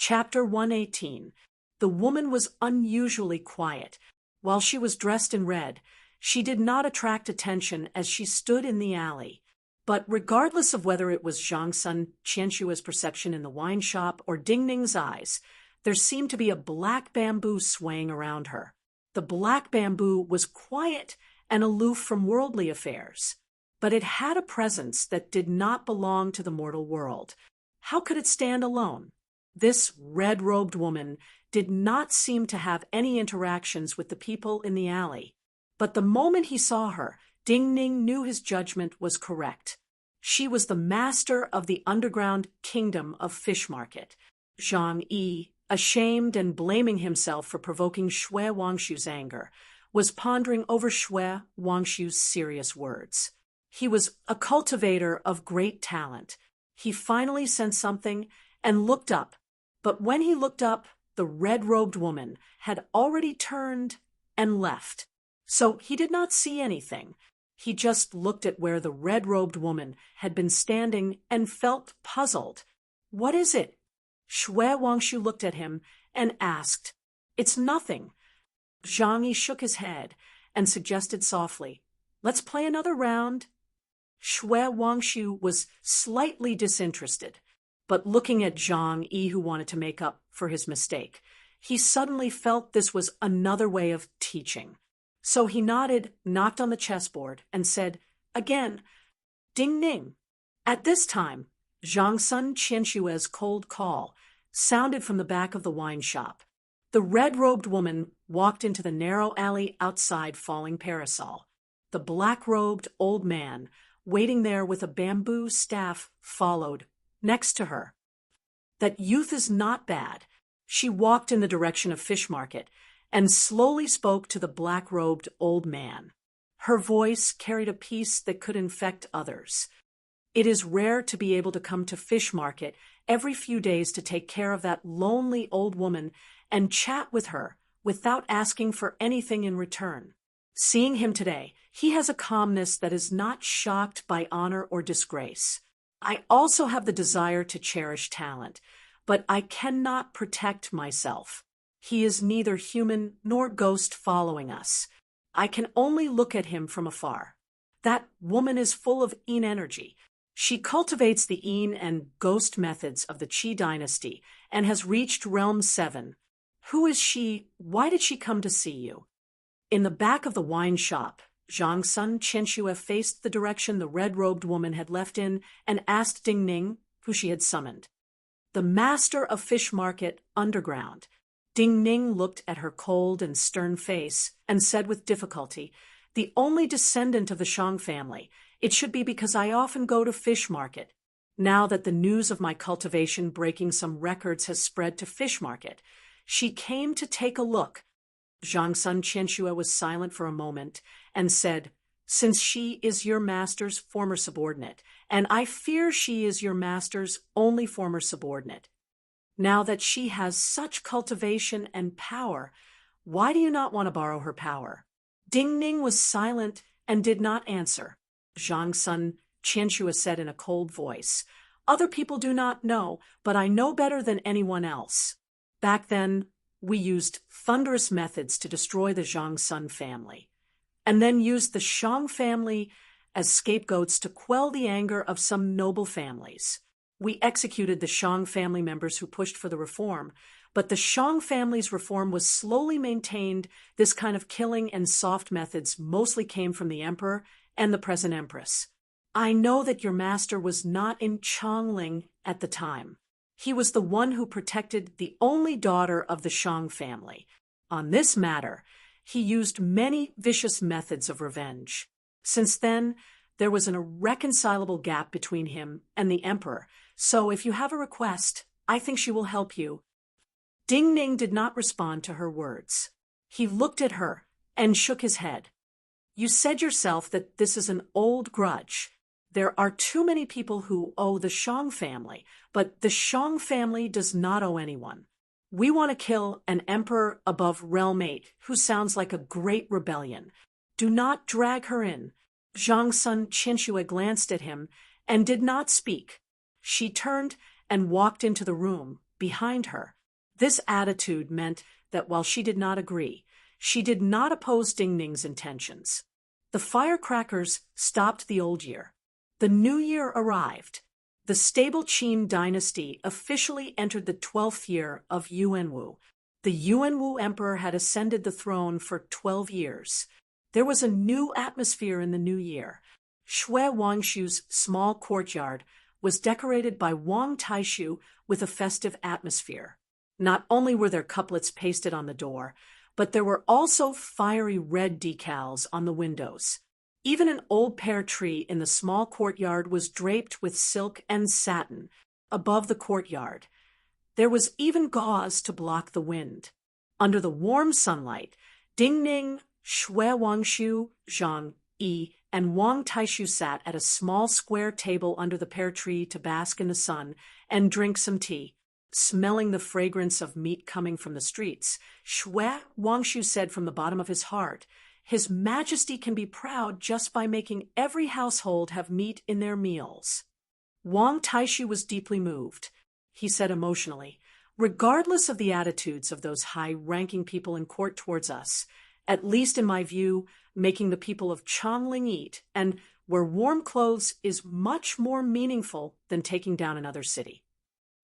Chapter 118. The woman was unusually quiet. While she was dressed in red, she did not attract attention as she stood in the alley. But regardless of whether it was Zhang Sun Qianshua's perception in the wine shop or Ding Ning's eyes, there seemed to be a black bamboo swaying around her. The black bamboo was quiet and aloof from worldly affairs, but it had a presence that did not belong to the mortal world. How could it stand alone? This red-robed woman did not seem to have any interactions with the people in the alley. But the moment he saw her, Ding Ning knew his judgment was correct. She was the master of the underground kingdom of Fish Market. Zhang Yi, ashamed and blaming himself for provoking Shui Wangshu's anger, was pondering over Shui Wangshu's serious words. He was a cultivator of great talent. He finally sensed something and looked up. But when he looked up, the red-robed woman had already turned and left. So he did not see anything. He just looked at where the red-robed woman had been standing and felt puzzled. "What is it?" Shui Wangshu looked at him and asked. "It's nothing." Zhang Yi shook his head and suggested softly, "Let's play another round." Shui Wangshu was slightly disinterested, but looking at Zhang Yi, who wanted to make up for his mistake, he suddenly felt this was another way of teaching. So he nodded, knocked on the chessboard, and said, again, "Ding Ning." At this time, Zhang Sun Qianshua's cold call sounded from the back of the wine shop. The red-robed woman walked into the narrow alley outside Falling Parasol. The black-robed old man, waiting there with a bamboo staff, followed next to her. That youth is not bad. She walked in the direction of Fish Market and slowly spoke to the black-robed old man. Her voice carried a peace that could infect others. It is rare to be able to come to Fish Market every few days to take care of that lonely old woman and chat with her without asking for anything in return. Seeing him today, he has a calmness that is not shocked by honor or disgrace. I also have the desire to cherish talent, but I cannot protect myself. He is neither human nor ghost following us. I can only look at him from afar. That woman is full of Yin energy. She cultivates the Yin and ghost methods of the Qi dynasty and has reached Realm 7. Who is she? Why did she come to see you? In the back of the wine shop, Zhang Sun Qianshua faced the direction the red-robed woman had left in and asked Ding Ning, who she had summoned. The master of Fish Market underground. Ding Ning looked at her cold and stern face and said with difficulty, "The only descendant of the Shang family. It should be because I often go to Fish Market. Now that the news of my cultivation breaking some records has spread to Fish Market, she came to take a look." Zhang Sun Qianshua was silent for a moment and said, "Since she is your master's former subordinate, and I fear she is your master's only former subordinate, now that she has such cultivation and power, why do you not want to borrow her power?" Ding Ning was silent and did not answer. Zhang Sun Qianshua said in a cold voice, "Other people do not know, but I know better than anyone else. Back then, we used thunderous methods to destroy the Zhang Sun family, and then used the Shang family as scapegoats to quell the anger of some noble families. We executed the Shang family members who pushed for the reform, but the Shang family's reform was slowly maintained. This kind of killing and soft methods mostly came from the emperor and the present empress. I know that your master was not in Chongling at the time. He was the one who protected the only daughter of the Shang family. On this matter, he used many vicious methods of revenge. Since then, there was an irreconcilable gap between him and the emperor, so if you have a request, I think she will help you." Ding Ning did not respond to her words. He looked at her and shook his head. "You said yourself that this is an old grudge. There are too many people who owe the Shang family, but the Shang family does not owe anyone. We want to kill an emperor above Realm 8 who sounds like a great rebellion. Do not drag her in." Zhang Sun Qianshua glanced at him and did not speak. She turned and walked into the room, behind her. This attitude meant that while she did not agree, she did not oppose Ding Ning's intentions. The firecrackers stopped the old year. The new year arrived. The stable Qin dynasty officially entered the 12th year of Yuanwu. The Yuanwu emperor had ascended the throne for 12 years. There was a new atmosphere in the new year. Shui Wangshu's small courtyard was decorated by Wang Taishu with a festive atmosphere. Not only were there couplets pasted on the door, but there were also fiery red decals on the windows. Even an old pear tree in the small courtyard was draped with silk and satin above the courtyard. There was even gauze to block the wind. Under the warm sunlight, Ding Ning, Shui Wangshu, Zhang Yi, and Wang Taishu sat at a small square table under the pear tree to bask in the sun and drink some tea. Smelling the fragrance of meat coming from the streets, Shui Wangshu said from the bottom of his heart, "His Majesty can be proud just by making every household have meat in their meals." Wang Taishu was deeply moved. He said emotionally, "Regardless of the attitudes of those high-ranking people in court towards us, at least in my view, making the people of Chongling eat and wear warm clothes is much more meaningful than taking down another city."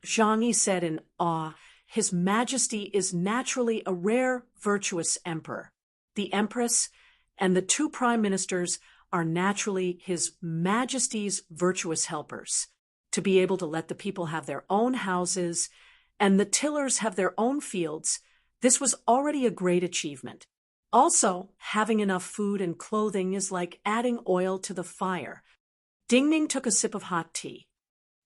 Zhang Yi said in awe, "His Majesty is naturally a rare, virtuous emperor. The Empress and the two prime ministers are naturally His Majesty's virtuous helpers. To be able to let the people have their own houses and the tillers have their own fields, this was already a great achievement. Also, having enough food and clothing is like adding oil to the fire." Ding Ning took a sip of hot tea.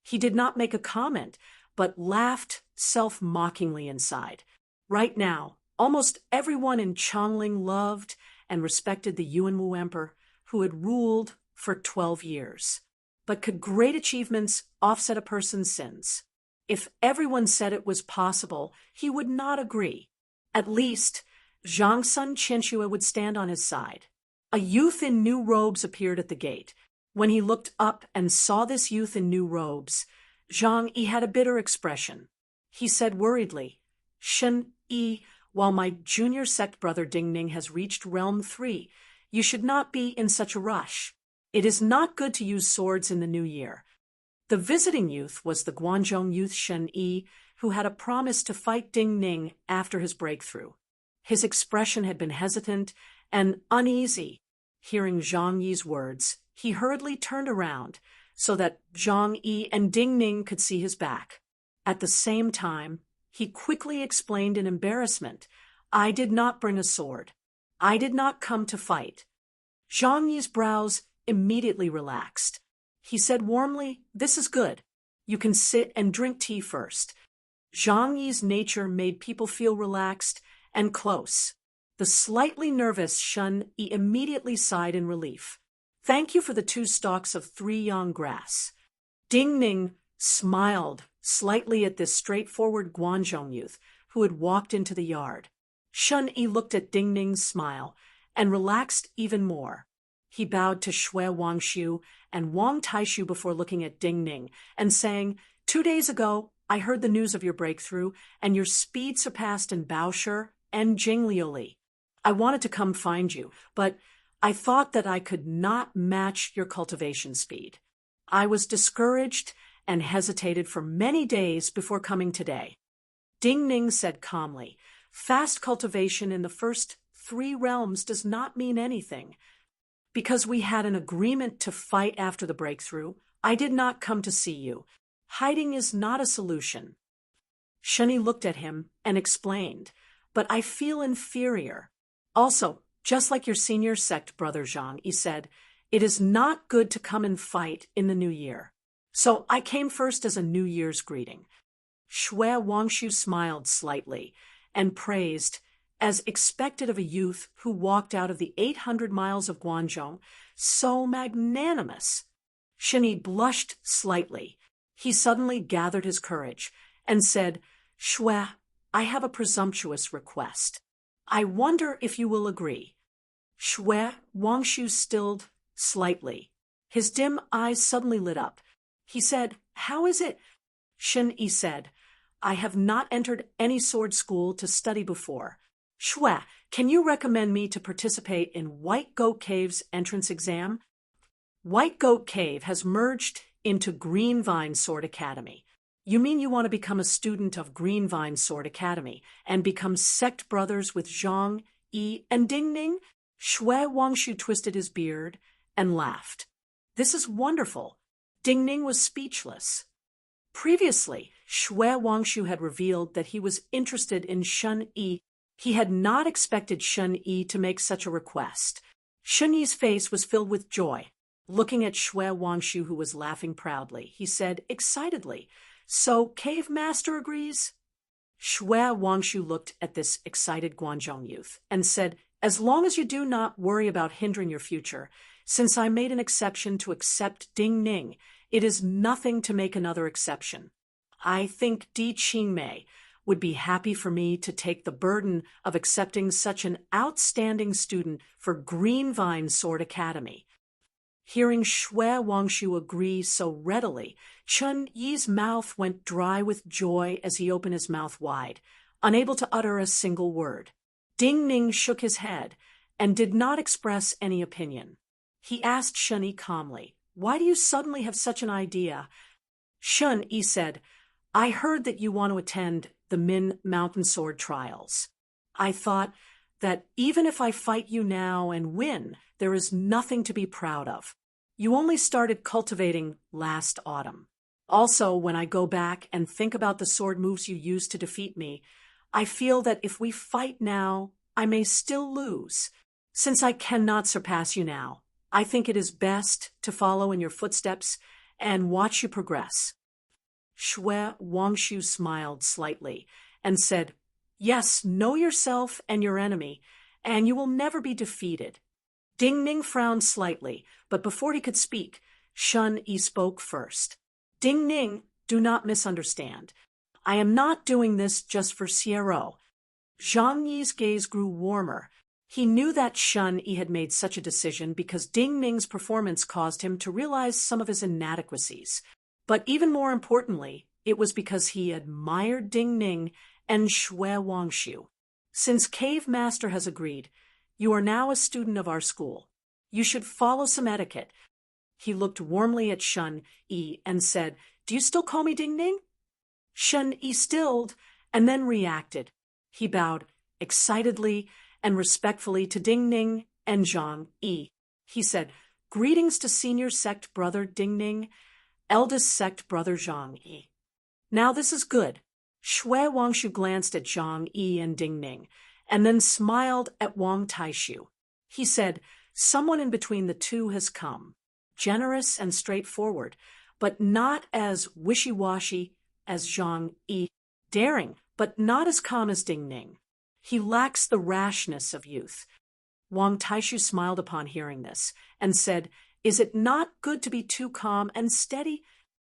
He did not make a comment, but laughed self-mockingly inside. Right now, almost everyone in Chongling loved and respected the Yuanwu emperor, who had ruled for 12 years. But could great achievements offset a person's sins? If everyone said it was possible, he would not agree. At least, Zhang's son Qianxue would stand on his side. A youth in new robes appeared at the gate. When he looked up and saw this youth in new robes, Zhang Yi had a bitter expression. He said worriedly, "Shen Yi, while my junior sect brother Ding Ning has reached Realm 3, you should not be in such a rush. It is not good to use swords in the new year." The visiting youth was the Guanzhong youth Shen Yi, who had a promise to fight Ding Ning after his breakthrough. His expression had been hesitant and uneasy. Hearing Zhang Yi's words, he hurriedly turned around so that Zhang Yi and Ding Ning could see his back. At the same time, he quickly explained in embarrassment, "I did not bring a sword. I did not come to fight." Zhang Yi's brows immediately relaxed. He said warmly, "This is good. You can sit and drink tea first." Zhang Yi's nature made people feel relaxed and close. The slightly nervous Shen Yi immediately sighed in relief. "Thank you for the 2 stalks of 3 young grass." Ding Ning smiled slightly at this straightforward Guanzhong youth who had walked into the yard. Shen Yi looked at Ding Ning's smile and relaxed even more. He bowed to Shui Wangshu and Wang Taishu before looking at Ding Ning and saying, "2 days ago, I heard the news of your breakthrough, and your speed surpassed in Baoshi and Jinglioli. I wanted to come find you, but I thought that I could not match your cultivation speed. I was discouraged and hesitated for many days before coming today." Ding Ning said calmly, "Fast cultivation in the first 3 realms does not mean anything. Because we had an agreement to fight after the breakthrough, I did not come to see you. Hiding is not a solution." Shen Yi looked at him and explained, "But I feel inferior. Also, just like your senior sect brother Zhang," he said, "it is not good to come and fight in the new year. So I came first as a New Year's greeting." Shui Wangshu smiled slightly and praised, as expected of a youth who walked out of the 800 miles of Guanzhong, "So magnanimous." Shen Yi blushed slightly. He suddenly gathered his courage and said, "Shui, I have a presumptuous request. I wonder if you will agree." Shui Wangshu stilled slightly. His dim eyes suddenly lit up. He said, "How is it?" Shen Yi said, I have not entered any sword school to study before. Shui, can you recommend me to participate in White Goat Cave's entrance exam? White Goat Cave has merged into Green Vine Sword Academy. You mean you want to become a student of Green Vine Sword Academy and become sect brothers with Zhang, Yi, and Ding Ning? Shui Wangshu twisted his beard and laughed. This is wonderful. Ding Ning was speechless. Previously, Shui Wangshu had revealed that he was interested in Shun Yi. He had not expected Shun Yi to make such a request. Shun Yi's face was filled with joy. Looking at Shui Wangshu, who was laughing proudly, he said excitedly, "So, Cave Master agrees?" Shui Wangshu looked at this excited Guanzhong youth and said, "As long as you do not worry about hindering your future, since I made an exception to accept Ding Ning, it is nothing to make another exception. I think Di Qingmei would be happy for me to take the burden of accepting such an outstanding student for Green Vine Sword Academy." Hearing Shui Wangshu agree so readily, Chun Yi's mouth went dry with joy as he opened his mouth wide, unable to utter a single word. Ding Ning shook his head and did not express any opinion. He asked Shun Yi calmly, "Why do you suddenly have such an idea?" Shun Yi said, "I heard that you want to attend the Min Mountain Sword Trials. I thought that even if I fight you now and win, there is nothing to be proud of. You only started cultivating last autumn. Also, when I go back and think about the sword moves you used to defeat me, I feel that if we fight now, I may still lose. Since I cannot surpass you now, I think it is best to follow in your footsteps and watch you progress." Shui Wangshu smiled slightly and said, "Yes, know yourself and your enemy, and you will never be defeated." Ding Ning frowned slightly, but before he could speak, Shun Yi spoke first. "Ding Ning, do not misunderstand. I am not doing this just for Xiero." Zhang Yi's gaze grew warmer. He knew that Shun Yi had made such a decision because Ding Ning's performance caused him to realize some of his inadequacies. But even more importantly, it was because he admired Ding Ning and Shui Wangshu. "Since Cave Master has agreed, you are now a student of our school. You should follow some etiquette." He looked warmly at Shun Yi and said, "Do you still call me Ding Ning?" Shun Yi stilled and then reacted. He bowed excitedly and respectfully to Ding Ning and Zhang Yi. He said, "Greetings to senior sect brother Ding Ning, eldest sect brother Zhang Yi." Now this is good. Shui Wangshu glanced at Zhang Yi and Ding Ning, and then smiled at Wang Taishu. He said, "Someone in between the two has come, generous and straightforward, but not as wishy-washy as Zhang Yi, daring, but not as calm as Ding Ning. He lacks the rashness of youth." Wang Taishu smiled upon hearing this and said, "Is it not good to be too calm and steady?"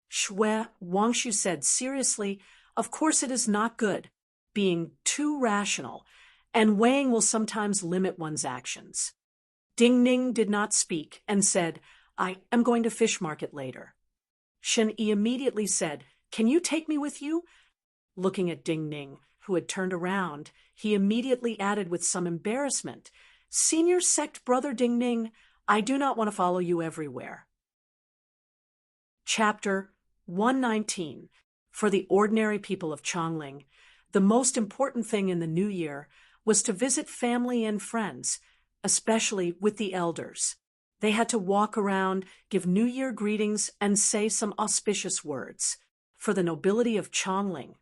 Shui Wangshu said seriously, "Of course it is not good, being too rational, and weighing will sometimes limit one's actions." Ding Ning did not speak and said, "I am going to fish market later." Shun Yi immediately said, "Can you take me with you?" Looking at Ding Ning, who had turned around, he immediately added with some embarrassment, "Senior sect brother Ding Ning, I do not want to follow you everywhere." Chapter 119. For the ordinary people of Chongling, the most important thing in the new year was to visit family and friends, especially with the elders. They had to walk around, give New Year greetings, and say some auspicious words. For the nobility of Chongling,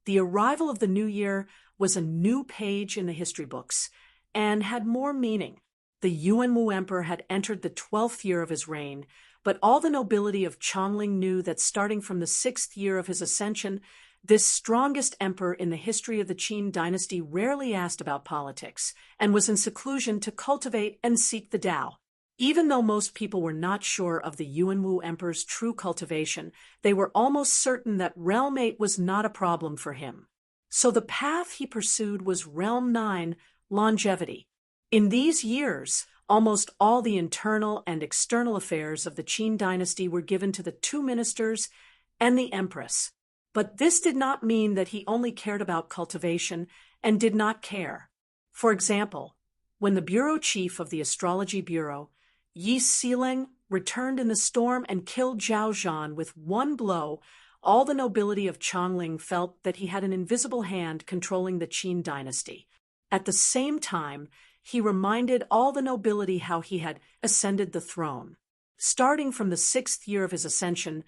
the arrival of the new year was a new page in the history books and had more meaning. The Yuanwu Emperor had entered the 12th year of his reign, but all the nobility of Chongling knew that starting from the 6th year of his ascension, this strongest emperor in the history of the Qin dynasty rarely asked about politics and was in seclusion to cultivate and seek the Tao. Even though most people were not sure of the Yuanwu Emperor's true cultivation, they were almost certain that Realm 8 was not a problem for him. So the path he pursued was Realm 9, longevity. In these years, almost all the internal and external affairs of the Qin dynasty were given to the two ministers and the empress. But this did not mean that he only cared about cultivation and did not care. For example, when the bureau chief of the astrology bureau, Yi Xileng, returned in the storm and killed Zhao Zhan with one blow, all the nobility of Chongling felt that he had an invisible hand controlling the Qin dynasty. At the same time, he reminded all the nobility how he had ascended the throne. Starting from the 6th year of his ascension,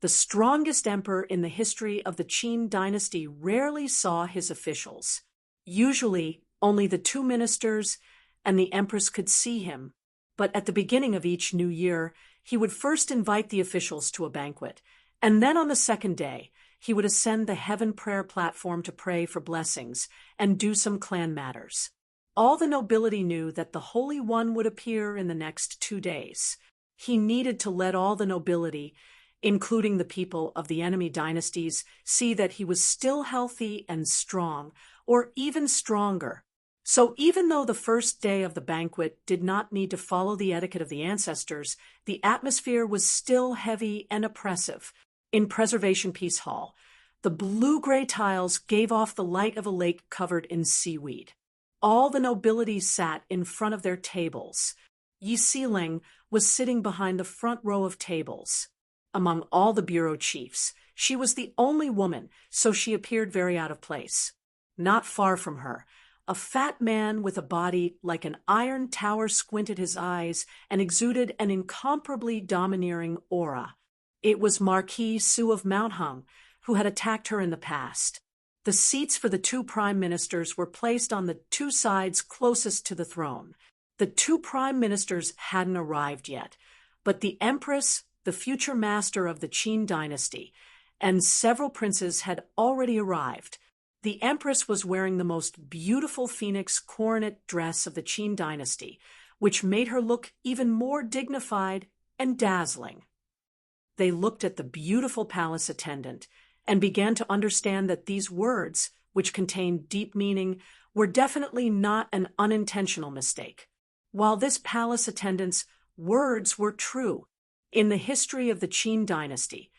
the strongest emperor in the history of the Qin dynasty rarely saw his officials. Usually, only the 2 ministers and the empress could see him. But at the beginning of each new year, he would first invite the officials to a banquet, and then on the 2nd day, he would ascend the heaven prayer platform to pray for blessings and do some clan matters. All the nobility knew that the Holy One would appear in the next 2 days. He needed to let all the nobility, including the people of the enemy dynasties, see that he was still healthy and strong, or even stronger. So even though the first day of the banquet did not need to follow the etiquette of the ancestors, the atmosphere was still heavy and oppressive. In Preservation Peace Hall, the blue-gray tiles gave off the light of a lake covered in seaweed. All the nobility sat in front of their tables. Yi Xileng was sitting behind the front row of tables. Among all the bureau chiefs, she was the only woman, so she appeared very out of place. Not far from her, a fat man with a body like an iron tower squinted his eyes and exuded an incomparably domineering aura. It was Marquis Su of Mounthung, who had attacked her in the past. The seats for the 2 prime ministers were placed on the 2 sides closest to the throne. The 2 prime ministers hadn't arrived yet, but the empress, the future master of the Qin dynasty, and several princes had already arrived. The empress was wearing the most beautiful phoenix coronet dress of the Qin dynasty, which made her look even more dignified and dazzling. They looked at the beautiful palace attendant and began to understand that these words, which contained deep meaning, were definitely not an unintentional mistake. While this palace attendant's words were true, in the history of the Qin dynasty,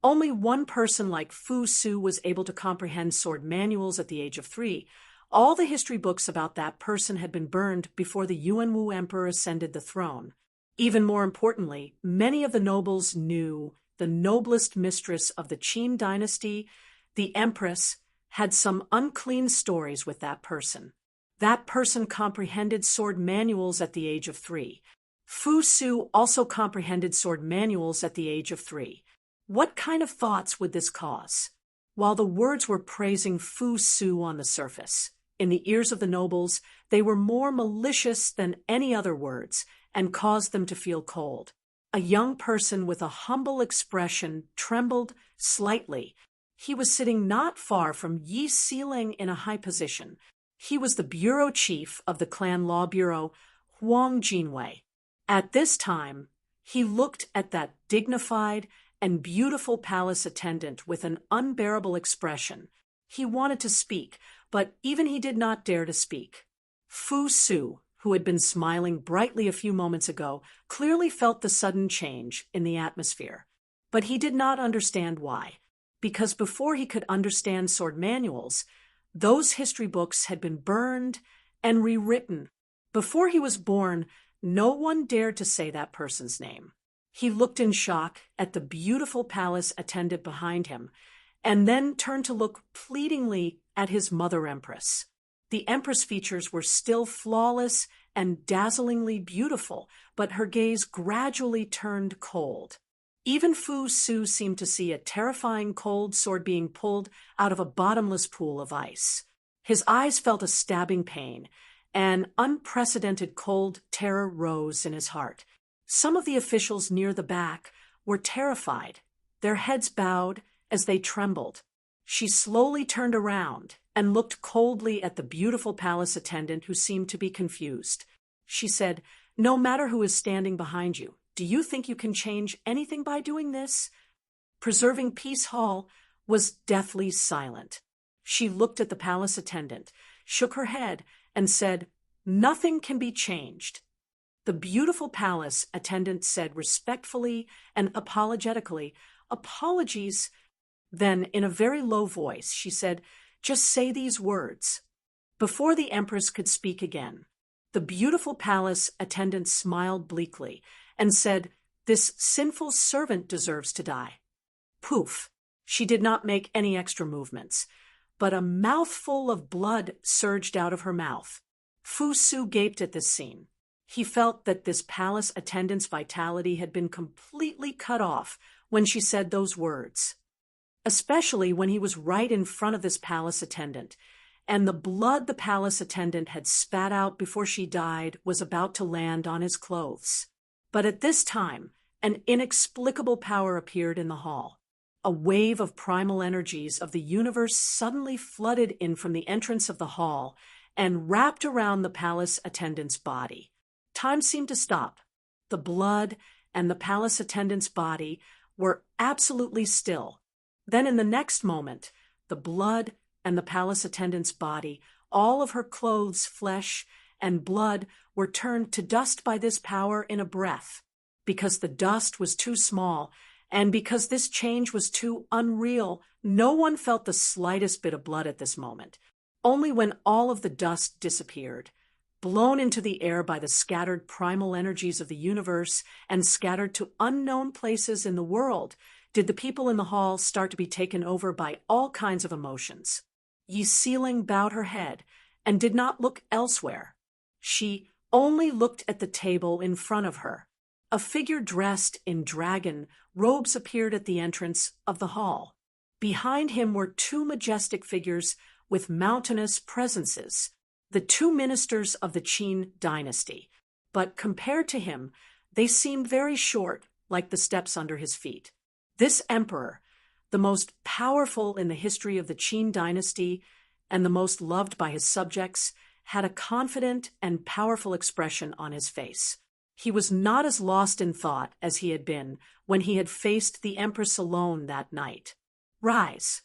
only one person like Fu Su was able to comprehend sword manuals at the age of 3. All the history books about that person had been burned before the Yuanwu emperor ascended the throne. Even more importantly, many of the nobles knew the noblest mistress of the Qin dynasty, the empress, had some unclean stories with that person. That person comprehended sword manuals at the age of 3. Fu Su also comprehended sword manuals at the age of 3. What kind of thoughts would this cause? While the words were praising Fu Su on the surface, in the ears of the nobles, they were more malicious than any other words and caused them to feel cold. A young person with a humble expression trembled slightly. He was sitting not far from Yi Xileng in a high position. He was the bureau chief of the clan law bureau, Huang Jinwei. At this time, he looked at that dignified and beautiful palace attendant with an unbearable expression. He wanted to speak, but even he did not dare to speak. Fu Su, who had been smiling brightly a few moments ago, clearly felt the sudden change in the atmosphere. But he did not understand why, because before he could understand sword manuals, those history books had been burned and rewritten. Before he was born, no one dared to say that person's name. He looked in shock at the beautiful palace attendant behind him, and then turned to look pleadingly at his mother empress. The empress features were still flawless and dazzlingly beautiful, but her gaze gradually turned cold. Even Fu Su seemed to see a terrifying cold sword being pulled out of a bottomless pool of ice. His eyes felt a stabbing pain. An unprecedented cold terror rose in his heart. Some of the officials near the back were terrified, their heads bowed as they trembled. She slowly turned around and looked coldly at the beautiful palace attendant who seemed to be confused. She said, "No matter who is standing behind you, do you think you can change anything by doing this?" Preserving Peace Hall was deathly silent. She looked at the palace attendant, shook her head, and said, "Nothing can be changed." The beautiful palace attendant said respectfully and apologetically, "Apologies, Then, in a very low voice, she said, "Just say these words." Before the empress could speak again, the beautiful palace attendant smiled bleakly and said, "This sinful servant deserves to die." Poof! She did not make any extra movements, but a mouthful of blood surged out of her mouth. Fu Su gaped at this scene. He felt that this palace attendant's vitality had been completely cut off when she said those words, especially when he was right in front of this palace attendant, and the blood the palace attendant had spat out before she died was about to land on his clothes. But at this time, an inexplicable power appeared in the hall. A wave of primal energies of the universe suddenly flooded in from the entrance of the hall and wrapped around the palace attendant's body. Time seemed to stop. The blood and the palace attendant's body were absolutely still. Then in the next moment, the blood and the palace attendant's body, all of her clothes, flesh, and blood were turned to dust by this power in a breath, because the dust was too small, and because this change was too unreal. No one felt the slightest bit of blood at this moment. Only when all of the dust disappeared, blown into the air by the scattered primal energies of the universe and scattered to unknown places in the world, did the people in the hall start to be taken over by all kinds of emotions. Yi Sealing bowed her head and did not look elsewhere. She only looked at the table in front of her. A figure dressed in dragon robes appeared at the entrance of the hall. Behind him were two majestic figures with mountainous presences, the two ministers of the Qin dynasty. But compared to him, they seemed very short, like the steps under his feet. This emperor, the most powerful in the history of the Qin dynasty and the most loved by his subjects, had a confident and powerful expression on his face. He was not as lost in thought as he had been when he had faced the empress alone that night. "Rise."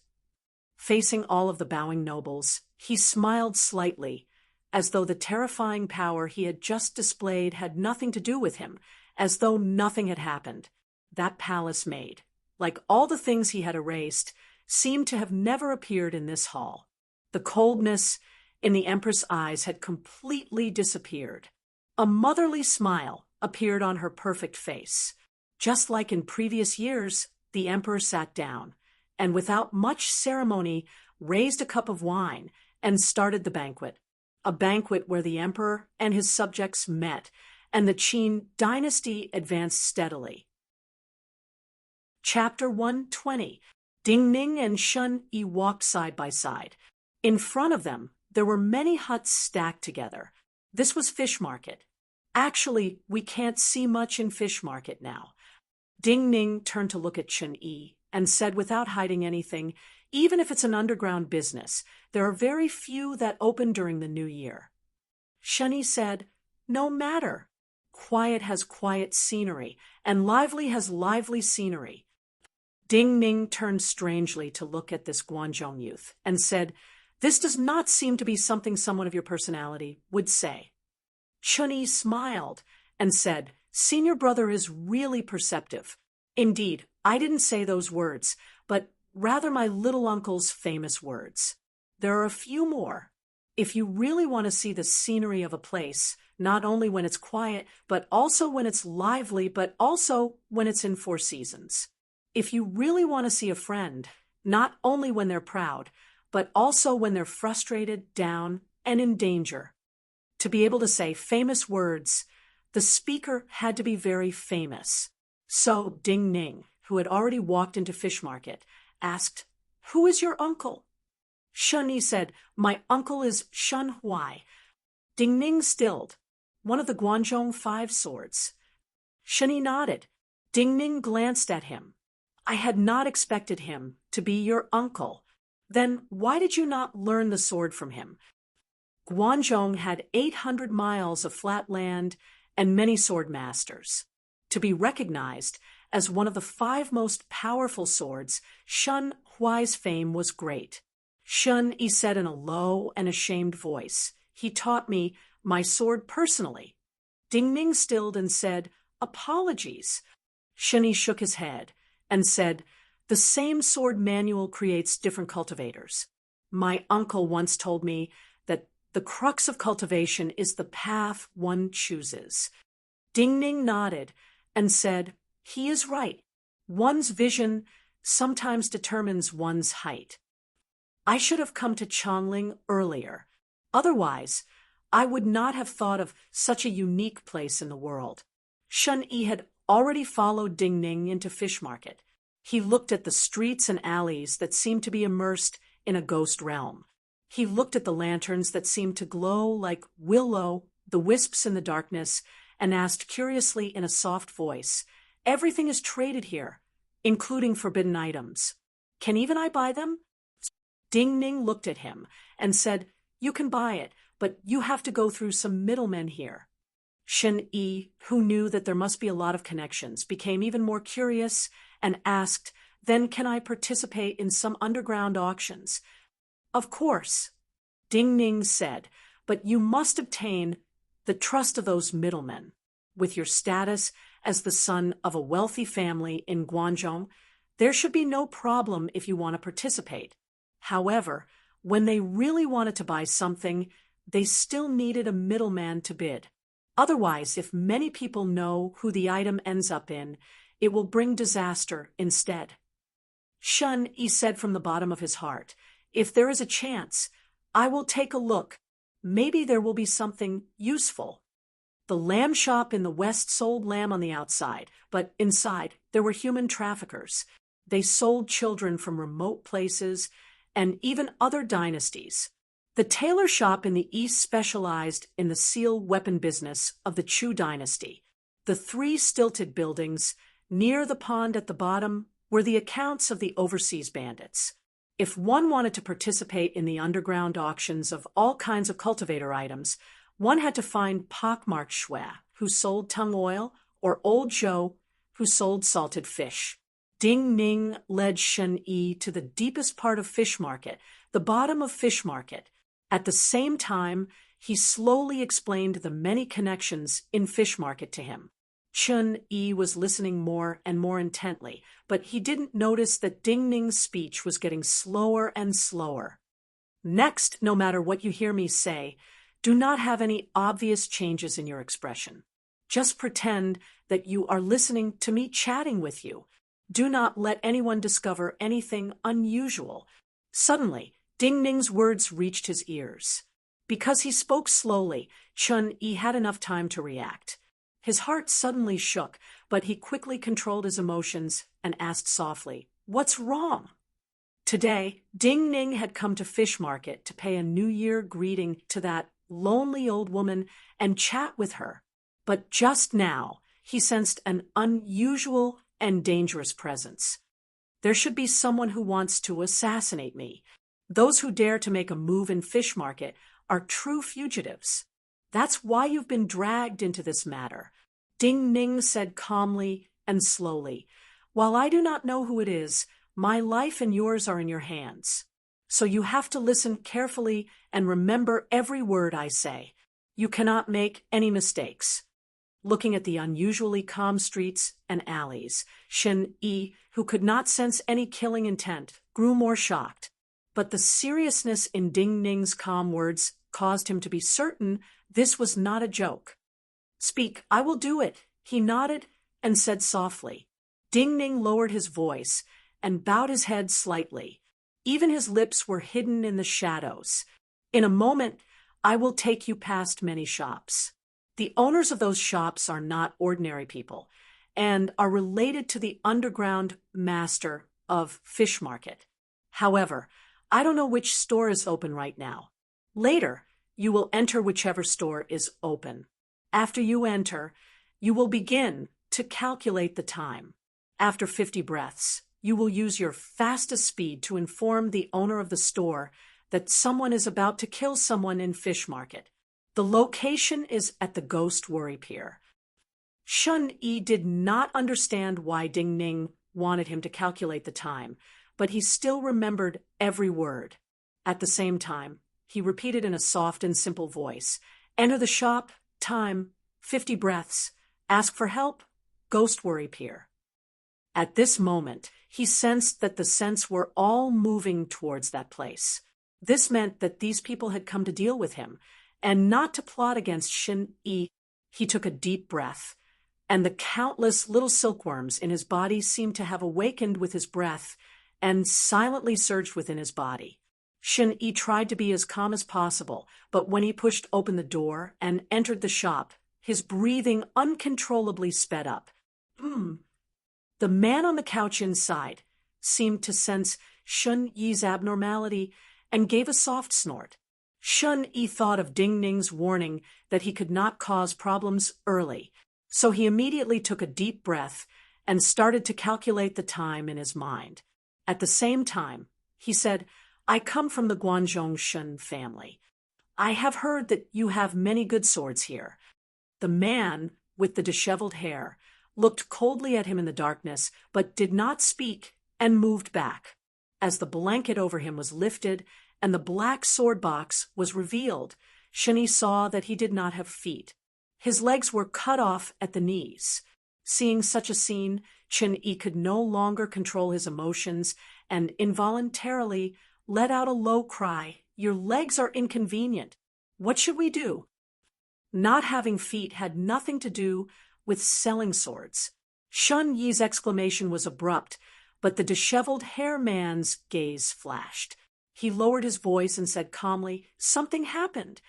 Facing all of the bowing nobles, he smiled slightly, as though the terrifying power he had just displayed had nothing to do with him, as though nothing had happened. That palace maid, like all the things he had erased, seemed to have never appeared in this hall. The coldness in the empress' eyes had completely disappeared. A motherly smile appeared on her perfect face. Just like in previous years, the emperor sat down and without much ceremony raised a cup of wine and started the banquet, a banquet where the emperor and his subjects met and the Qin dynasty advanced steadily. Chapter 120. Ding Ning and Shun Yi walked side by side. In front of them, there were many huts stacked together. This was Fish Market. Actually, we can't see much in Fish Market now. Ding Ning turned to look at Shun Yi and said without hiding anything, "Even if it's an underground business, there are very few that open during the new year." Shun Yi said, "No matter. Quiet has quiet scenery, and lively has lively scenery." Ding Ning turned strangely to look at this Guanzhong youth and said, "This does not seem to be something someone of your personality would say." Shun Yi smiled and said, "Senior brother is really perceptive. Indeed, I didn't say those words, but rather my little uncle's famous words. There are a few more. If you really want to see the scenery of a place, not only when it's quiet, but also when it's lively, but also when it's in 4 seasons. If you really want to see a friend, not only when they're proud, but also when they're frustrated, down, and in danger." To be able to say famous words, the speaker had to be very famous. So Ding Ning, who had already walked into Fish Market, asked, "Who is your uncle?" Shun Yi said, "My uncle is Shun Huai." Ding Ning stilled. "One of the Guanzhong 5 swords." Shun Yi nodded. Ding Ning glanced at him. "I had not expected him to be your uncle. Then why did you not learn the sword from him?" Guanzhong had 800 miles of flat land and many sword masters. To be recognized as one of the 5 most powerful swords, Shun Huai's fame was great. Shun Yi said in a low and ashamed voice, "He taught me my sword personally." Ding Ning stilled and said, "Apologies." Shun Yi shook his head and said, The same sword manual creates different cultivators. My uncle once told me that the crux of cultivation is the path one chooses. Ding Ning nodded and said, "He is right. One's vision sometimes determines one's height." I should have come to Chongling earlier. Otherwise, I would not have thought of such a unique place in the world. Shun Yi had already followed Ding Ning into Fish Market. He looked at the streets and alleys that seemed to be immersed in a ghost realm. He looked at the lanterns that seemed to glow like willow, the wisps in the darkness, and asked curiously in a soft voice, "Everything is traded here, including forbidden items. Can even I buy them?" Ding Ning looked at him and said, "You can buy it, but you have to go through some middlemen here." Shen Yi, who knew that there must be a lot of connections, became even more curious and asked, "Then can I participate in some underground auctions?" "Of course," Ding Ning said, "but you must obtain the trust of those middlemen. With your status as the son of a wealthy family in Guangzhou, there should be no problem if you want to participate. However, when they really wanted to buy something, they still needed a middleman to bid. Otherwise, if many people know who the item ends up in, it will bring disaster instead." "Shun," he said from the bottom of his heart, "if there is a chance, I will take a look. Maybe there will be something useful." The lamb shop in the west sold lamb on the outside, but inside there were human traffickers. They sold children from remote places and even other dynasties. The tailor shop in the east specialized in the seal weapon business of the Chu dynasty. The three stilted buildings near the pond at the bottom were the accounts of the overseas bandits. If one wanted to participate in the underground auctions of all kinds of cultivator items, one had to find pockmarked Shui, who sold tung oil, or Old Zhou, who sold salted fish. Ding Ning led Shen Yi to the deepest part of Fish Market, the bottom of Fish Market. At the same time, he slowly explained the many connections in Fish Market to him. Chun Yi was listening more and more intently, but he didn't notice that Ding Ning's speech was getting slower and slower. "Next, no matter what you hear me say, do not have any obvious changes in your expression. Just pretend that you are listening to me chatting with you. Do not let anyone discover anything unusual." Suddenly, Ding Ning's words reached his ears. Because he spoke slowly, Chun Yi had enough time to react. His heart suddenly shook, but he quickly controlled his emotions and asked softly, "What's wrong?" Today, Ding Ning had come to Fish Market to pay a New Year greeting to that lonely old woman and chat with her. But just now, he sensed an unusual and dangerous presence. There should be someone who wants to assassinate me. Those who dare to make a move in Fish Market are true fugitives. That's why you've been dragged into this matter, Ding Ning said calmly and slowly. "While I do not know who it is, my life and yours are in your hands. So you have to listen carefully and remember every word I say. You cannot make any mistakes." Looking at the unusually calm streets and alleys, Shen Yi, who could not sense any killing intent, grew more shocked. But the seriousness in Ding Ning's calm words caused him to be certain this was not a joke. "Speak, I will do it," he nodded and said softly. Ding Ning lowered his voice and bowed his head slightly. Even his lips were hidden in the shadows. "In a moment, I will take you past many shops. The owners of those shops are not ordinary people and are related to the underground master of Fish Market. However, I don't know which store is open right now. Later, you will enter whichever store is open. After you enter, you will begin to calculate the time. After 50 breaths, you will use your fastest speed to inform the owner of the store that someone is about to kill someone in Fish Market. The location is at the Ghost Worry Pier." Shun Yi did not understand why Ding Ning wanted him to calculate the time, but he still remembered every word. At the same time, he repeated in a soft and simple voice, "Enter the shop, time, 50 breaths. Ask for help, Ghost Worry Pier." At this moment, he sensed that the scents were all moving towards that place. This meant that these people had come to deal with him, and not to plot against Shin-Yi. He took a deep breath, and the countless little silkworms in his body seemed to have awakened with his breath and silently surged within his body. Shin-Yi tried to be as calm as possible, but when he pushed open the door and entered the shop, his breathing uncontrollably sped up. The man on the couch inside seemed to sense Shun-Yi's abnormality and gave a soft snort. Shun-Yi thought of Ding Ning's warning that he could not cause problems early, so he immediately took a deep breath and started to calculate the time in his mind. At the same time, he said, "I come from the Guanzhong Shun family. I have heard that you have many good swords here." The man with the disheveled hair looked coldly at him in the darkness, but did not speak and moved back. As the blanket over him was lifted and the black sword box was revealed, Shin-Yi saw that he did not have feet. His legs were cut off at the knees. Seeing such a scene, Shin-Yi could no longer control his emotions and involuntarily let out a low cry. "Your legs are inconvenient. What should we do?" Not having feet had nothing to do with selling swords. Shun-Yi's exclamation was abrupt, but the disheveled hair man's gaze flashed. He lowered his voice and said calmly, "Something happened."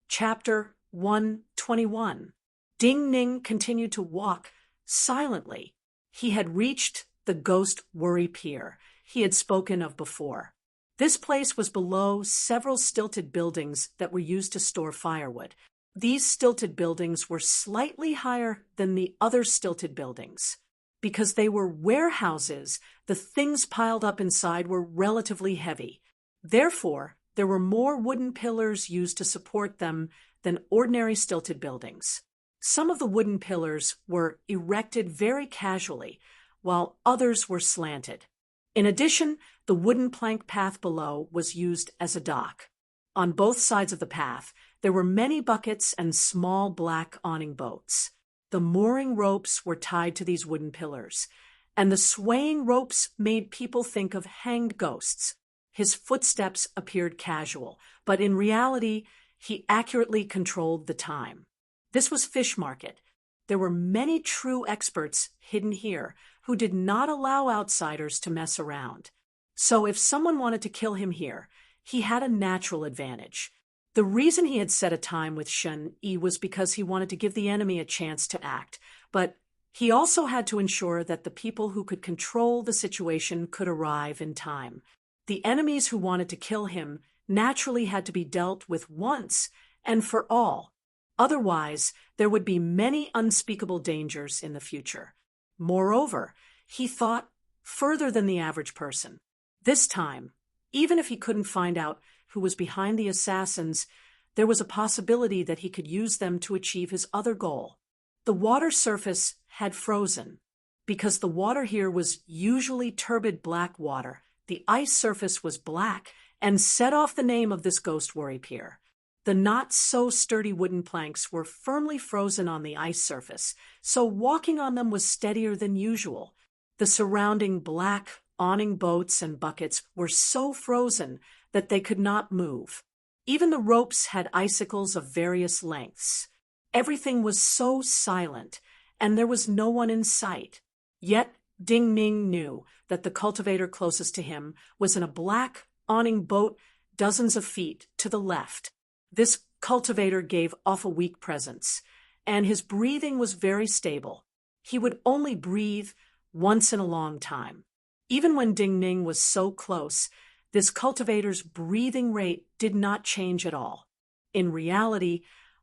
Chapter 121. Ding Ning continued to walk silently. He had reached the Ghost Worry Pier he had spoken of before. This place was below several stilted buildings that were used to store firewood. These stilted buildings were slightly higher than the other stilted buildings. Because they were warehouses, the things piled up inside were relatively heavy. Therefore, there were more wooden pillars used to support them than ordinary stilted buildings. Some of the wooden pillars were erected very casually, while others were slanted. In addition, the wooden plank path below was used as a dock. On both sides of the path, there were many buckets and small black awning boats. The mooring ropes were tied to these wooden pillars, and the swaying ropes made people think of hanged ghosts. His footsteps appeared casual, but in reality, he accurately controlled the time. This was Fish Market. There were many true experts hidden here who did not allow outsiders to mess around. So if someone wanted to kill him here, he had a natural advantage. The reason he had set a time with Shun-Yi was because he wanted to give the enemy a chance to act, but he also had to ensure that the people who could control the situation could arrive in time. The enemies who wanted to kill him naturally had to be dealt with once and for all. Otherwise, there would be many unspeakable dangers in the future. Moreover, he thought further than the average person. This time, even if he couldn't find out who was behind the assassins, there was a possibility that he could use them to achieve his other goal. The water surface had frozen. Because the water here was usually turbid black water, the ice surface was black and set off the name of this Ghost Worry Pier. The not-so-sturdy wooden planks were firmly frozen on the ice surface, so walking on them was steadier than usual. The surrounding black awning boats and buckets were so frozen that they could not move. Even the ropes had icicles of various lengths. Everything was so silent, and there was no one in sight. Yet Ding Ning knew that the cultivator closest to him was in a black awning boat dozens of feet to the left. This cultivator gave off a weak presence, and his breathing was very stable. He would only breathe once in a long time. Even when Ding Ning was so close, this cultivator's breathing rate did not change at all. In reality,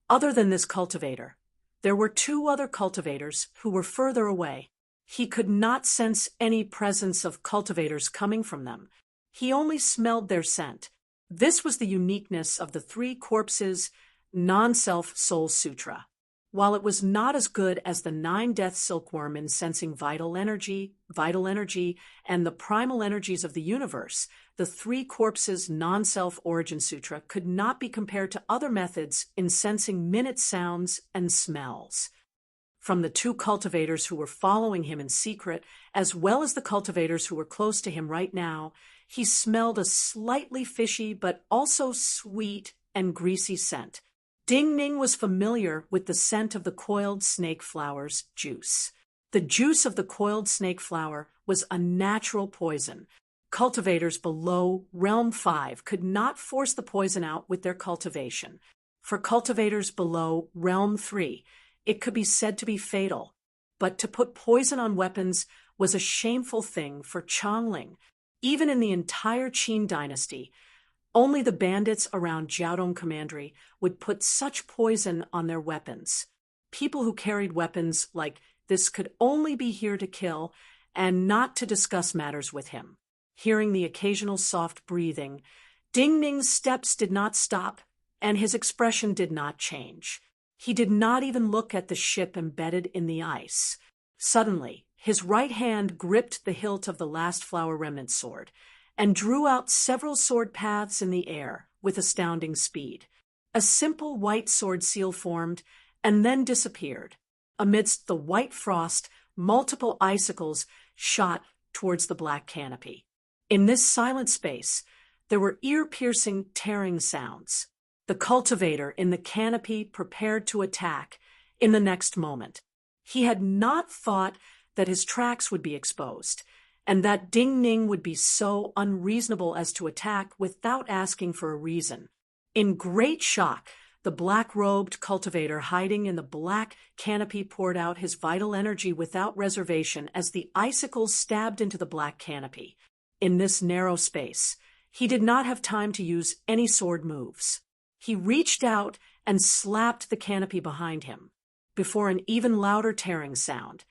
other than this cultivator, there were two other cultivators who were further away. He could not sense any presence of cultivators coming from them. He only smelled their scent. This was the uniqueness of the Three Corpses Non-Self Soul Sutra. While it was not as good as the 9-Death Silkworm in sensing vital energy, and the primal energies of the universe, the Three Corpses Non-Self Origin Sutra could not be compared to other methods in sensing minute sounds and smells. from the two cultivators who were following him in secret, as well as the cultivators who were close to him right now, he smelled a slightly fishy but also sweet and greasy scent. Ding Ning was familiar with the scent of the coiled snake flower's juice. The juice of the coiled snake flower was a natural poison. Cultivators below Realm 5 could not force the poison out with their cultivation. For cultivators below Realm 3, it could be said to be fatal. But to put poison on weapons was a shameful thing for Chongling. Even in the entire Qin dynasty, only the bandits around Jiaodong Commandery would put such poison on their weapons. People who carried weapons like this could only be here to kill and not to discuss matters with him. Hearing the occasional soft breathing, Ding Ning's steps did not stop, and his expression did not change. He did not even look at the ship embedded in the ice. Suddenly, his right hand gripped the hilt of the last flower remnant sword, and drew out several sword paths in the air with astounding speed. A simple white sword seal formed and then disappeared. Amidst the white frost, multiple icicles shot towards the black canopy. In this silent space, there were ear-piercing tearing sounds. The cultivator in the canopy prepared to attack in the next moment. He had not thought that his tracks would be exposed, and that Ding Ning would be so unreasonable as to attack without asking for a reason. In great shock, the black-robed cultivator hiding in the black canopy poured out his vital energy without reservation as the icicles stabbed into the black canopy. In this narrow space, he did not have time to use any sword moves. He reached out and slapped the canopy behind him. Before an even louder tearing sound,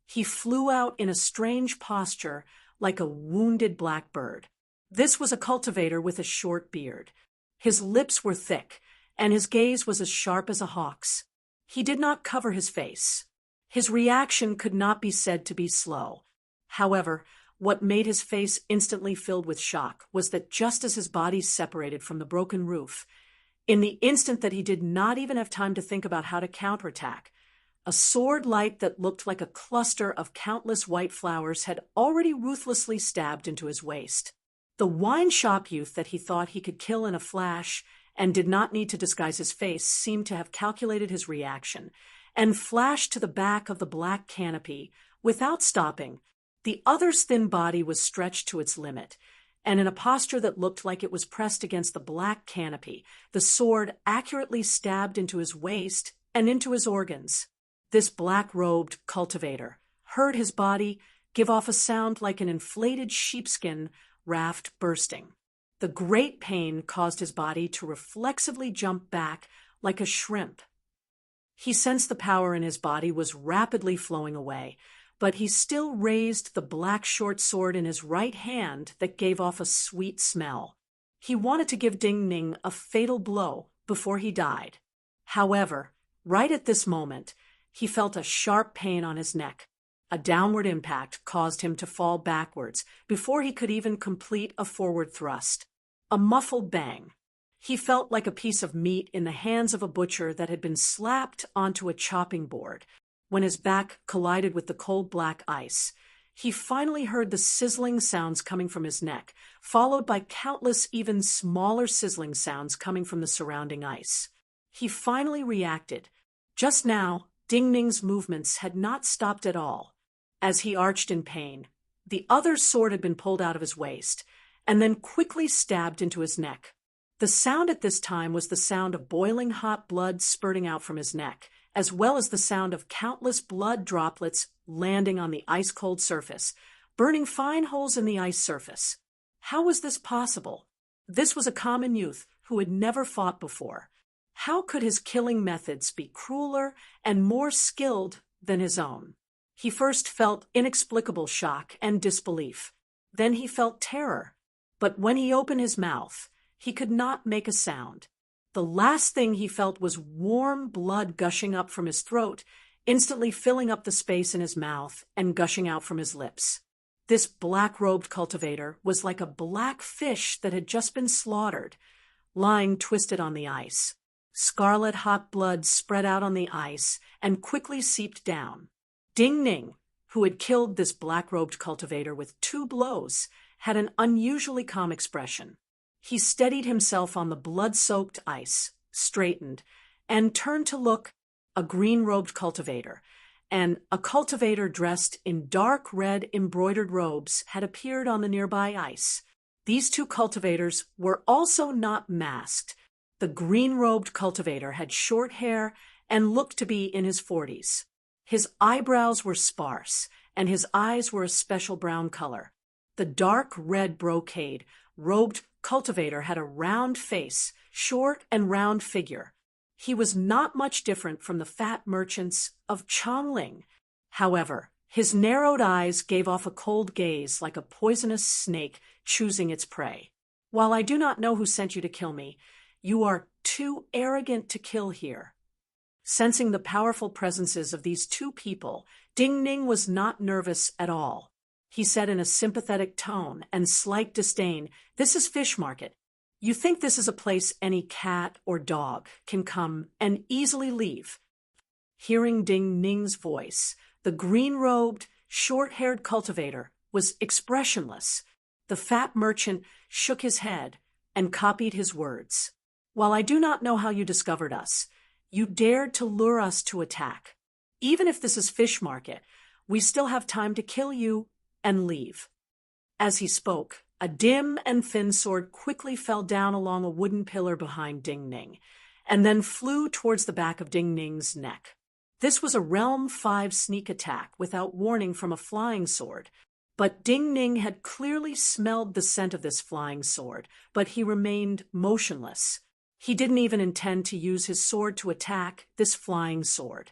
he flew out in a strange posture like a wounded black bird. This was a cultivator with a short beard. His lips were thick, and his gaze was as sharp as a hawk's. He did not cover his face. His reaction could not be said to be slow. However, what made his face instantly filled with shock was that just as his body separated from the broken roof, in the instant that he did not even have time to think about how to counterattack, a sword light that looked like a cluster of countless white flowers had already ruthlessly stabbed into his waist. The wine shop youth that he thought he could kill in a flash and did not need to disguise his face seemed to have calculated his reaction and flashed to the back of the black canopy without stopping. The other's thin body was stretched to its limit, and in a posture that looked like it was pressed against the black canopy, the sword accurately stabbed into his waist and into his organs. This black-robed cultivator heard his body give off a sound like an inflated sheepskin raft bursting. The great pain caused his body to reflexively jump back like a shrimp. He sensed the power in his body was rapidly flowing away, but he still raised the black short sword in his right hand that gave off a sweet smell. He wanted to give Ding Ning a fatal blow before he died. However, right at this moment, he felt a sharp pain on his neck. A downward impact caused him to fall backwards before he could even complete a forward thrust. A muffled bang. He felt like a piece of meat in the hands of a butcher that had been slapped onto a chopping board. When his back collided with the cold black ice, he finally heard the sizzling sounds coming from his neck, followed by countless even smaller sizzling sounds coming from the surrounding ice. He finally reacted. Just now, Ding Ning's movements had not stopped at all. As he arched in pain, the other's sword had been pulled out of his waist, and then quickly stabbed into his neck. The sound at this time was the sound of boiling hot blood spurting out from his neck, as well as the sound of countless blood droplets landing on the ice-cold surface, burning fine holes in the ice surface. How was this possible? This was a common youth who had never fought before. How could his killing methods be crueler and more skilled than his own? He first felt inexplicable shock and disbelief. Then he felt terror. But when he opened his mouth, he could not make a sound. The last thing he felt was warm blood gushing up from his throat, instantly filling up the space in his mouth and gushing out from his lips. This black-robed cultivator was like a black fish that had just been slaughtered, lying twisted on the ice. Scarlet hot blood spread out on the ice and quickly seeped down. Ding Ning, who had killed this black-robed cultivator with 2 blows, had an unusually calm expression. He steadied himself on the blood-soaked ice, straightened, and turned to look. A green-robed cultivator and a cultivator dressed in dark red embroidered robes had appeared on the nearby ice. These 2 cultivators were also not masked. The green-robed cultivator had short hair and looked to be in his 40s. His eyebrows were sparse, and his eyes were a special brown color. The dark red brocade-robed cultivator had a round face, short and round figure. He was not much different from the fat merchants of Chongling. However, his narrowed eyes gave off a cold gaze like a poisonous snake choosing its prey. While I do not know who sent you to kill me, you are too arrogant to kill here. Sensing the powerful presences of these 2 people, Ding Ning was not nervous at all. He said in a sympathetic tone and slight disdain, "This is Fish Market. You think this is a place any cat or dog can come and easily leave." Hearing Ding Ning's voice, the green-robed, short-haired cultivator was expressionless. The fat merchant shook his head and copied his words. "While I do not know how you discovered us, you dared to lure us to attack. Even if this is Fish Market, we still have time to kill you and leave." As he spoke, a dim and thin sword quickly fell down along a wooden pillar behind Ding Ning, and then flew towards the back of Ding Ning's neck. This was a Realm 5 sneak attack without warning from a flying sword, but Ding Ning had clearly smelled the scent of this flying sword, but he remained motionless. He didn't even intend to use his sword to attack this flying sword.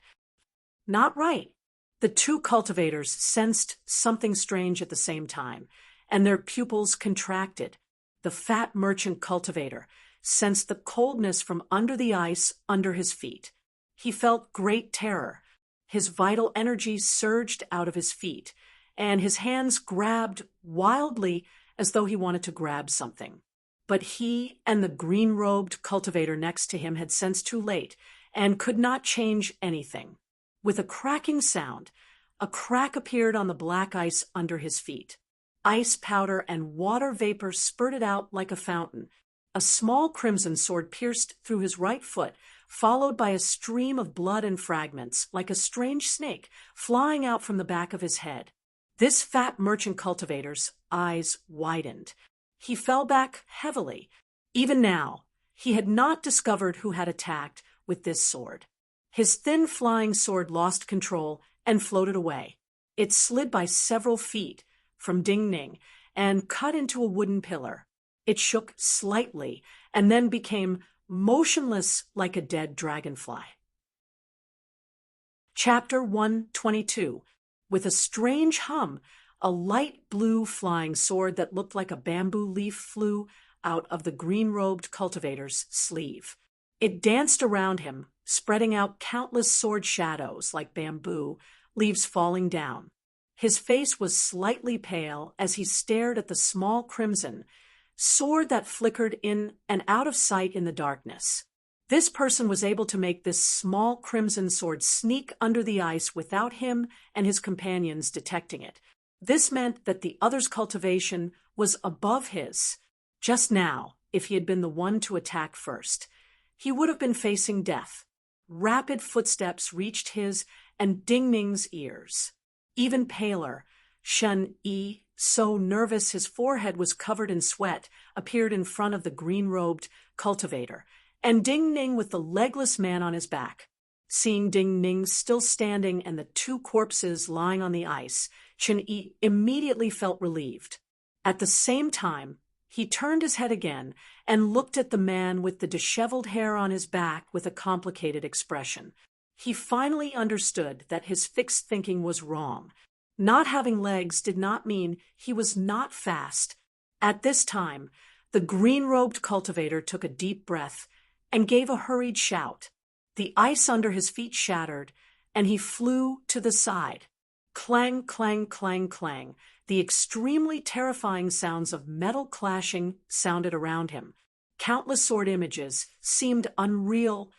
Not right. The 2 cultivators sensed something strange at the same time, and their pupils contracted. The fat merchant cultivator sensed the coldness from under the ice under his feet. He felt great terror. His vital energy surged out of his feet, and his hands grabbed wildly as though he wanted to grab something. But he and the green-robed cultivator next to him had sensed too late and could not change anything. With a cracking sound, a crack appeared on the black ice under his feet. Ice powder and water vapor spurted out like a fountain. A small crimson sword pierced through his right foot, followed by a stream of blood and fragments, like a strange snake, flying out from the back of his head. This fat merchant cultivator's eyes widened. He fell back heavily. Even now, he had not discovered who had attacked with this sword. His thin flying sword lost control and floated away. It slid by several feet from Ding Ning and cut into a wooden pillar. It shook slightly and then became motionless like a dead dragonfly. Chapter 122. With a strange hum, a light blue flying sword that looked like a bamboo leaf flew out of the green-robed cultivator's sleeve. It danced around him, spreading out countless sword shadows like bamboo, leaves falling down. His face was slightly pale as he stared at the small crimson sword that flickered in and out of sight in the darkness. This person was able to make this small crimson sword sneak under the ice without him and his companions detecting it. This meant that the other's cultivation was above his. Just now, if he had been the one to attack first, he would have been facing death. Rapid footsteps reached his and Ding Ning's ears. Even paler, Shen Yi, so nervous his forehead was covered in sweat, appeared in front of the green-robed cultivator, and Ding Ning with the legless man on his back. Seeing Ding Ning still standing and the 2 corpses lying on the ice, Shen Yi immediately felt relieved. At the same time, he turned his head again and looked at the man with the disheveled hair on his back with a complicated expression. He finally understood that his fixed thinking was wrong. Not having legs did not mean he was not fast. At this time, the green-robed cultivator took a deep breath and gave a hurried shout. The ice under his feet shattered, and he flew to the side. Clang, clang, clang, clang. The extremely terrifying sounds of metal clashing sounded around him. Countless sword images seemed unreal,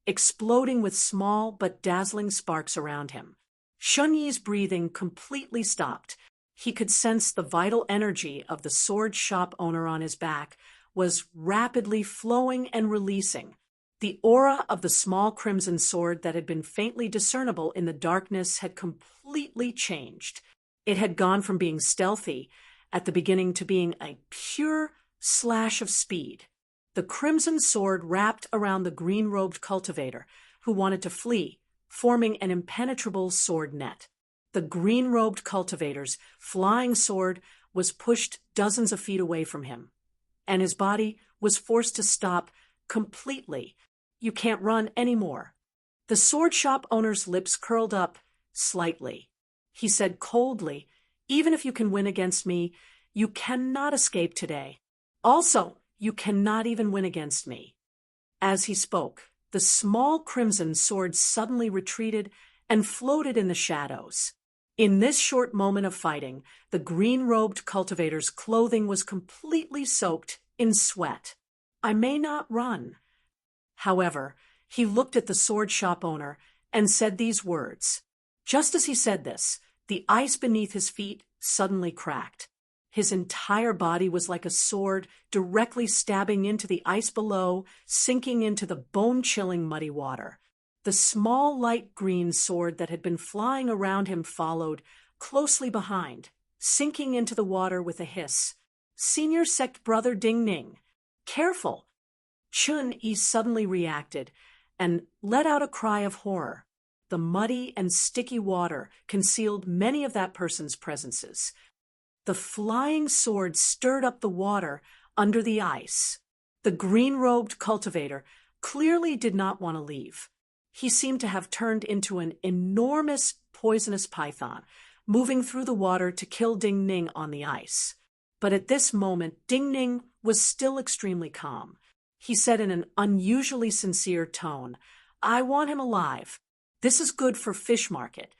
exploding with small but dazzling sparks around him. Shun Yi's breathing completely stopped. He could sense the vital energy of the sword shop owner on his back was rapidly flowing and releasing. The aura of the small crimson sword that had been faintly discernible in the darkness had completely changed. It had gone from being stealthy at the beginning to being a pure slash of speed. The crimson sword wrapped around the green-robed cultivator, who wanted to flee, forming an impenetrable sword net. The green-robed cultivator's flying sword was pushed dozens of feet away from him, and his body was forced to stop completely. You can't run anymore. The sword shop owner's lips curled up slightly. He said coldly, "Even if you can win against me, you cannot escape today. Also, you cannot even win against me." As he spoke, the small crimson sword suddenly retreated and floated in the shadows. In this short moment of fighting, the green-robed cultivator's clothing was completely soaked in sweat. "I may not run." However, he looked at the sword shop owner and said these words. Just as he said this, the ice beneath his feet suddenly cracked. His entire body was like a sword directly stabbing into the ice below, sinking into the bone-chilling muddy water. The small light green sword that had been flying around him followed, closely behind, sinking into the water with a hiss. "Senior sect brother Ding Ning, careful!" Shun Yi suddenly reacted and let out a cry of horror. The muddy and sticky water concealed many of that person's presences. The flying sword stirred up the water under the ice. The green-robed cultivator clearly did not want to leave. He seemed to have turned into an enormous poisonous python, moving through the water to kill Ding Ning on the ice. But at this moment, Ding Ning was still extremely calm. He said in an unusually sincere tone, "I want him alive. This is good for fish market."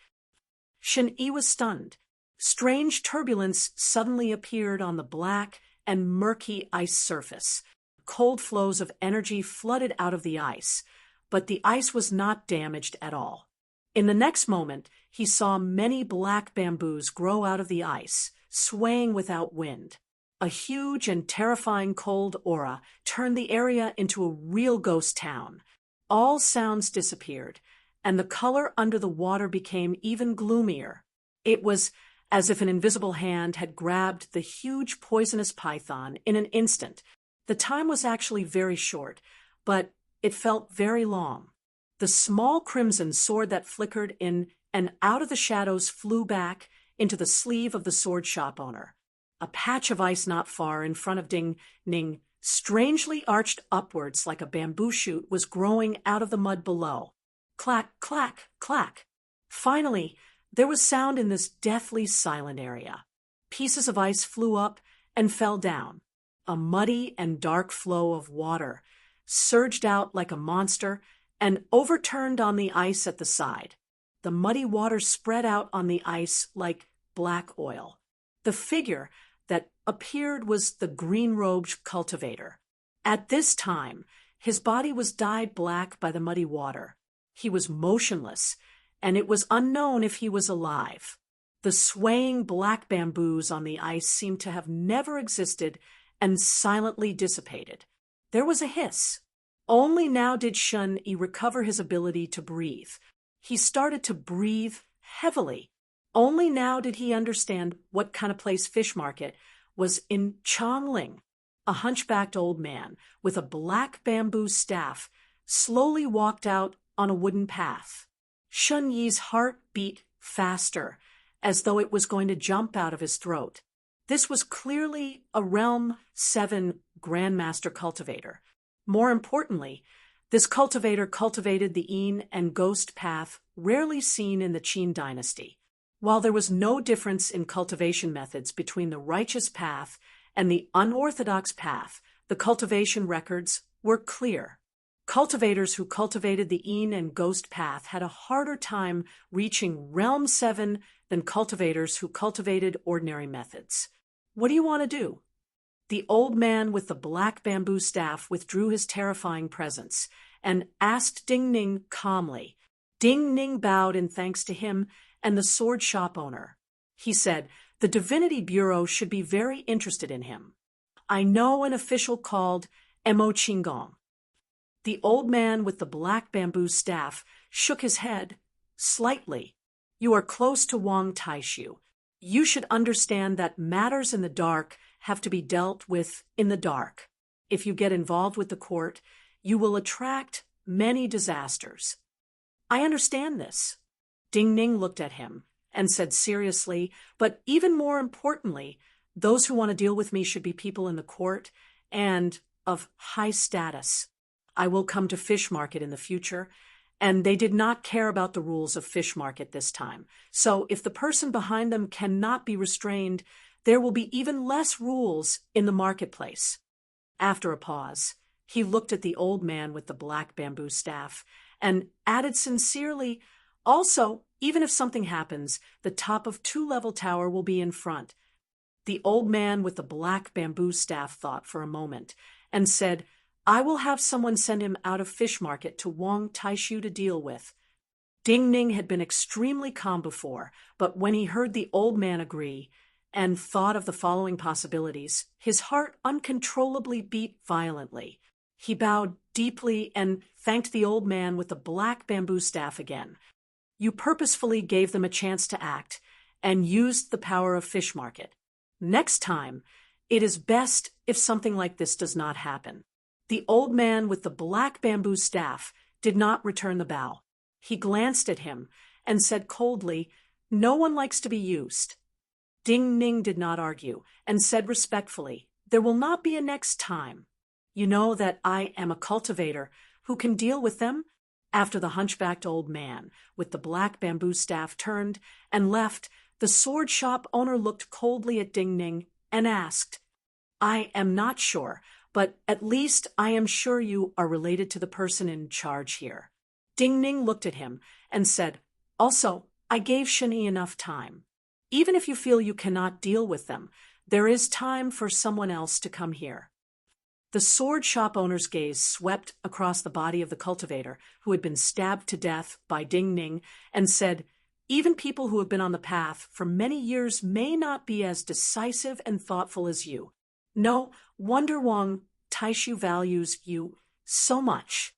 Shun Yi was stunned. Strange turbulence suddenly appeared on the black and murky ice surface. Cold flows of energy flooded out of the ice, but the ice was not damaged at all. In the next moment, he saw many black bamboos grow out of the ice, swaying without wind. A huge and terrifying cold aura turned the area into a real ghost town. All sounds disappeared, and the color under the water became even gloomier. It was as if an invisible hand had grabbed the huge poisonous python in an instant. The time was actually very short, but it felt very long. The small crimson sword that flickered in and out of the shadows flew back into the sleeve of the sword shop owner. A patch of ice not far in front of Ding Ning, strangely arched upwards like a bamboo shoot, was growing out of the mud below. Clack, clack, clack. Finally, there was sound in this deathly silent area. Pieces of ice flew up and fell down. A muddy and dark flow of water surged out like a monster and overturned on the ice at the side. The muddy water spread out on the ice like black oil. The figure that appeared was the green-robed cultivator. At this time, his body was dyed black by the muddy water. He was motionless, and it was unknown if he was alive. The swaying black bamboos on the ice seemed to have never existed and silently dissipated. There was a hiss. Only now did Shun Yi recover his ability to breathe. He started to breathe heavily. Only now did he understand what kind of place Fish Market was in Chongling. A hunchbacked old man with a black bamboo staff slowly walked out on a wooden path. Shun Yi's heart beat faster, as though it was going to jump out of his throat. This was clearly a Realm 7 Grandmaster cultivator. More importantly, this cultivator cultivated the Yin and Ghost path rarely seen in the Qin dynasty. While there was no difference in cultivation methods between the righteous path and the unorthodox path, the cultivation records were clear. Cultivators who cultivated the Yin and Ghost path had a harder time reaching Realm 7 than cultivators who cultivated ordinary methods. What do you want to do? The old man with the black bamboo staff withdrew his terrifying presence and asked Ding Ning calmly. Ding Ning bowed in thanks to him and the sword shop owner. He said, "The Divinity Bureau should be very interested in him. I know an official called Mo Qinggong." The old man with the black bamboo staff shook his head slightly. "You are close to Wang Taishu. You should understand that matters in the dark have to be dealt with in the dark. If you get involved with the court, you will attract many disasters." "I understand this." Ding Ning looked at him and said seriously, "But even more importantly, those who want to deal with me should be people in the court and of high status. I will come to Fish Market in the future, and they did not care about the rules of Fish Market this time. So if the person behind them cannot be restrained, there will be even less rules in the marketplace." After a pause, he looked at the old man with the black bamboo staff and added sincerely, "Also, even if something happens, the top of 2-level tower will be in front." The old man with the black bamboo staff thought for a moment and said, "I will have someone send him out of Fish Market to Wang Taishu to deal with." Ding Ning had been extremely calm before, but when he heard the old man agree and thought of the following possibilities, his heart uncontrollably beat violently. He bowed deeply and thanked the old man with the black bamboo staff again. "You purposefully gave them a chance to act and used the power of Fish Market. Next time, it is best if something like this does not happen." The old man with the black bamboo staff did not return the bow. He glanced at him and said coldly, "No one likes to be used." Ding Ning did not argue and said respectfully, "There will not be a next time. You know that I am a cultivator who can deal with them." After the hunchbacked old man with the black bamboo staff turned and left, the sword shop owner looked coldly at Ding Ning and asked, "I am not sure, but at least I am sure you are related to the person in charge here." Ding Ning looked at him and said, "Also, I gave Shani enough time. Even if you feel you cannot deal with them, there is time for someone else to come here." The sword shop owner's gaze swept across the body of the cultivator who had been stabbed to death by Ding Ning and said, "Even people who have been on the path for many years may not be as decisive and thoughtful as you. No wonder Wang Taishu values you so much."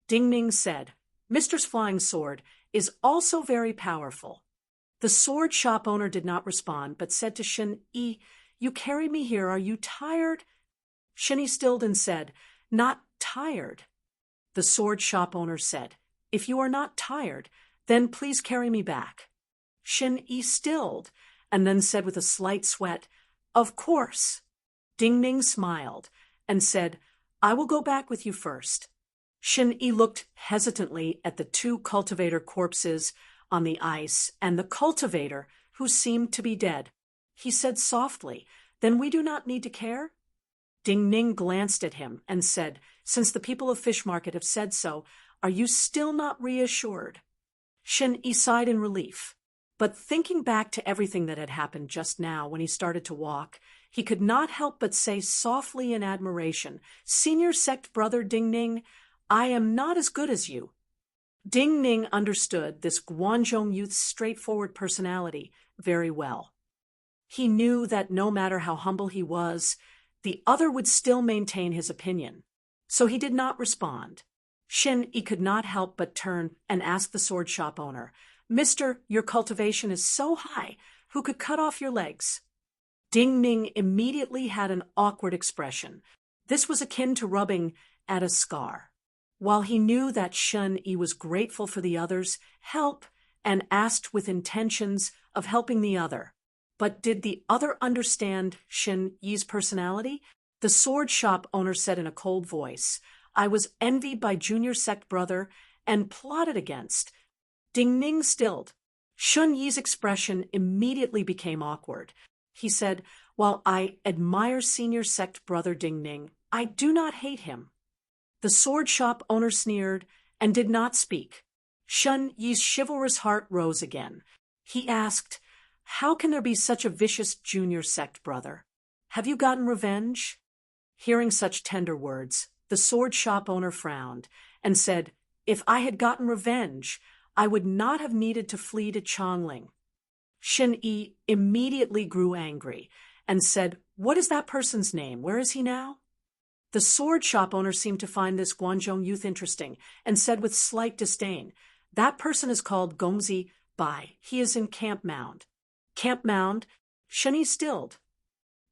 Ding Ning said, "Mr. Flying Sword is also very powerful." The sword shop owner did not respond, but said to Shen Yi, "You carried me here. Are you tired?" Shen Yi stilled and said, "Not tired." The sword shop owner said, "If you are not tired, then please carry me back." Shen Yi stilled and then said with a slight sweat, "Of course." Ding Ning smiled and said, "I will go back with you first." Shen Yi looked hesitantly at the 2 cultivator corpses on the ice and the cultivator who seemed to be dead. He said softly, "Then we do not need to care?" Ding Ning glanced at him and said, "Since the people of Fish Market have said so, are you still not reassured?" Shen Yi sighed in relief, but thinking back to everything that had happened just now when he started to walk, he could not help but say softly in admiration, "Senior sect brother Ding Ning, I am not as good as you." Ding Ning understood this Guanzhong youth's straightforward personality very well. He knew that no matter how humble he was, the other would still maintain his opinion, so he did not respond. Shen Yi could not help but turn and ask the sword shop owner, "Mister, your cultivation is so high, who could cut off your legs?" Ding Ning immediately had an awkward expression. This was akin to rubbing at a scar. While he knew that Shen Yi was grateful for the other's help and asked with intentions of helping the other, but did the other understand Shen Yi's personality? The sword shop owner said in a cold voice, "I was envied by junior sect brother and plotted against." Ding Ning stilled. Shen Yi's expression immediately became awkward. He said, "While I admire senior sect brother Ding Ning, I do not hate him." The sword shop owner sneered and did not speak. Shen Yi's chivalrous heart rose again. He asked, "How can there be such a vicious junior sect brother?" Have you gotten revenge? Hearing such tender words, the sword shop owner frowned and said, If I had gotten revenge, I would not have needed to flee to Chongling. Shen Yi immediately grew angry and said, What is that person's name? Where is he now? The sword shop owner seemed to find this Guanzhong youth interesting and said with slight disdain, That person is called Gongzi Bai. He is in Camp Mound. Camp Mound? Shen Yi stilled.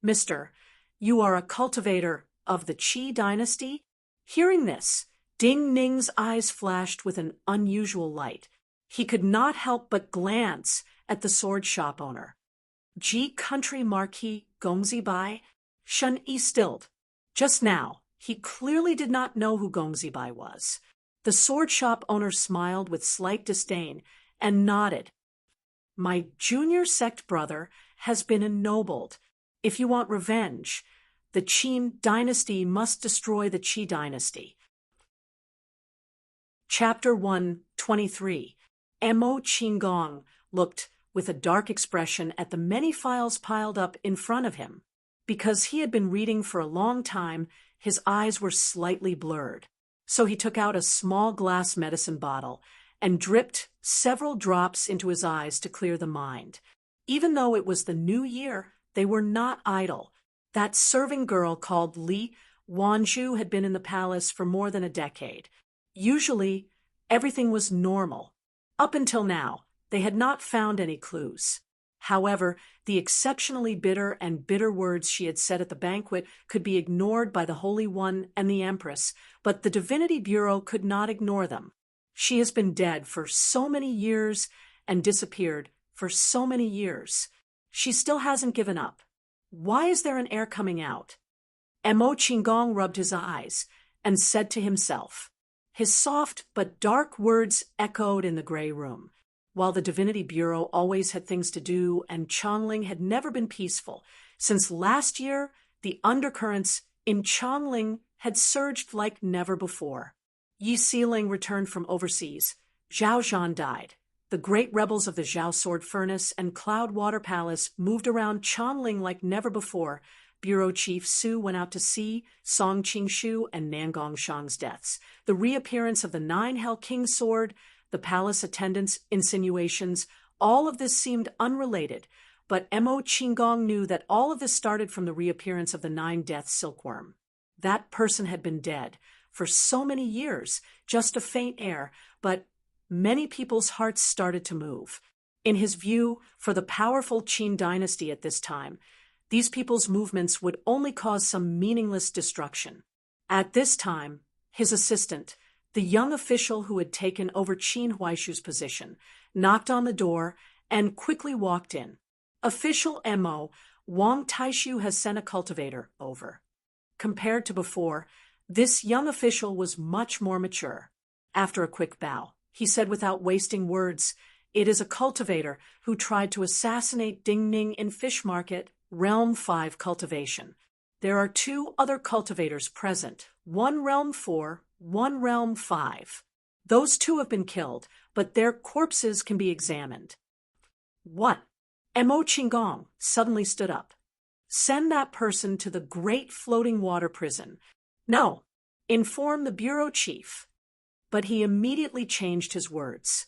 Mister, you are a cultivator of the Qi dynasty? Hearing this, Ding Ning's eyes flashed with an unusual light. He could not help but glance at the sword shop owner. Ji Country Marquis Gongzi Bai? Shen Yi stilled. Just now, he clearly did not know who Gongzi Bai was. The sword shop owner smiled with slight disdain and nodded. My junior sect brother has been ennobled. If you want revenge, the Qin dynasty must destroy the Qi dynasty. Chapter 123. Mo Qinggong looked with a dark expression at the many files piled up in front of him. Because he had been reading for a long time, his eyes were slightly blurred. So he took out a small glass medicine bottle and dripped several drops into his eyes to clear the mind. Even though it was the new year, they were not idle. That serving girl called Li Wanzhu had been in the palace for more than a decade. Usually, everything was normal. Up until now, they had not found any clues. However, the exceptionally bitter words she had said at the banquet could be ignored by the Holy One and the Empress, but the Divinity Bureau could not ignore them. She has been dead for so many years and disappeared for so many years. She still hasn't given up. Why is there an air coming out? Mo Qinggong rubbed his eyes and said to himself. His soft but dark words echoed in the gray room. While the Divinity Bureau always had things to do and Chongling had never been peaceful, since last year, the undercurrents in Chongling had surged like never before. Yi Siling returned from overseas. Zhao Zhan died. The great rebels of the Zhao Sword Furnace and Cloud Water Palace moved around Chongling like never before. Bureau Chief Su went out to see Song Qingshu and Nangong Shang's deaths. The reappearance of the Nine Hell King's sword, the palace attendants' insinuations, all of this seemed unrelated, but Mo Qinggong knew that all of this started from the reappearance of the Nine-Death Silkworm. That person had been dead for so many years, just a faint air, but many people's hearts started to move. In his view, for the powerful Qin dynasty at this time, these people's movements would only cause some meaningless destruction. At this time, his assistant, the young official who had taken over Qin Huaishu's position, knocked on the door and quickly walked in. Official Mo, Wang Taishu has sent a cultivator over. Compared to before, this young official was much more mature. After a quick bow, he said without wasting words, It is a cultivator who tried to assassinate Ding Ning in Fish Market, Realm 5 cultivation. There are 2 other cultivators present, one Realm 4, one Realm 5. Those 2 have been killed, but their corpses can be examined. What? Mo Qinggong suddenly stood up. Send that person to the Great Floating Water Prison. No, inform the bureau chief. But he immediately changed his words.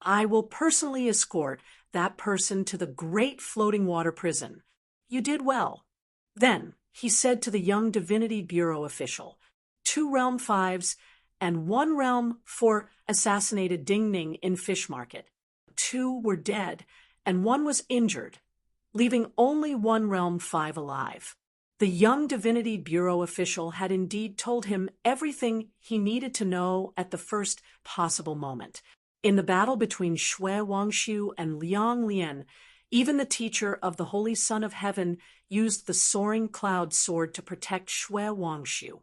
I will personally escort that person to the Great Floating Water Prison. You did well. Then he said to the young Divinity Bureau official, 2 Realm 5s and 1 Realm 4 assassinated Ding Ning in Fish Market. 2 were dead and 1 was injured, leaving only 1 Realm 5 alive. The young Divinity Bureau official had indeed told him everything he needed to know at the first possible moment. In the battle between Shui Wangshu and Liang Lian, even the teacher of the Holy Son of Heaven used the Soaring Cloud sword to protect Shui Wangshu.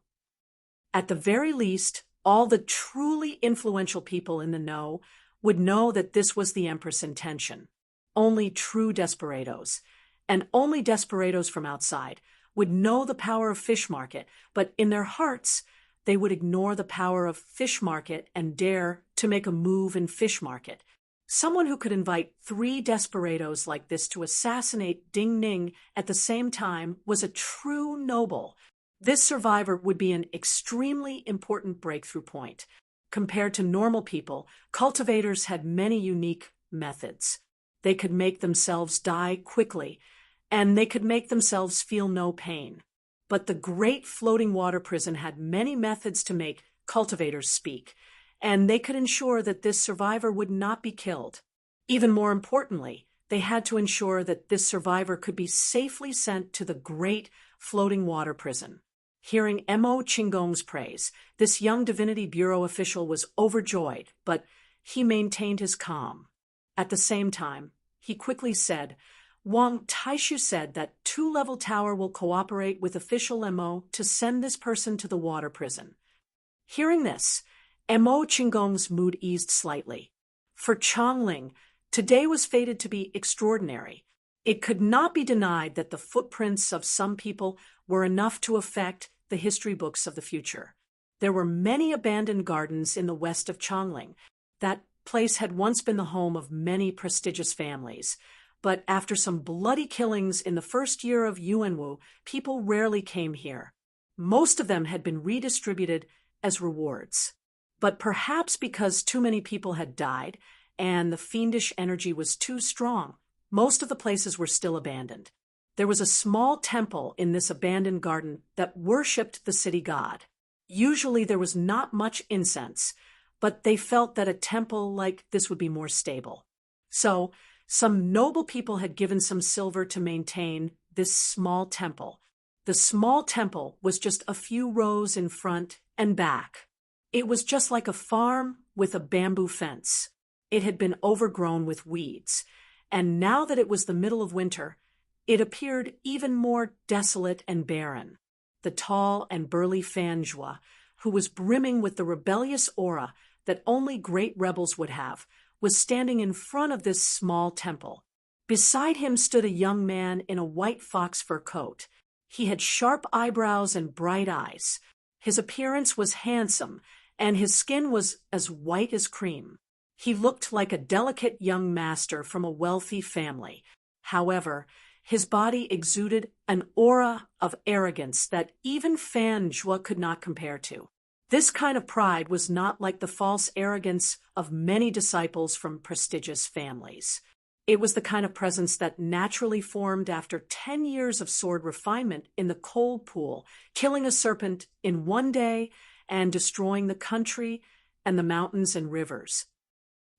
At the very least, all the truly influential people in the know would know that this was the Empress' intention. Only true desperados, and only desperados from outside, would know the power of Fish Market, but in their hearts, they would ignore the power of Fish Market and dare to make a move in Fish Market. Someone who could invite 3 desperados like this to assassinate Ding Ning at the same time was a true noble. This survivor would be an extremely important breakthrough point. Compared to normal people, cultivators had many unique methods. They could make themselves die quickly, and they could make themselves feel no pain. But the great floating water prison had many methods to make cultivators speak, and they could ensure that this survivor would not be killed. Even more importantly, they had to ensure that this survivor could be safely sent to the great floating water prison. Hearing Mo Qinggong's praise, this young Divinity Bureau official was overjoyed, but he maintained his calm. At the same time, he quickly said, Wang Taishu said that 2-level tower will cooperate with official Mo to send this person to the water prison. Hearing this, Mo Qinggong's mood eased slightly. For Chongling, today was fated to be extraordinary. It could not be denied that the footprints of some people were enough to affect the history books of the future. There were many abandoned gardens in the west of Chongling. That place had once been the home of many prestigious families. But after some bloody killings in the first year of Yuanwu, people rarely came here. Most of them had been redistributed as rewards. But perhaps because too many people had died and the fiendish energy was too strong, most of the places were still abandoned. There was a small temple in this abandoned garden that worshipped the city god. Usually there was not much incense, but they felt that a temple like this would be more stable. So, some noble people had given some silver to maintain this small temple. The small temple was just a few rows in front and back. It was just like a farm with a bamboo fence. It had been overgrown with weeds, and now that it was the middle of winter, it appeared even more desolate and barren. The tall and burly Fanjua, who was brimming with the rebellious aura that only great rebels would have, was standing in front of this small temple. Beside him stood a young man in a white fox fur coat. He had sharp eyebrows and bright eyes. His appearance was handsome, and his skin was as white as cream. He looked like a delicate young master from a wealthy family. However, his body exuded an aura of arrogance that even Fanjua could not compare to. This kind of pride was not like the false arrogance of many disciples from prestigious families. It was the kind of presence that naturally formed after 10 years of sword refinement in the cold pool, killing a serpent in one day and destroying the country and the mountains and rivers.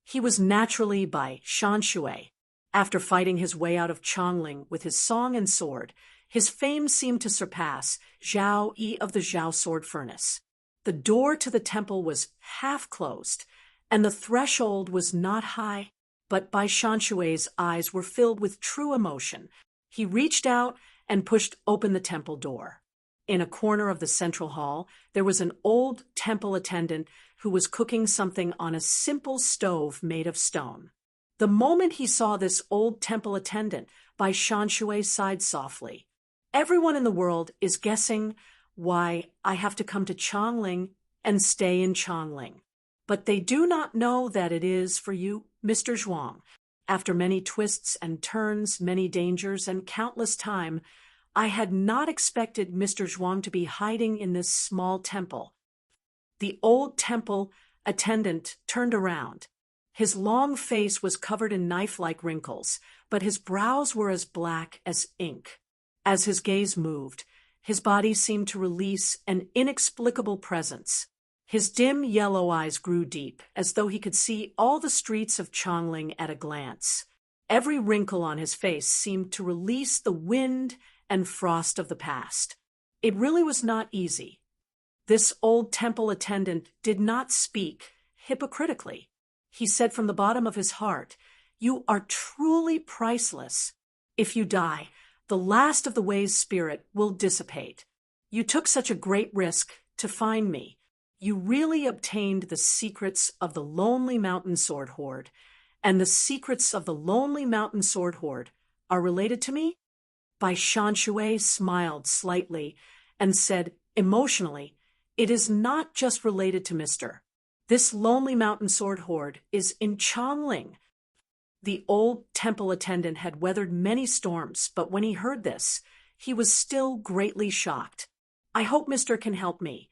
He was naturally by Shan Shui. After fighting his way out of Chongling with his song and sword, his fame seemed to surpass Zhao Yi of the Zhao sword furnace. The door to the temple was half closed, and the threshold was not high, but Bai Shanshui's eyes were filled with true emotion. He reached out and pushed open the temple door. In a corner of the central hall, there was an old temple attendant who was cooking something on a simple stove made of stone. The moment he saw this old temple attendant, Bai Shanshui sighed softly. Everyone in the world is guessing why I have to come to Chongling and stay in Chongling. But they do not know that it is for you, Mr. Zhuang. After many twists and turns, many dangers, and countless time, I had not expected Mr. Zhuang to be hiding in this small temple. The old temple attendant turned around. His long face was covered in knife-like wrinkles, but his brows were as black as ink. As his gaze moved, his body seemed to release an inexplicable presence. His dim yellow eyes grew deep, as though he could see all the streets of Chongling at a glance. Every wrinkle on his face seemed to release the wind and frost of the past. It really was not easy. This old temple attendant did not speak hypocritically. He said from the bottom of his heart, "You are truly priceless. If you die, the last of the Wei's spirit will dissipate. You took such a great risk to find me. You really obtained the secrets of the Lonely Mountain Sword Horde, and the secrets of the Lonely Mountain Sword Horde are related to me?" Bai Shanshui smiled slightly and said emotionally, "It is not just related to Mr. This Lonely Mountain Sword Horde is in Chongling. The old temple attendant had weathered many storms, but when he heard this, he was still greatly shocked. "I hope Mister can help me."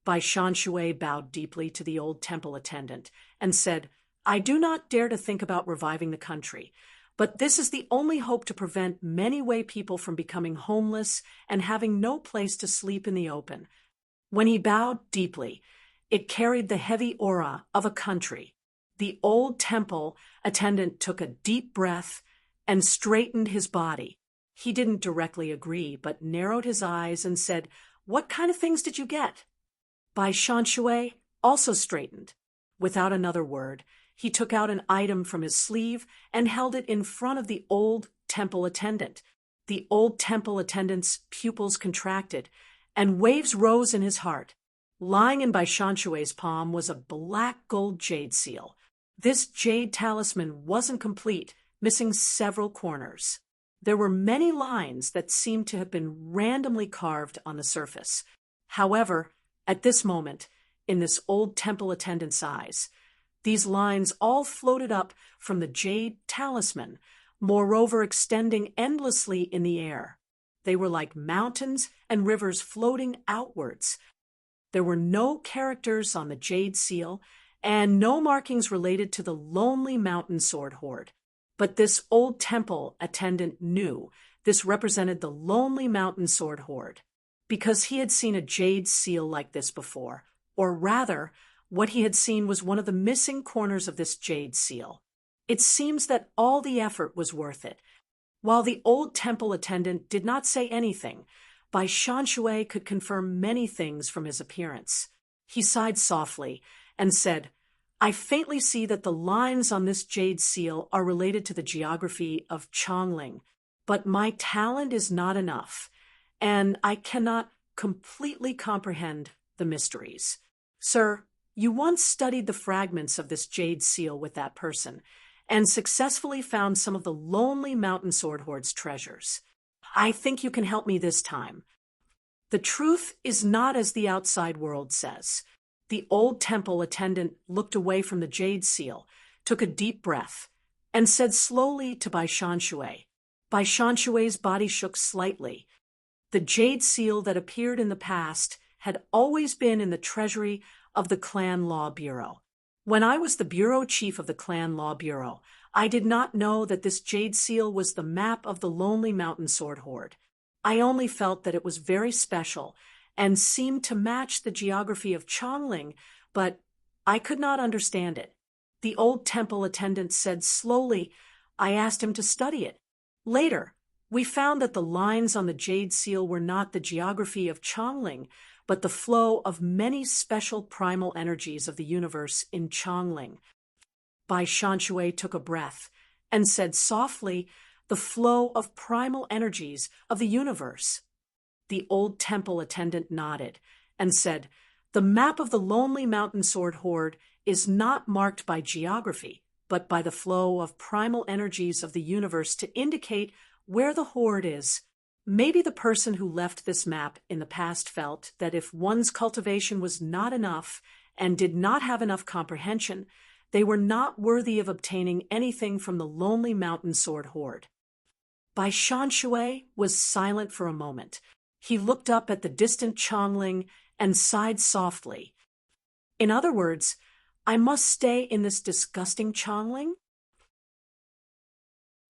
Bai Shanshui bowed deeply to the old temple attendant and said, "I do not dare to think about reviving the country, but this is the only hope to prevent many Wei people from becoming homeless and having no place to sleep in the open." When he bowed deeply, it carried the heavy aura of a country. The old temple attendant took a deep breath and straightened his body. He didn't directly agree, but narrowed his eyes and said, "What kind of things did you get?" Bai Shanshui also straightened. Without another word, he took out an item from his sleeve and held it in front of the old temple attendant. The old temple attendant's pupils contracted, and waves rose in his heart. Lying in Bai Shanshui's palm was a black gold jade seal. This jade talisman wasn't complete, missing several corners. There were many lines that seemed to have been randomly carved on the surface. However, at this moment, in this old temple attendant's eyes, these lines all floated up from the jade talisman, moreover extending endlessly in the air. They were like mountains and rivers floating outwards. There were no characters on the jade seal, and no markings related to the lonely mountain sword horde. But this old temple attendant knew this represented the lonely mountain sword horde, because he had seen a jade seal like this before, or rather, what he had seen was one of the missing corners of this jade seal. It seems that all the effort was worth it. While the old temple attendant did not say anything, Bai Shanshui could confirm many things from his appearance. He sighed softly and said, "I faintly see that the lines on this jade seal are related to the geography of Chongling, but my talent is not enough, and I cannot completely comprehend the mysteries. Sir, you once studied the fragments of this jade seal with that person, and successfully found some of the lonely mountain sword horde's treasures. I think you can help me this time. The truth is not as the outside world says." The old temple attendant looked away from the jade seal, took a deep breath, and said slowly to Bai Shanshui. Bai Shanshui's body shook slightly. The jade seal that appeared in the past had always been in the treasury of the Clan Law Bureau. When I was the bureau chief of the Clan Law Bureau, I did not know that this jade seal was the map of the lonely mountain sword horde. I only felt that it was very special and seemed to match the geography of Chongling, but I could not understand it. The old temple attendant said slowly, "I asked him to study it. Later, we found that the lines on the jade seal were not the geography of Chongling, but the flow of many special primal energies of the universe in Chongling." Bai Shanshui took a breath and said softly, "The flow of primal energies of the universe." The old temple attendant nodded and said, "The map of the lonely mountain sword horde is not marked by geography, but by the flow of primal energies of the universe to indicate where the horde is. Maybe the person who left this map in the past felt that if one's cultivation was not enough and did not have enough comprehension, they were not worthy of obtaining anything from the lonely mountain sword horde." Bai Shanshui was silent for a moment. He looked up at the distant Chongling and sighed softly. "In other words, I must stay in this disgusting Chongling?"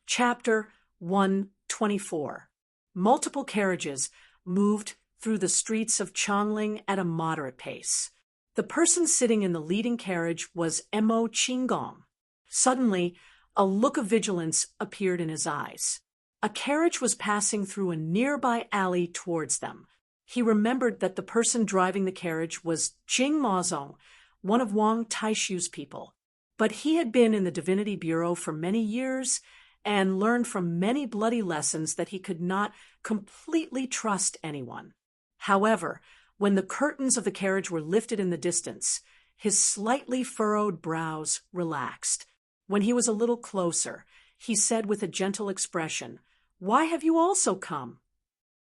Chapter 124. Multiple carriages moved through the streets of Chongling at a moderate pace. The person sitting in the leading carriage was Mo Qinggong. Suddenly, a look of vigilance appeared in his eyes. A carriage was passing through a nearby alley towards them. He remembered that the person driving the carriage was Jing Maozong, one of Wang Taishu's people. But he had been in the Divinity Bureau for many years and learned from many bloody lessons that he could not completely trust anyone. However, when the curtains of the carriage were lifted in the distance, his slightly furrowed brows relaxed. When he was a little closer, he said with a gentle expression, "Why have you also come?"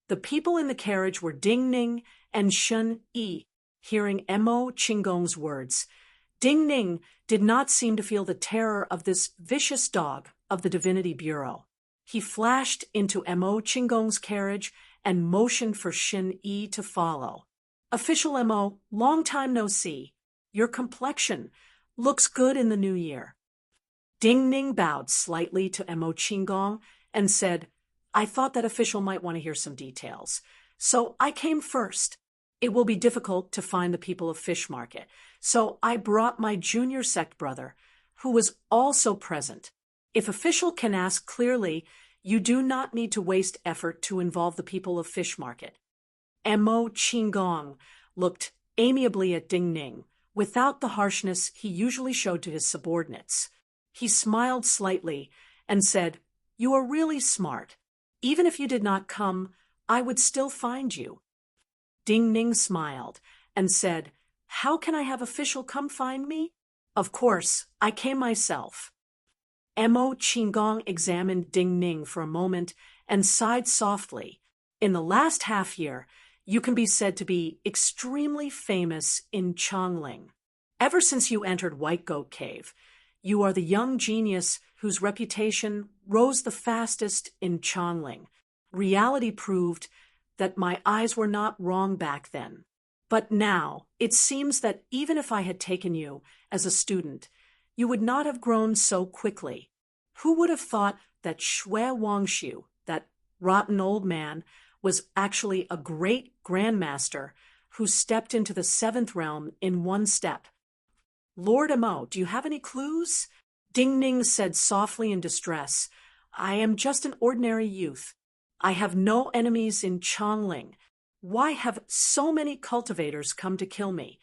The people in the carriage were Ding Ning and Shun Yi. Hearing Mo Qinggong's words, Ding Ning did not seem to feel the terror of this vicious dog of the Divinity Bureau. He flashed into Mo Qinggong's carriage and motioned for Shin Yi to follow. Official Mo, long time no see. Your complexion looks good in the new year. Ding Ning bowed slightly to Mo Qinggong and said, I thought that official might want to hear some details, so I came first. It will be difficult to find the people of Fish Market, so I brought my junior sect brother, who was also present. If official can ask clearly, you do not need to waste effort to involve the people of Fish Market. Mo Qinggong looked amiably at Ding Ning, without the harshness he usually showed to his subordinates. He smiled slightly and said, You are really smart. Even if you did not come, I would still find you. Ding Ning smiled and said, How can I have official come find me? Of course, I came myself. Mo Qinggong examined Ding Ning for a moment and sighed softly. In the last half year, you can be said to be extremely famous in Chongling. Ever since you entered White Goat Cave, you are the young genius whose reputation rose the fastest in Chongling. Reality proved that my eyes were not wrong back then. But now, it seems that even if I had taken you as a student, you would not have grown so quickly. Who would have thought that Shui Wangshu, that rotten old man, was actually a great grandmaster who stepped into the seventh realm in one step? Lord Mo, do you have any clues? Ding Ning said softly in distress, I am just an ordinary youth. I have no enemies in Chongling. Why have so many cultivators come to kill me?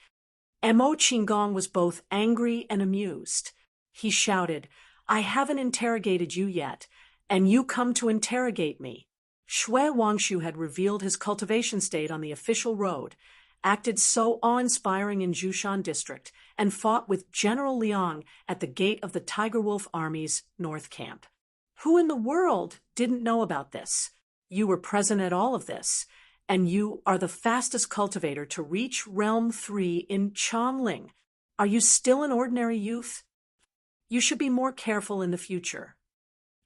Mo Qinggong was both angry and amused. He shouted, I haven't interrogated you yet, and you come to interrogate me. Shui Wangshu had revealed his cultivation state on the official road, acted so awe-inspiring in Jushan district, and fought with General Liang at the gate of the Tiger Wolf Army's North Camp. Who in the world didn't know about this? You were present at all of this, and you are the fastest cultivator to reach Realm 3 in Chongling. Are you still an ordinary youth? You should be more careful in the future.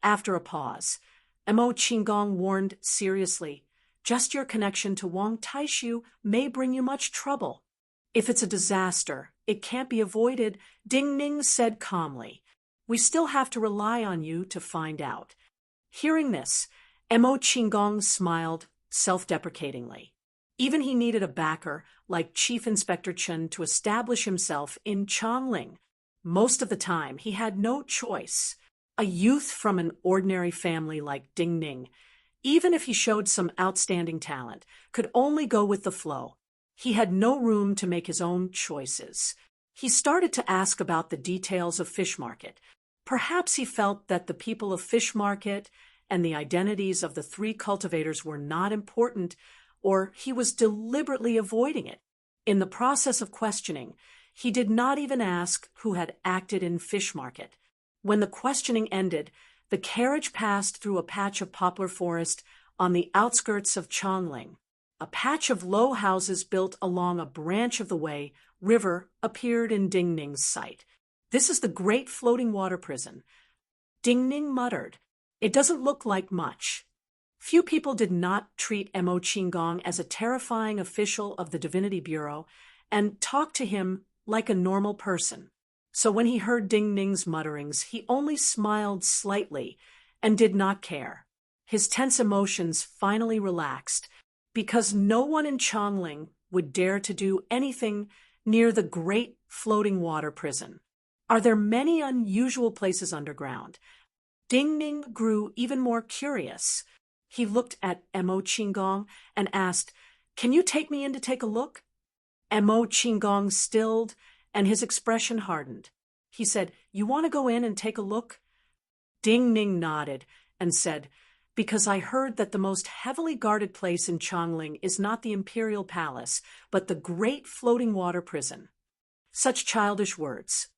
After a pause, Mo Qinggong warned seriously, just your connection to Wang Taishu may bring you much trouble. If it's a disaster, it can't be avoided, Ding Ning said calmly. We still have to rely on you to find out. Hearing this, Mo Qinggong smiled self-deprecatingly. Even he needed a backer like Chief Inspector Chen to establish himself in Chongling. Most of the time, he had no choice. A youth from an ordinary family like Ding Ning, even if he showed some outstanding talent, could only go with the flow. He had no room to make his own choices. He started to ask about the details of Fish Market. Perhaps he felt that the people of Fish Market and the identities of the three cultivators were not important, or he was deliberately avoiding it. In the process of questioning, he did not even ask who had acted in Fish Market. When the questioning ended, the carriage passed through a patch of poplar forest on the outskirts of Chongling. A patch of low houses built along a branch of the Wei River appeared in Ding Ning's sight. This is the great floating water prison. Ding Ning muttered, It doesn't look like much. Few people did not treat Mo Qinggong as a terrifying official of the Divinity Bureau and talked to him like a normal person. So when he heard Ding Ning's mutterings, he only smiled slightly and did not care. His tense emotions finally relaxed because no one in Chongling would dare to do anything near the great floating water prison. Are there many unusual places underground? Ding Ning grew even more curious. He looked at Mo Qinggong and asked, Can you take me in to take a look? Mo Qinggong stilled and his expression hardened. He said, You want to go in and take a look? Ding Ning nodded and said, Because I heard that the most heavily guarded place in Chongling is not the Imperial Palace, but the great floating water prison. Such childish words.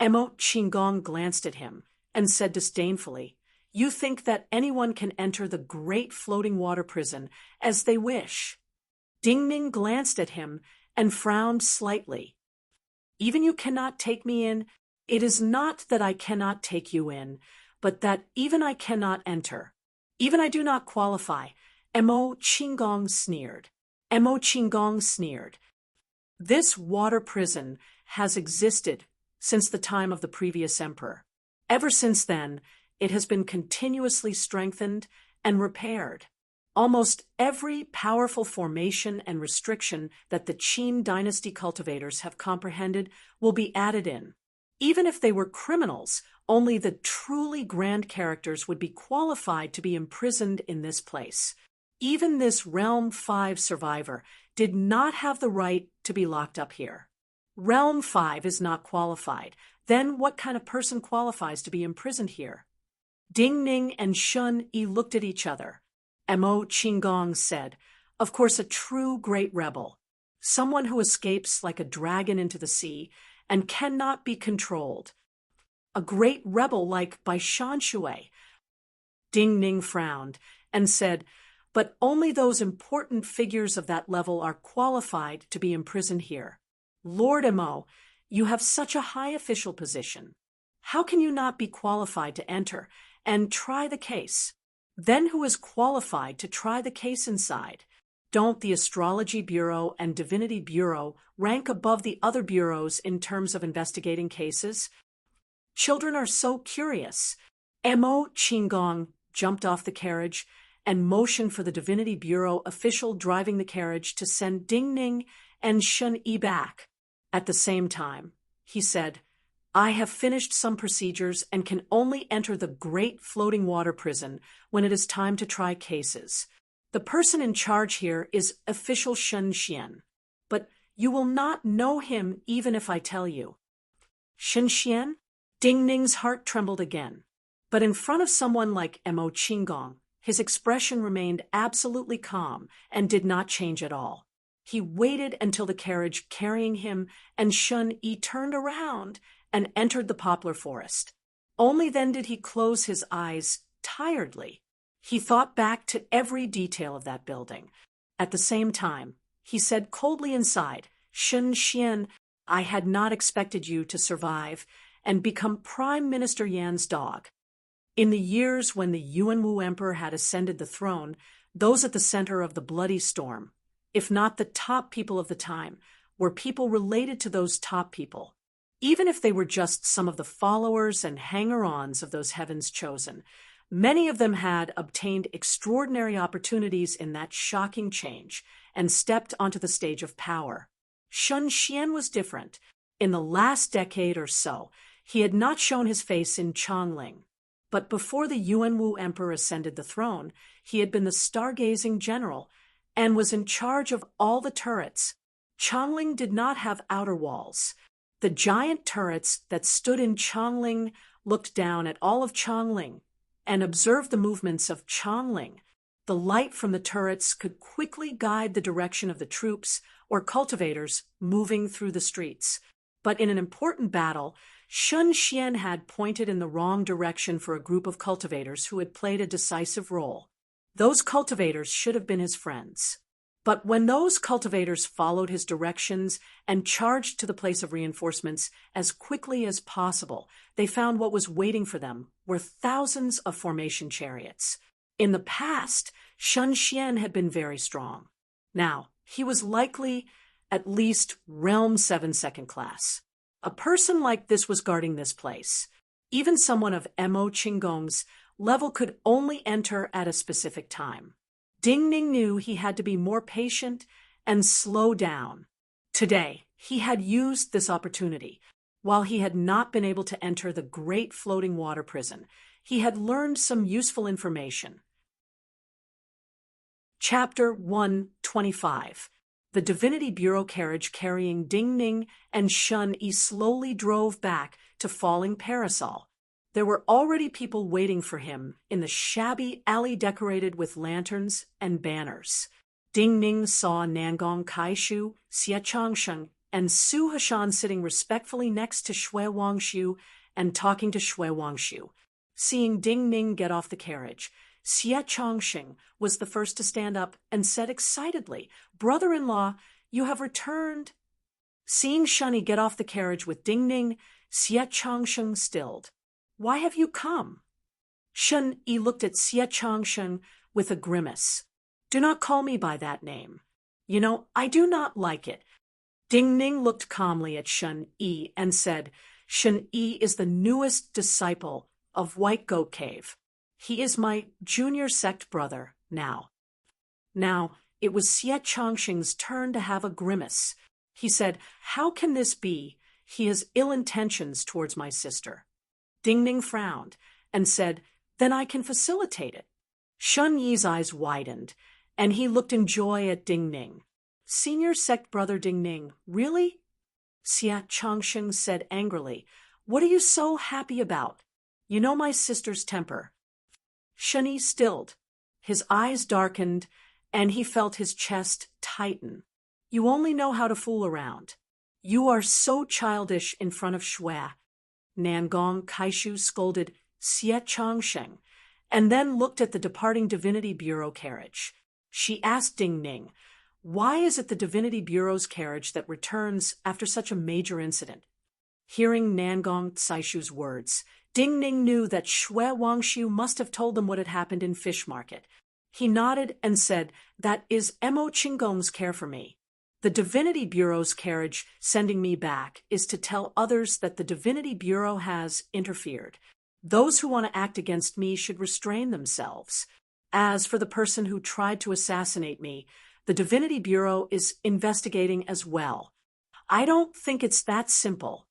Mo Qinggong glanced at him and said disdainfully, You think that anyone can enter the great floating water prison as they wish. Ding Ning glanced at him and frowned slightly. Even you cannot take me in? It is not that I cannot take you in, but that even I cannot enter. Even I do not qualify. Mo Qinggong sneered. Mo Qinggong sneered. This water prison has existed since the time of the previous emperor. Ever since then, it has been continuously strengthened and repaired. Almost every powerful formation and restriction that the Qin dynasty cultivators have comprehended will be added in. Even if they were criminals, only the truly grand characters would be qualified to be imprisoned in this place. Even this Realm 5 survivor did not have the right to be locked up here. Realm 5 is not qualified. Then what kind of person qualifies to be imprisoned here? Ding Ning and Shun Yi looked at each other. Mo Qinggong said, "Of course, a true great rebel. Someone who escapes like a dragon into the sea and cannot be controlled. A great rebel like Bai Shanshui." Ding Ning frowned and said, "But only those important figures of that level are qualified to be imprisoned here. Lord Mo, you have such a high official position. How can you not be qualified to enter and try the case? Then who is qualified to try the case inside? Don't the Astrology Bureau and Divinity Bureau rank above the other bureaus in terms of investigating cases? Children are so curious." Mo Qinggong jumped off the carriage and motioned for the Divinity Bureau official driving the carriage to send Ding Ning and Shun Yi back. At the same time, he said, "I have finished some procedures and can only enter the great floating water prison when it is time to try cases. The person in charge here is official Shen Xian, but you will not know him even if I tell you." Shen Xian? Ding Ning's heart trembled again. But in front of someone like Mo Qinggong, his expression remained absolutely calm and did not change at all. He waited until the carriage carrying him and Shun Yi turned around and entered the poplar forest. Only then did he close his eyes tiredly. He thought back to every detail of that building. At the same time, he said coldly inside, "Shen Xian, I had not expected you to survive and become Prime Minister Yan's dog." In the years when the Yuanwu Emperor had ascended the throne, those at the center of the bloody storm, if not the top people of the time, were people related to those top people. Even if they were just some of the followers and hanger-ons of those heavens chosen, many of them had obtained extraordinary opportunities in that shocking change and stepped onto the stage of power. Shun Xian was different. In the last decade or so, he had not shown his face in Chongling. But before the Yuanwu Emperor ascended the throne, he had been the stargazing general and was in charge of all the turrets. Chongling did not have outer walls. The giant turrets that stood in Chongling looked down at all of Chongling and observed the movements of Chongling. The light from the turrets could quickly guide the direction of the troops or cultivators moving through the streets. But in an important battle, Shun Xian had pointed in the wrong direction for a group of cultivators who had played a decisive role. Those cultivators should have been his friends. But when those cultivators followed his directions and charged to the place of reinforcements as quickly as possible, they found what was waiting for them were thousands of formation chariots. In the past, Shun Xian had been very strong. Now, he was likely at least Realm 7 second class. A person like this was guarding this place. Even someone of Mo Qinggong's level could only enter at a specific time. Ding Ning knew he had to be more patient and slow down. Today, he had used this opportunity. While he had not been able to enter the great floating water prison, he had learned some useful information. Chapter 125. The Divinity Bureau carriage carrying Ding Ning and Shun Yi slowly drove back to Falling Parasol. There were already people waiting for him in the shabby alley decorated with lanterns and banners. Ding Ning saw Nangong Kaishu, Xie Changsheng, and Su Hashan sitting respectfully next to Shui Wangshu and talking to Shui Wangshu. Seeing Ding Ning get off the carriage, Xie Changsheng was the first to stand up and said excitedly, "Brother-in-law, you have returned." Seeing Shunyi get off the carriage with Ding Ning, Xie Changsheng stilled. Why have you come? Shun Yi looked at Xie Changsheng with a grimace. Do not call me by that name. You know, I do not like it. Ding Ning looked calmly at Shun Yi and said, Shun Yi is the newest disciple of White Goat Cave. He is my junior sect brother now. Now, it was Xie Changsheng's turn to have a grimace. He said, How can this be? He has ill intentions towards my sister. Ding Ning frowned and said, Then I can facilitate it. Shun Yi's eyes widened, and he looked in joy at Ding Ning. Senior sect brother Ding Ning, really? Xie Changsheng said angrily, What are you so happy about? You know my sister's temper. Shun Yi stilled. His eyes darkened, and he felt his chest tighten. You only know how to fool around. You are so childish in front of Shui. Nangong Kaishu scolded Xie Changsheng, and then looked at the departing Divinity Bureau carriage. She asked Ding Ning, Why is it the Divinity Bureau's carriage that returns after such a major incident? Hearing Nangong Kaishu's words, Ding Ning knew that Shui Wangshu must have told them what had happened in Fish Market. He nodded and said, That is Mo Qinggong's care for me. The Divinity Bureau's carriage sending me back is to tell others that the Divinity Bureau has interfered. Those who want to act against me should restrain themselves. As for the person who tried to assassinate me, the Divinity Bureau is investigating as well. I don't think it's that simple.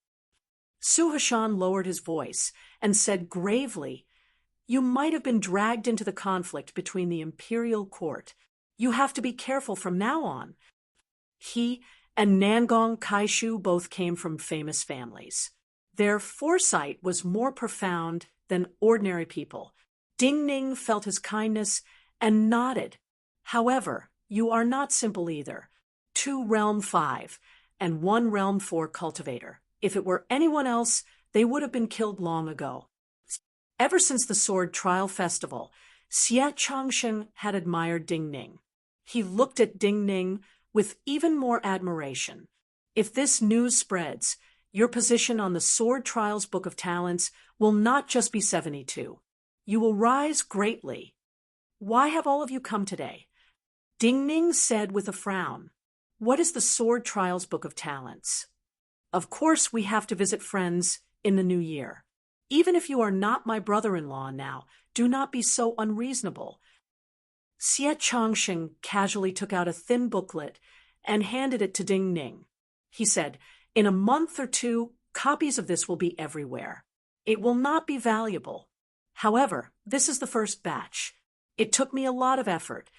Su Hashan lowered his voice and said gravely, You might have been dragged into the conflict between the imperial court. You have to be careful from now on. He and Nangong Kaishu both came from famous families. Their foresight was more profound than ordinary people. Ding Ning felt his kindness and nodded. However, you are not simple either. 2 Realm 5 and 1 Realm 4 cultivator. If it were anyone else, they would have been killed long ago. Ever since the Sword Trial Festival, Xie Changsheng had admired Ding Ning. He looked at Ding Ning with even more admiration. If this news spreads, your position on the Sword Trials Book of Talents will not just be 72. You will rise greatly. Why have all of you come today? Ding Ning said with a frown. What is the Sword Trials Book of Talents? Of course we have to visit friends in the new year. Even if you are not my brother-in-law now, do not be so unreasonable. Xie Changsheng casually took out a thin booklet and handed it to Ding Ning. He said, In a month or 2, copies of this will be everywhere. It will not be valuable. However, this is the first batch. It took me a lot of effort.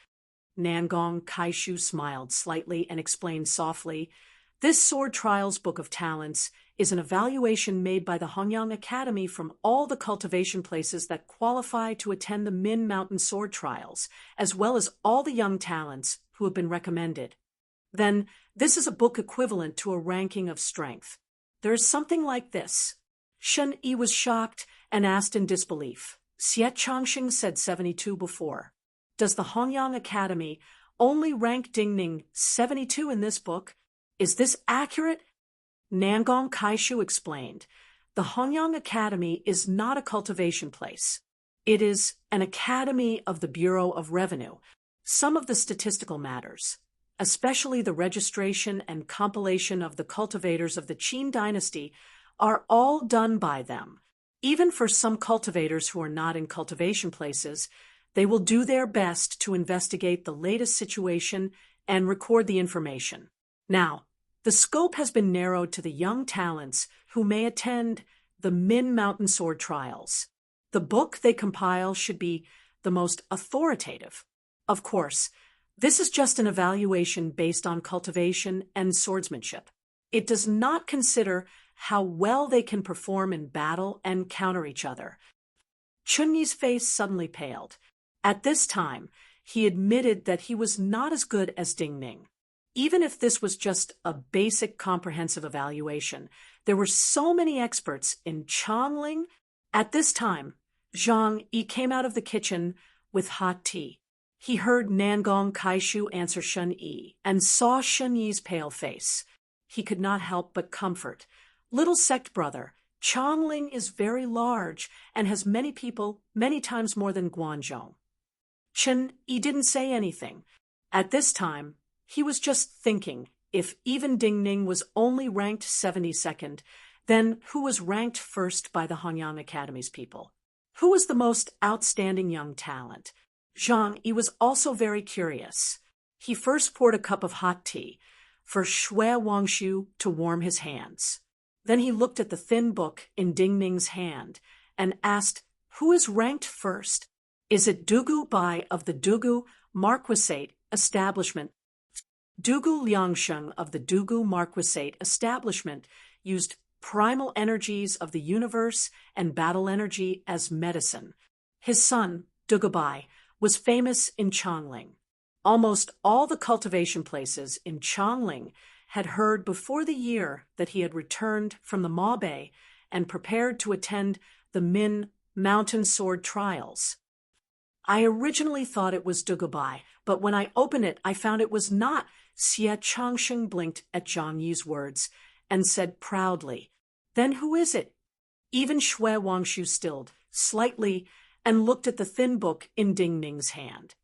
Nangong Kaishu smiled slightly and explained softly, This Sword Trials Book of Talents is an evaluation made by the Hongyang Academy from all the cultivation places that qualify to attend the Min Mountain Sword Trials, as well as all the young talents who have been recommended. Then, this is a book equivalent to a ranking of strength. There is something like this. Shun Yi was shocked and asked in disbelief. Xie Changsheng said 72 before. Does the Hongyang Academy only rank Ding Ning 72 in this book? Is this accurate? Nangong Kaishu explained, The Hongyang Academy is not a cultivation place. It is an academy of the Bureau of Revenue. Some of the statistical matters, especially the registration and compilation of the cultivators of the Qin dynasty, are all done by them. Even for some cultivators who are not in cultivation places, they will do their best to investigate the latest situation and record the information. Now, the scope has been narrowed to the young talents who may attend the Min Mountain Sword Trials. The book they compile should be the most authoritative. Of course, this is just an evaluation based on cultivation and swordsmanship. It does not consider how well they can perform in battle and counter each other. Chunyi's face suddenly paled. At this time, he admitted that he was not as good as Ding Ning. Even if this was just a basic comprehensive evaluation, there were so many experts in Changling. At this time, Zhang Yi came out of the kitchen with hot tea. He heard Nangong Kaishu answer Shun Yi and saw Shun Yi's pale face. he could not help but comfort. Little sect brother, Chongling is very large and has many people, many times more than Guangzhou. Chen Yi didn't say anything. At this time, he was just thinking, if even Ding Ning was only ranked 72nd, then who was ranked first by the Hanyang Academy's people? Who was the most outstanding young talent? Zhang Yi was also very curious. He first poured a cup of hot tea for Shui Wangshu to warm his hands. Then he looked at the thin book in Ding Ning's hand and asked, who is ranked first? Is it Dugu Bai of the Dugu Marquisate establishment? Dugu Liangsheng of the Dugu Marquisate establishment used primal energies of the universe and battle energy as medicine. His son, Dugu Bai, was famous in Chongling. Almost all the cultivation places in Chongling had heard before the year that he had returned from the Mabe and prepared to attend the Min Mountain Sword Trials. I originally thought it was Dugu Bai, but when I opened it, I found it was not. Xie Changsheng blinked at Zhang Yi's words and said proudly, then who is it? Even Shui Wangshu stilled slightly and looked at the thin book in Ding Ning's hand.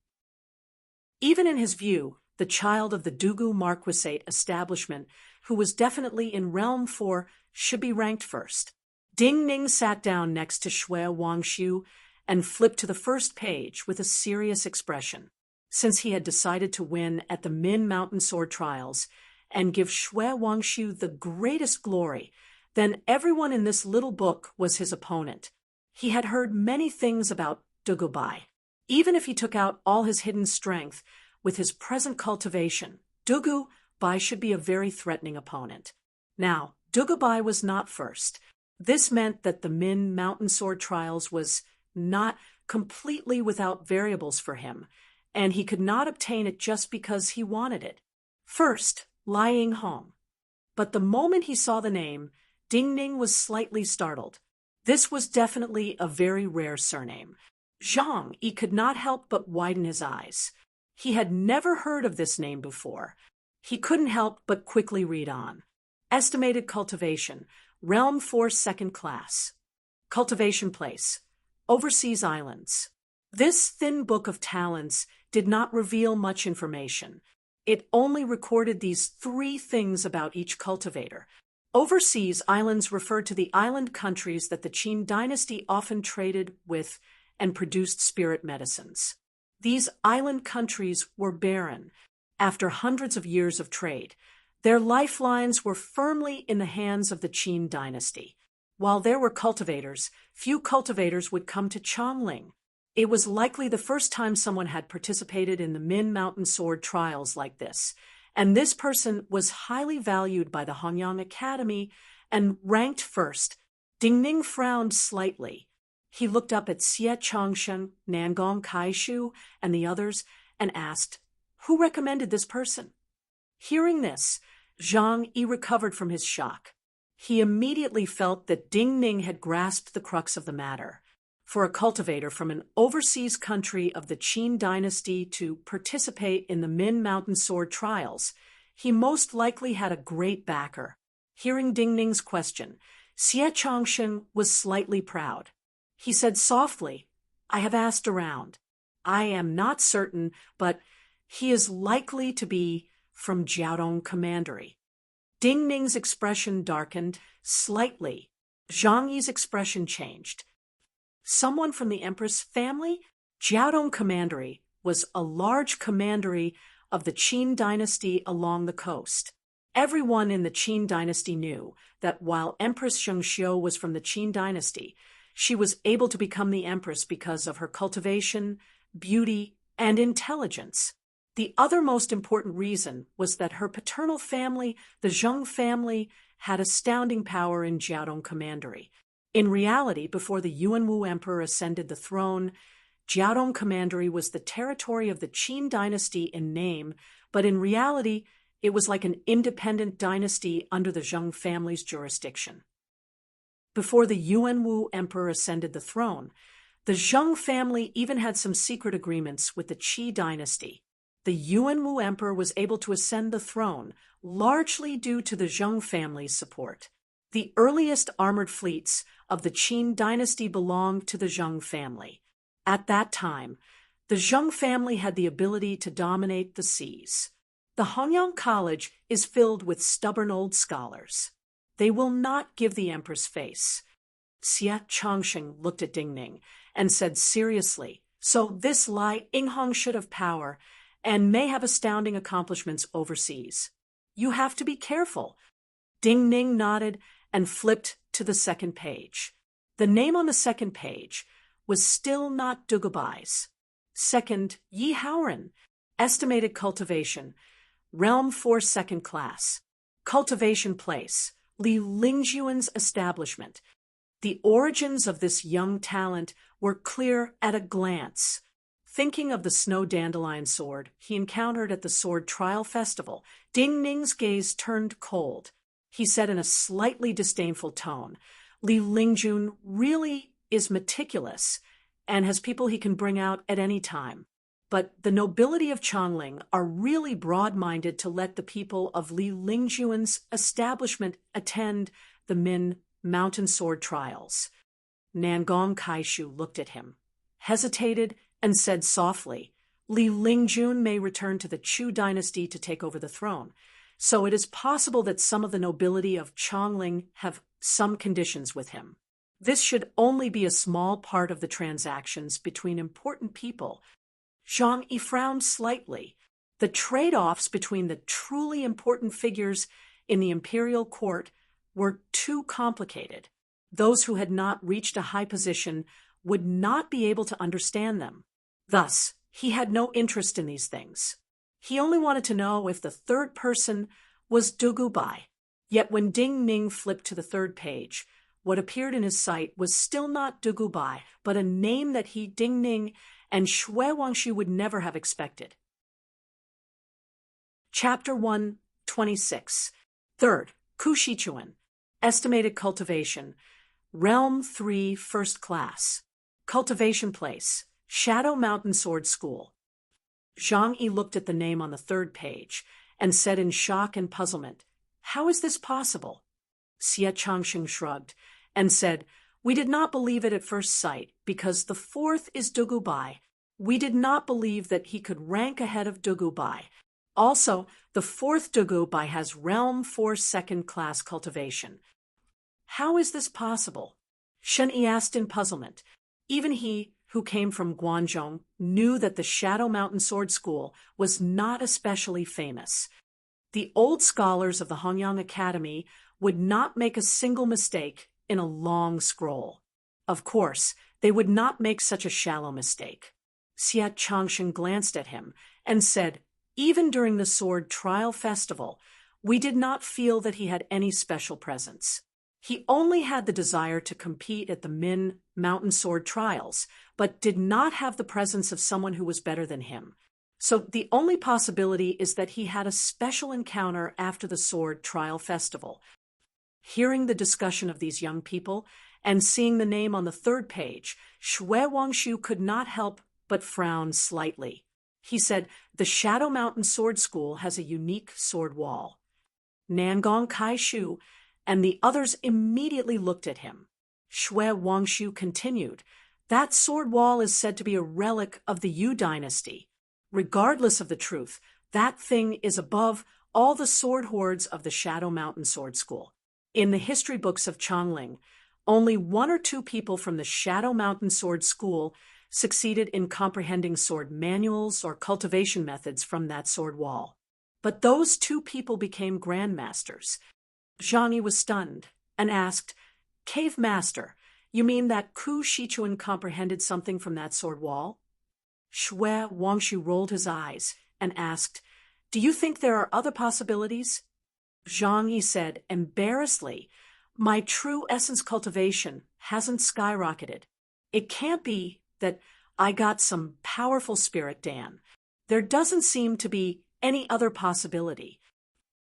Even in his view, the child of the Dugu Marquisate establishment, who was definitely in Realm 4, should be ranked first. Ding Ning sat down next to Shui Wangshu and flipped to the first page with a serious expression. Since he had decided to win at the Min Mountain Sword Trials and give Shui Wangshu the greatest glory, then everyone in this little book was his opponent. He had heard many things about Dugu Bai. Even if he took out all his hidden strength with his present cultivation, Dugu Bai should be a very threatening opponent. Now, Dugu Bai was not first. This meant that the Min Mountain Sword Trials was not completely without variables for him, and he could not obtain it just because he wanted it. First, lying home. But the moment he saw the name, Ding Ning was slightly startled. This was definitely a very rare surname. Zhang Yi could not help but widen his eyes. He had never heard of this name before. He couldn't help but quickly read on. Estimated cultivation, Realm 4 second class. Cultivation place, overseas islands. This thin book of talents did not reveal much information. It only recorded these 3 things about each cultivator. Overseas islands referred to the island countries that the Qin dynasty often traded with and produced spirit medicines. These island countries were barren. After hundreds of years of trade, their lifelines were firmly in the hands of the Qin dynasty. While there were cultivators, few cultivators would come to Chongling. It was likely the first time someone had participated in the Min Mountain Sword Trials like this, and this person was highly valued by the Hanyang Academy and ranked first. Ding Ning frowned slightly. He looked up at Xie Changsheng, Nangong Kaishu, and the others and asked, who recommended this person? Hearing this, Zhang Yi recovered from his shock. He immediately felt that Ding Ning had grasped the crux of the matter. For a cultivator from an overseas country of the Qin dynasty to participate in the Min Mountain Sword Trials, he most likely had a great backer. Hearing Ding Ning's question, Xie Changsheng was slightly proud. He said softly, I have asked around. I am not certain, but he is likely to be from Jiaodong Commandery. Ding Ning's expression darkened slightly. Zhang Yi's expression changed. Someone from the Empress family? Jiaodong Commandery was a large commandery of the Qin dynasty along the coast. Everyone in the Qin dynasty knew that while Empress Zhengxiu was from the Qin dynasty, she was able to become the empress because of her cultivation, beauty, and intelligence. The other most important reason was that her paternal family, the Zheng family, had astounding power in Jiaodong Commandery. In reality, before the Yuanwu Emperor ascended the throne, Jiaodong Commandery was the territory of the Qin dynasty in name, but in reality, it was like an independent dynasty under the Zheng family's jurisdiction. Before the Yuanwu Emperor ascended the throne, the Zheng family even had some secret agreements with the Qi dynasty. The Yuan Emperor was able to ascend the throne largely due to the Zheng family's support. The earliest armored fleets of the Qin dynasty belonged to the Zheng family. At that time, the Zheng family had the ability to dominate the seas. The Hongyang College is filled with stubborn old scholars. They will not give the emperor's face. Xie Changsheng looked at Ding Ning and said seriously, "So this Lai Yinghong should have power and may have astounding accomplishments overseas. You have to be careful." Ding Ning nodded and flipped to the second page. The name on the second page was still not Dugubai's. Second, Yi Haoren, estimated cultivation, realm 4 second class, cultivation place, Li Lingjuan's establishment. The origins of this young talent were clear at a glance. Thinking of the snow dandelion sword he encountered at the sword trial festival, Ding Ning's gaze turned cold. He said in a slightly disdainful tone, "Li Lingjun really is meticulous and has people he can bring out at any time. But the nobility of Chongling are really broad-minded to let the people of Li Lingjuan's establishment attend the Min mountain sword trials." Nangong Kaishu looked at him, hesitated, and said softly, "Li Lingjun may return to the Chu dynasty to take over the throne, so it is possible that some of the nobility of Chongling have some conditions with him. This should only be a small part of the transactions between important people." Zhang Yi frowned slightly. The trade-offs between the truly important figures in the imperial court were too complicated. Those who had not reached a high position would not be able to understand them. Thus, he had no interest in these things. He only wanted to know if the third person was Dugubai. Yet when Ding Ning flipped to the third page, what appeared in his sight was still not Dugubai, but a name that he, Ding Ning, and Xue Wangshu would never have expected. Chapter 126. Third, Ku Shichuan. Estimated cultivation. Realm 3 first class. Cultivation place. Shadow Mountain Sword School. Zhang Yi looked at the name on the third page and said in shock and puzzlement, "How is this possible?" Xie Changsheng shrugged and said, "We did not believe it at first sight because the fourth is Dugubai. We did not believe that he could rank ahead of Dugubai. Also, the fourth Dugubai has realm 4 second class cultivation. How is this possible?" Shen Yi asked in puzzlement. Even he, who came from Guangzhou, knew that the Shadow Mountain Sword School was not especially famous. The old scholars of the Hongyang Academy would not make a single mistake in a long scroll. Of course, they would not make such a shallow mistake. Xie Changsheng glanced at him and said, "Even during the sword trial festival, we did not feel that he had any special presence. He only had the desire to compete at the Min mountain sword trials, but did not have the presence of someone who was better than him. So the only possibility is that he had a special encounter after the sword trial festival." Hearing the discussion of these young people and seeing the name on the third page, Xue Wangshu could not help but frown slightly. He said, "The Shadow Mountain Sword School has a unique sword wall." Nangong Kaishu and the others immediately looked at him. Xue Wangshu continued, "That sword wall is said to be a relic of the Yu dynasty. Regardless of the truth, that thing is above all the sword hoards of the Shadow Mountain Sword School. In the history books of Chongling, only 1 or 2 people from the Shadow Mountain Sword School succeeded in comprehending sword manuals or cultivation methods from that sword wall. But those 2 people became grandmasters." Zhang Yi was stunned and asked, "Cave Master, you mean that Ku Shichuan comprehended something from that sword wall?" Xue Wangshu rolled his eyes and asked, "Do you think there are other possibilities?" Zhang Yi said embarrassedly, "My true essence cultivation hasn't skyrocketed. It can't be that I got some powerful spirit Dan. There doesn't seem to be any other possibility."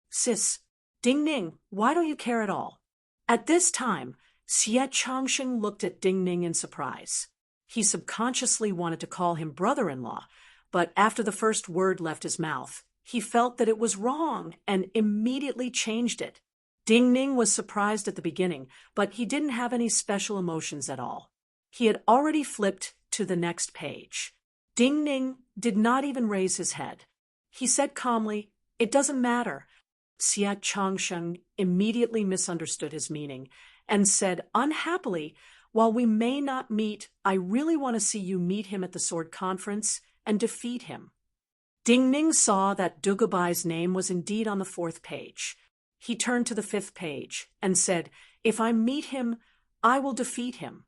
"Sis, Ding Ning, why don't you care at all?" At this time, Xie Changsheng looked at Ding Ning in surprise. He subconsciously wanted to call him brother-in-law, but after the first word left his mouth, he felt that it was wrong and immediately changed it. Ding Ning was surprised at the beginning, but he didn't have any special emotions at all. He had already flipped to the next page. Ding Ning did not even raise his head. He said calmly, "It doesn't matter." Xia Changsheng immediately misunderstood his meaning and said unhappily, "While we may not meet, I really want to see you meet him at the sword conference and defeat him." Ding Ning saw that Dugubai's name was indeed on the 4th page. He turned to the 5th page and said, "If I meet him, I will defeat him."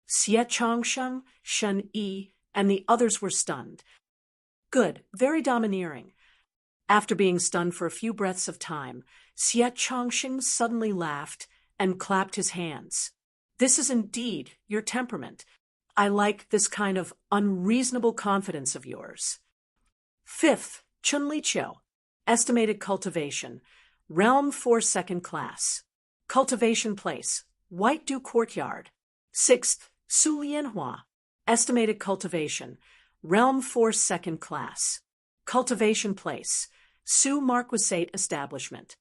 Xie Changsheng, Shen Yi, and the others were stunned. Good, very domineering. After being stunned for a few breaths of time, Xie Changsheng suddenly laughed and clapped his hands. "This is indeed your temperament. I like this kind of unreasonable confidence of yours." 5th, Chunliqiu, estimated cultivation, realm 4 2nd class. Cultivation place, White Dew Courtyard. 6th, Su Lianhua, estimated cultivation, realm 4 2nd class. Cultivation place, Su Marquisate establishment.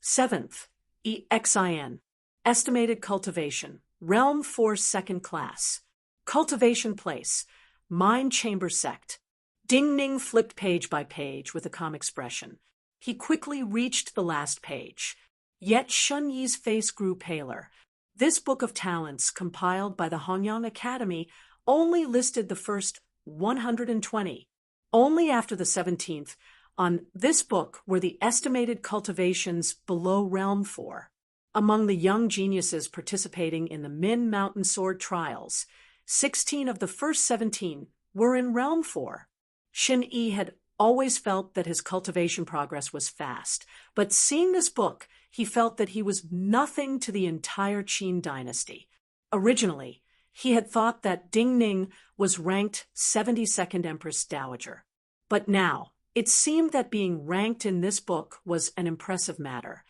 7th, EXIN, estimated cultivation, realm 4 2nd class. Cultivation place, Mine Chamber sect. Ding Ning flipped page by page with a calm expression. He quickly reached the last page. Yet Shun Yi's face grew paler. This book of talents, compiled by the Hongyang Academy, only listed the first 120. Only after the 17th, on this book, were the estimated cultivations below Realm 4. Among the young geniuses participating in the Min Mountain Sword trials, 16 of the first 17 were in Realm 4. Shin Yi had always felt that his cultivation progress was fast, but seeing this book, he felt that he was nothing to the entire Qin dynasty. Originally, he had thought that Ding Ning was ranked 72nd Empress Dowager. But now, it seemed that being ranked in this book was an impressive matter.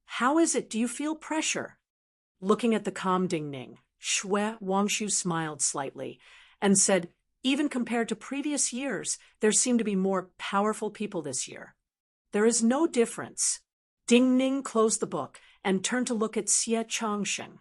"How is it? Do you feel pressure?" Looking at the calm Ding Ning, Shui Wangshu smiled slightly and said, "Even compared to previous years, there seem to be more powerful people this year." "There is no difference." Ding Ning closed the book and turned to look at Xie Changsheng.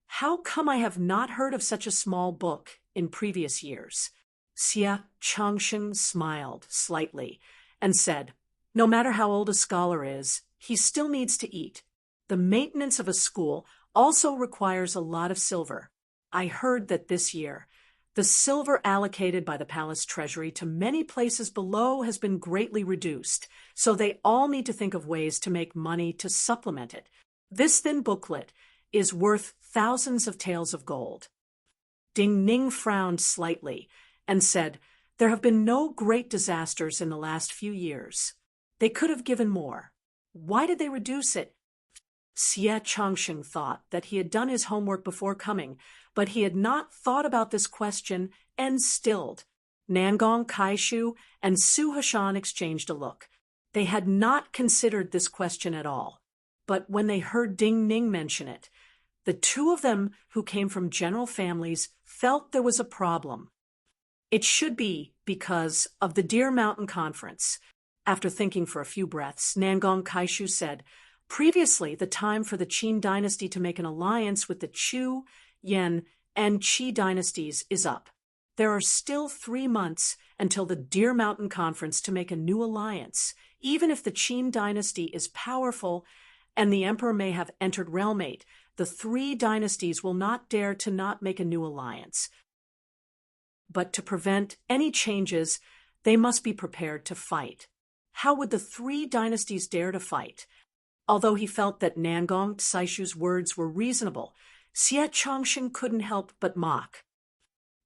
"How come I have not heard of such a small book in previous years?" Xie Changsheng smiled slightly and said, "No matter how old a scholar is, he still needs to eat. The maintenance of a school also requires a lot of silver. I heard that this year, the silver allocated by the palace treasury to many places below has been greatly reduced, so they all need to think of ways to make money to supplement it. This thin booklet is worth thousands of taels of gold." Ding Ning frowned slightly and said, "There have been no great disasters in the last few years. They could have given more. Why did they reduce it?" Xie Changsheng thought that he had done his homework before coming, but he had not thought about this question and stilled. Nangong Kaishu and Su Hashan exchanged a look. They had not considered this question at all. But when they heard Ding Ning mention it, the two of them who came from general families felt there was a problem. It should be because of the Deer Mountain Conference. After thinking for a few breaths, Nangong Kaishu said, "Previously, the time for the Qin dynasty to make an alliance with the Chu, Yan, and Qi dynasties is up. There are still 3 months until the Deer Mountain Conference to make a new alliance. Even if the Qin dynasty is powerful and the emperor may have entered Realm 8, the 3 dynasties will not dare to not make a new alliance. But to prevent any changes, they must be prepared to fight. How would the 3 dynasties dare to fight?" Although he felt that Nangong Saishu's words were reasonable, Xie Changsheng couldn't help but mock.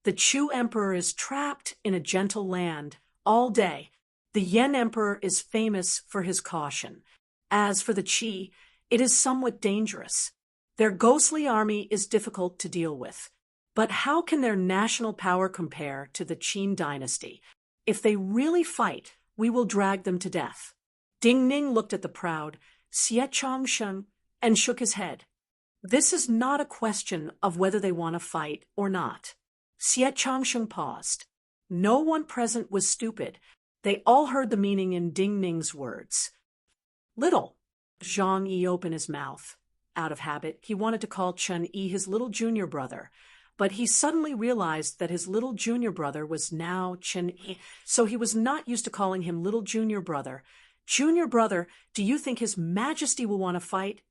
"The Chu emperor is trapped in a gentle land all day. The Yan emperor is famous for his caution. As for the Qi, it is somewhat dangerous. Their ghostly army is difficult to deal with. But how can their national power compare to the Qin dynasty? If they really fight, we will drag them to death." Ding Ning looked at the proud Xie Changsheng and shook his head. "This is not a question of whether they want to fight or not." Xie Changsheng paused. No one present was stupid. They all heard the meaning in Ding Ning's words. Little. Zhang Yi opened his mouth. Out of habit, he wanted to call Chen Yi his little junior brother, but he suddenly realized that his little junior brother was now Chen Yi, so he was not used to calling him little junior brother. Junior brother, do you think His Majesty will want to fight?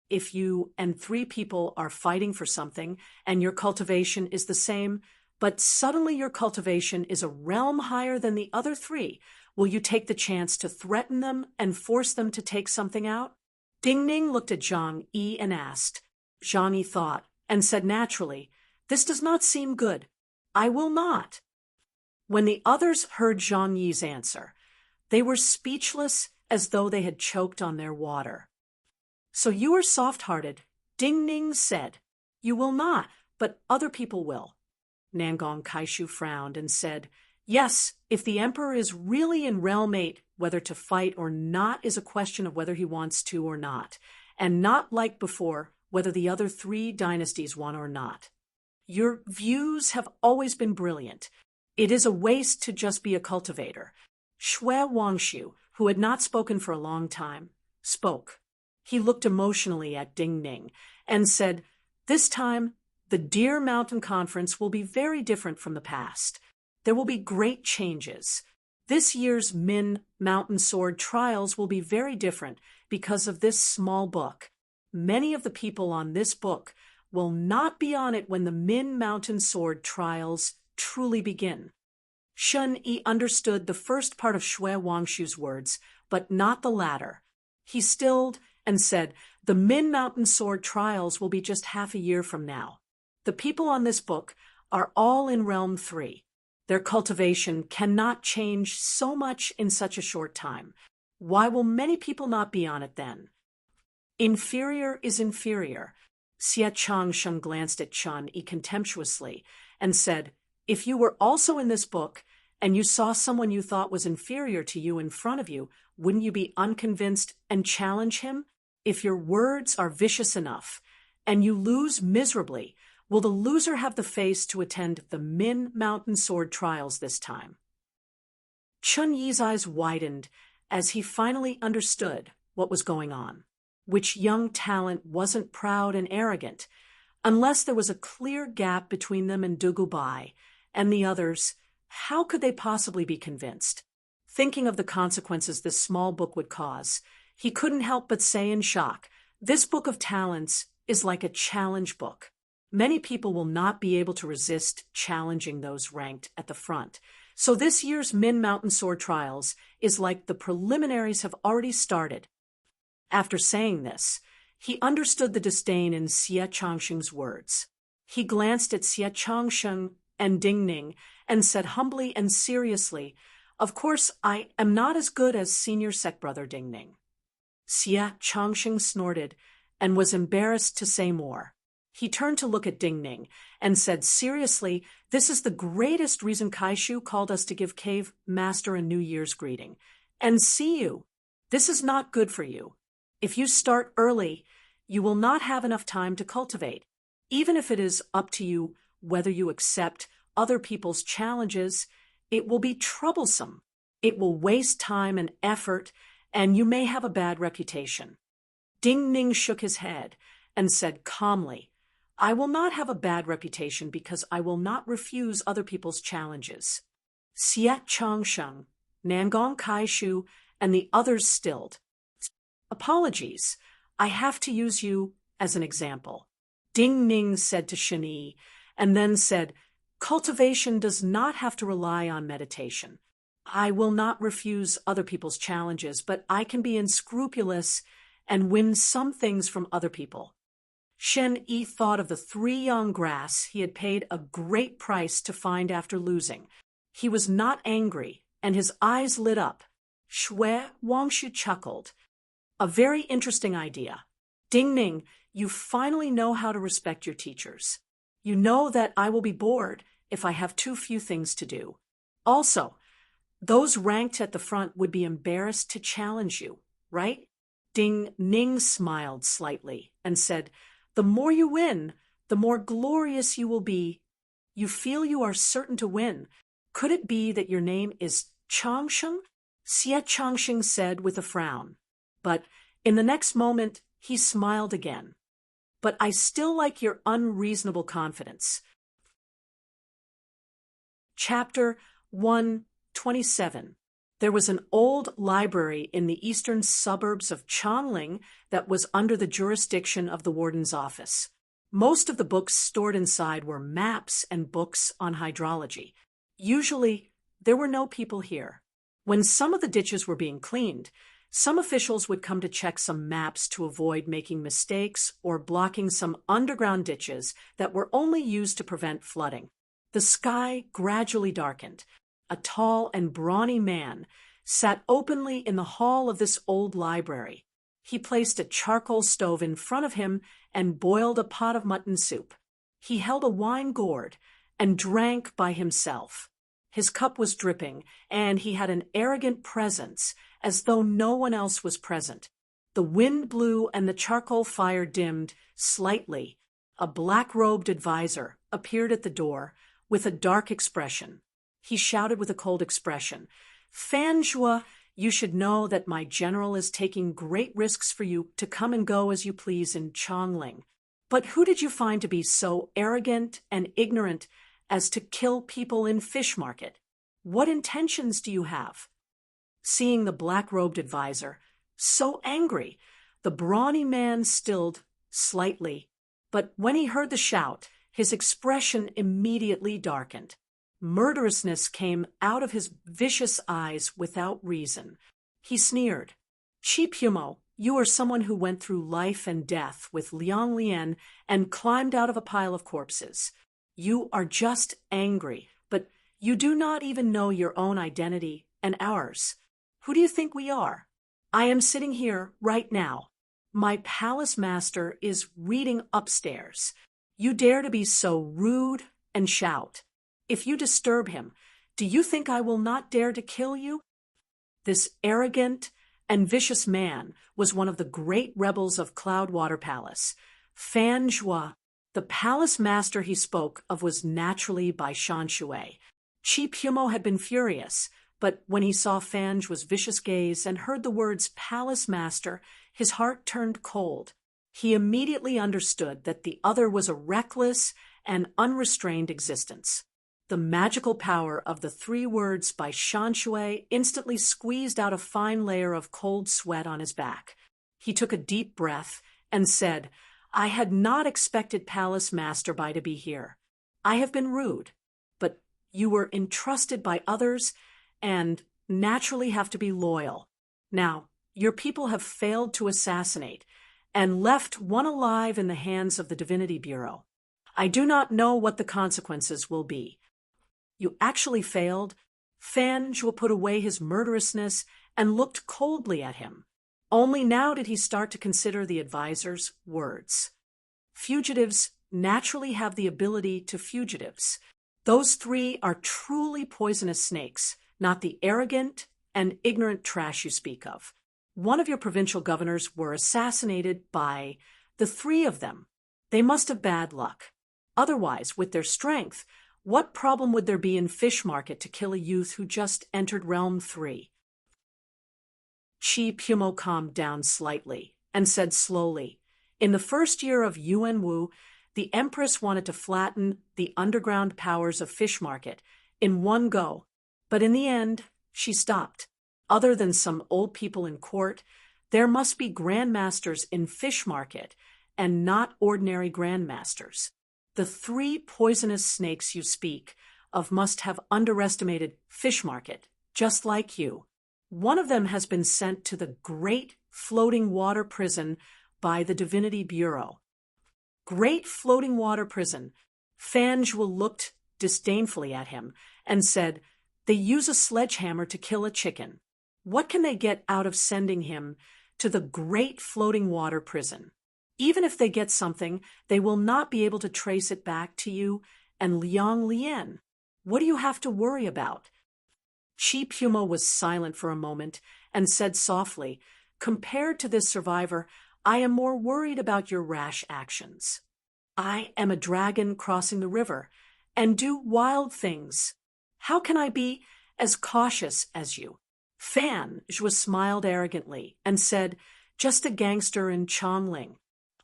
If you and 3 people are fighting for something, and your cultivation is the same, but suddenly your cultivation is a realm higher than the other 3, will you take the chance to threaten them and force them to take something out? Ding Ning looked at Zhang Yi and asked. Zhang Yi thought, and said naturally, "This does not seem good. I will not." When the others heard Zhang Yi's answer, they were speechless as though they had choked on their water. "So you are soft-hearted," Ding Ning said. "You will not, but other people will." Nangong Kaishu frowned and said, "Yes, if the emperor is really in realm 8, whether to fight or not is a question of whether he wants to or not, and not like before, whether the other 3 dynasties want or not. Your views have always been brilliant. It is a waste to just be a cultivator." Shui Wangshu, who had not spoken for a long time, spoke. He looked emotionally at Ding Ning and said, "This time, the Deer Mountain Conference will be very different from the past. There will be great changes. This year's Min Mountain Sword Trials will be very different because of this small book. Many of the people on this book will not be on it when the Min Mountain Sword Trials truly begin." Shen Yi understood the first part of Shui Wangshu's words, but not the latter. He stilled and said, "The Min Mountain Sword Trials will be just half a year from now. The people on this book are all in Realm 3. Their cultivation cannot change so much in such a short time. Why will many people not be on it then?" Inferior is inferior. Xie Changsheng glanced at Chen Yi contemptuously and said, "If you were also in this book, and you saw someone you thought was inferior to you in front of you, wouldn't you be unconvinced and challenge him? If your words are vicious enough, and you lose miserably, will the loser have the face to attend the Min Mountain Sword Trials this time?" Chun Yi's eyes widened as he finally understood what was going on. Which young talent wasn't proud and arrogant, unless there was a clear gap between them and Dugu Bai and the others. How could they possibly be convinced? Thinking of the consequences this small book would cause, he couldn't help but say in shock, "This book of talents is like a challenge book. Many people will not be able to resist challenging those ranked at the front. So this year's Min Mountain Sword Trials is like the preliminaries have already started." After saying this, he understood the disdain in Xie Changsheng's words. He glanced at Xie Changsheng and Ding Ning and said humbly and seriously, "Of course, I am not as good as senior sect brother Ding Ning." Xie Changsheng snorted and was embarrassed to say more. He turned to look at Ding Ning and said seriously, "This is the greatest reason Kaishu called us to give Cave Master a New Year's greeting. And see you. This is not good for you. If you start early, you will not have enough time to cultivate. Even if it is up to you whether you accept other people's challenges, it will be troublesome. It will waste time and effort, and you may have a bad reputation." Ding Ning shook his head and said calmly, "I will not have a bad reputation because I will not refuse other people's challenges." Xie Changsheng, Nangong Kaishu, and the others stilled. "Apologies, I have to use you as an example," Ding Ning said to Shen Yi, and then said, "Cultivation does not have to rely on meditation. I will not refuse other people's challenges, but I can be unscrupulous and win some things from other people." Shen Yi thought of the 3 young grass he had paid a great price to find after losing. He was not angry, and his eyes lit up. Shui Wangshu chuckled. "A very interesting idea. Ding Ning, you finally know how to respect your teachers. You know that I will be bored if I have too few things to do. Also, those ranked at the front would be embarrassed to challenge you, right?" Ding Ning smiled slightly and said, "The more you win, the more glorious you will be. You feel you are certain to win. Could it be that your name is Changsheng? Xie Changsheng said with a frown. But in the next moment, he smiled again. But I still like your unreasonable confidence. Chapter 127. There was an old library in the eastern suburbs of Chongling that was under the jurisdiction of the warden's office. Most of the books stored inside were maps and books on hydrology. Usually, there were no people here. When some of the ditches were being cleaned, some officials would come to check some maps to avoid making mistakes or blocking some underground ditches that were only used to prevent flooding. The sky gradually darkened. A tall and brawny man sat openly in the hall of this old library. He placed a charcoal stove in front of him and boiled a pot of mutton soup. He held a wine gourd and drank by himself. His cup was dripping, and he had an arrogant presence, as though no one else was present. The wind blew and the charcoal fire dimmed slightly. A black-robed advisor appeared at the door with a dark expression. He shouted with a cold expression, "Fanjua, you should know that my general is taking great risks for you to come and go as you please in Chongling. But who did you find to be so arrogant and ignorant as to kill people in Fish Market? What intentions do you have?" Seeing the black-robed advisor so angry, the brawny man stilled slightly, but when he heard the shout, his expression immediately darkened. Murderousness came out of his vicious eyes without reason. He sneered, "Chi Pumo, you are someone who went through life and death with Liang Lian and climbed out of a pile of corpses. You are just angry, but you do not even know your own identity and ours. Who do you think we are? I am sitting here right now. My palace master is reading upstairs. You dare to be so rude and shout. If you disturb him, do you think I will not dare to kill you?" This arrogant and vicious man was one of the great rebels of Cloudwater Palace, Fan Zhua. The palace master he spoke of was naturally by Shan Shui. Chi Pumo had been furious, but when he saw Fan Zhua's vicious gaze and heard the words palace master, his heart turned cold. He immediately understood that the other was a reckless and unrestrained existence. The magical power of the 3 words by Shan Shui instantly squeezed out a fine layer of cold sweat on his back. He took a deep breath and said, "I had not expected Palace Master Bai to be here. I have been rude, but you were entrusted by others and naturally have to be loyal. Now, your people have failed to assassinate and left one alive in the hands of the Divinity Bureau. I do not know what the consequences will be. You actually failed." Fan Zhua put away his murderousness and looked coldly at him. Only now did he start to consider the advisor's words. Fugitives naturally have the ability to fugitives. Those 3 are truly poisonous snakes, not the arrogant and ignorant trash you speak of. One of your provincial governors were assassinated by the 3 of them. They must have bad luck. Otherwise, with their strength, what problem would there be in Fish Market to kill a youth who just entered Realm 3? Chi Pumo calmed down slightly and said slowly, "In the first year of Yuan Wu, the Empress wanted to flatten the underground powers of Fish Market in one go, but in the end, she stopped. Other than some old people in court, there must be grandmasters in Fish Market and not ordinary grandmasters. The 3 poisonous snakes you speak of must have underestimated Fish Market, just like you. One of them has been sent to the Great Floating Water Prison by the Divinity Bureau." Great Floating Water Prison. Fan Zhua looked disdainfully at him and said, "They use a sledgehammer to kill a chicken. What can they get out of sending him to the Great Floating Water Prison? Even if they get something, they will not be able to trace it back to you and Liang Lian. What do you have to worry about?" Chi Pumo was silent for a moment and said softly, "Compared to this survivor, I am more worried about your rash actions. I am a dragon crossing the river and do wild things. How can I be as cautious as you? Fan Zhua smiled arrogantly and said, just a gangster in Chongling.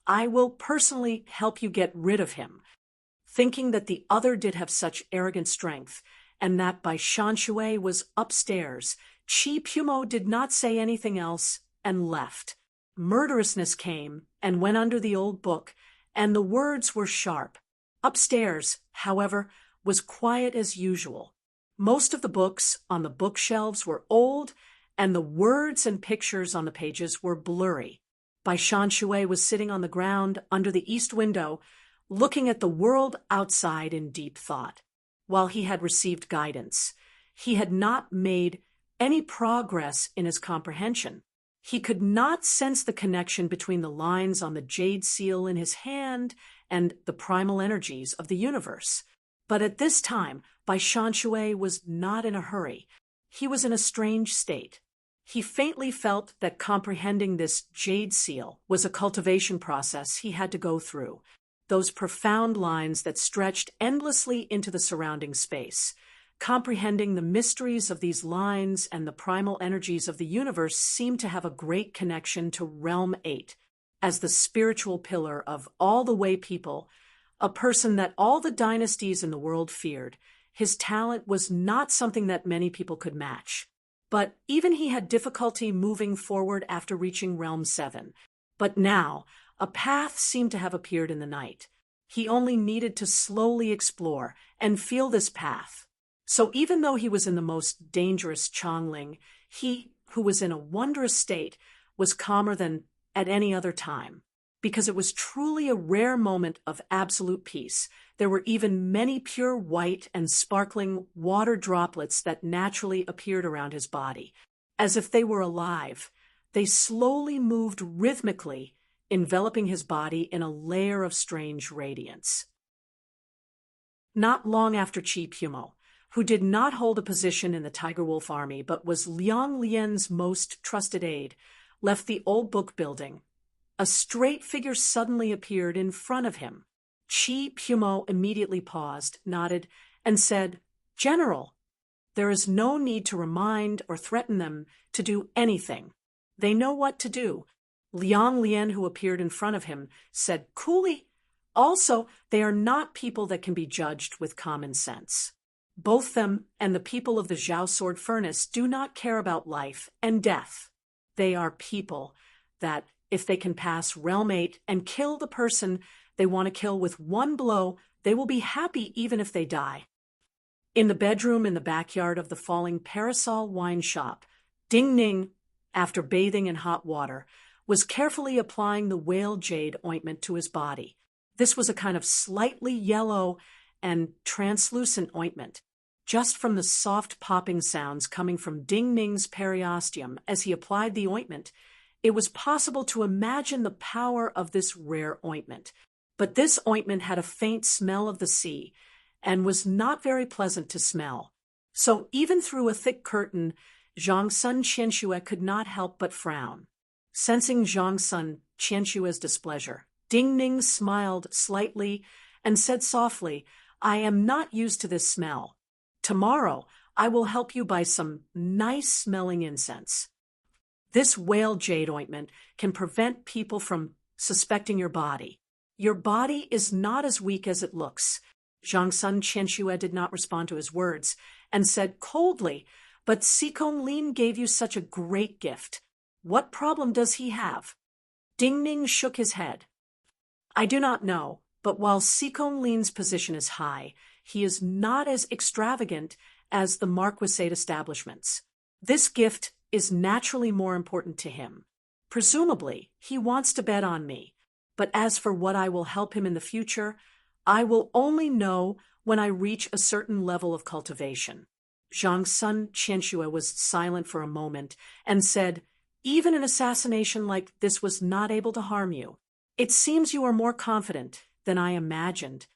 I will personally help you get rid of him. Thinking that the other did have such arrogant strength, and that Bai Shanshui was upstairs, Chi Pumo did not say anything else and left. Murderousness came and went under the old book, and the words were sharp. Upstairs, however, was quiet as usual. Most of the books on the bookshelves were old, and the words and pictures on the pages were blurry. Bai Shanshui was sitting on the ground under the east window, looking at the world outside in deep thought. While he had received guidance, he had not made any progress in his comprehension. He could not sense the connection between the lines on the jade seal in his hand and the primal energies of the universe. But at this time, Bai Shanshui was not in a hurry. He was in a strange state. He faintly felt that comprehending this jade seal was a cultivation process he had to go through. Those profound lines that stretched endlessly into the surrounding space. Comprehending the mysteries of these lines and the primal energies of the universe seemed to have a great connection to Realm 8. As the spiritual pillar of all the Wei people, a person that all the dynasties in the world feared, his talent was not something that many people could match. But even he had difficulty moving forward after reaching Realm 7. But now, a path seemed to have appeared in the night. He only needed to slowly explore and feel this path. So even though he was in the most dangerous Chongling, he, who was in a wondrous state, was calmer than at any other time. Because it was truly a rare moment of absolute peace. There were even many pure white and sparkling water droplets that naturally appeared around his body. As if they were alive, they slowly moved rhythmically, enveloping his body in a layer of strange radiance. Not long after Chi Pumo, who did not hold a position in the Tiger Wolf army but was Liang Lian's most trusted aide, left the old book building, a straight figure suddenly appeared in front of him. Chi Pumo immediately paused, nodded, and said, "General, there is no need to remind or threaten them to do anything. They know what to do." Liang Lian, who appeared in front of him, said coolly, "Also, they are not people that can be judged with common sense. Both them and the people of the Zhao Sword Furnace do not care about life and death. They are people that, if they can pass Realm 8 and kill the person they want to kill with one blow, they will be happy even if they die." In the bedroom in the backyard of the Falling Parasol wine shop, Ding Ning, after bathing in hot water, was carefully applying the whale jade ointment to his body. This was a kind of slightly yellow and translucent ointment. Just from the soft popping sounds coming from Ding Ning's periosteum as he applied the ointment, it was possible to imagine the power of this rare ointment. But this ointment had a faint smell of the sea and was not very pleasant to smell. So even through a thick curtain, Zhang Sun Qianxue could not help but frown. Sensing Zhang Sun Qianxue's displeasure, Ding Ning smiled slightly and said softly, "I am not used to this smell. Tomorrow, I will help you buy some nice-smelling incense. This whale jade ointment can prevent people from suspecting your body. Your body is not as weak as it looks." Zhang Sun Qianxue did not respond to his words and said coldly, "But Sikong Lin gave you such a great gift. What problem does he have?" Ding Ning shook his head. "I do not know, but while Sikong Lin's position is high, he is not as extravagant as the Marquisate establishments. This gift is naturally more important to him. Presumably, he wants to bet on me. But as for what I will help him in the future, I will only know when I reach a certain level of cultivation." Zhang Sun Qianxue was silent for a moment and said, "Even an assassination like this was not able to harm you. It seems you are more confident than I imagined."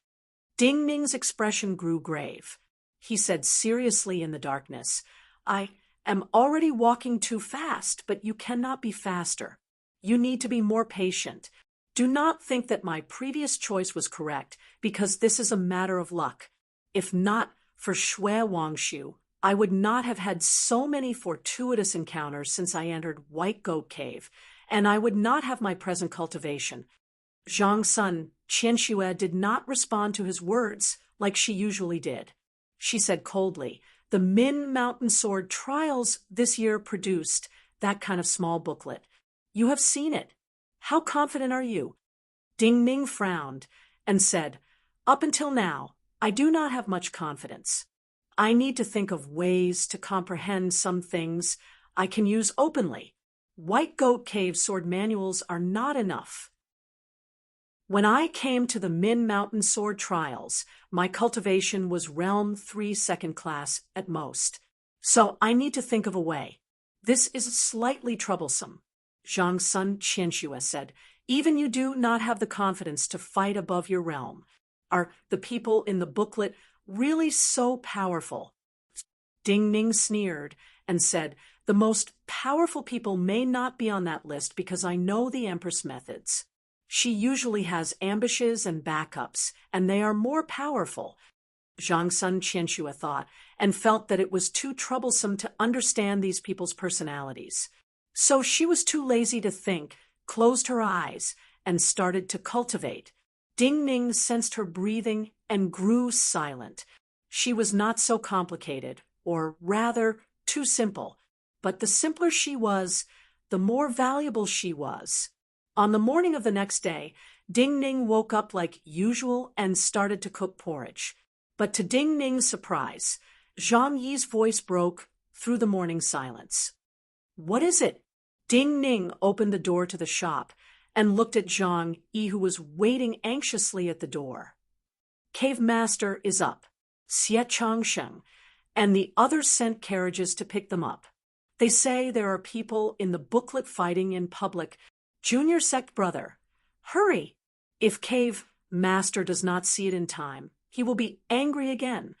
Ding Ning's expression grew grave. He said seriously in the darkness, "I am already walking too fast, but you cannot be faster. You need to be more patient. Do not think that my previous choice was correct, because this is a matter of luck. If not For Shui Wangshu, I would not have had so many fortuitous encounters since I entered White Goat Cave, and I would not have my present cultivation. Zhang Sun Qianxue did not respond to his words like she usually did. She said coldly, "The Min Mountain Sword Trials this year produced that kind of small booklet. You have seen it. How confident are you?" Ding Ning frowned and said, "Up until now, I do not have much confidence. I need to think of ways to comprehend some things I can use openly. White Goat Cave sword manuals are not enough. When I came to the Min Mountain Sword Trials, my cultivation was Realm 3 second class at most. So I need to think of a way. This is slightly troublesome," Zhang Sun Qianxue said. "Even you do not have the confidence to fight above your realm. Are the people in the booklet really so powerful?" Ding Ning sneered and said, "The most powerful people may not be on that list because I know the Empress methods. She usually has ambushes and backups, and they are more powerful." Zhang Sun Qianxue thought, and felt that it was too troublesome to understand these people's personalities. So she was too lazy to think, closed her eyes, and started to cultivate. Ding Ning sensed her breathing and grew silent. She was not so complicated, or rather, too simple. But the simpler she was, the more valuable she was. On the morning of the next day, Ding Ning woke up like usual and started to cook porridge. But to Ding Ning's surprise, Zhang Yi's voice broke through the morning silence. "What is it?" Ding Ning opened the door to the shop and looked at Zhang Yi, who was waiting anxiously at the door. "Cave Master is up. Xie Changsheng and the others sent carriages to pick them up. They say there are people in the booklet fighting in public. Junior sect brother, hurry! If Cave Master does not see it in time, he will be angry again."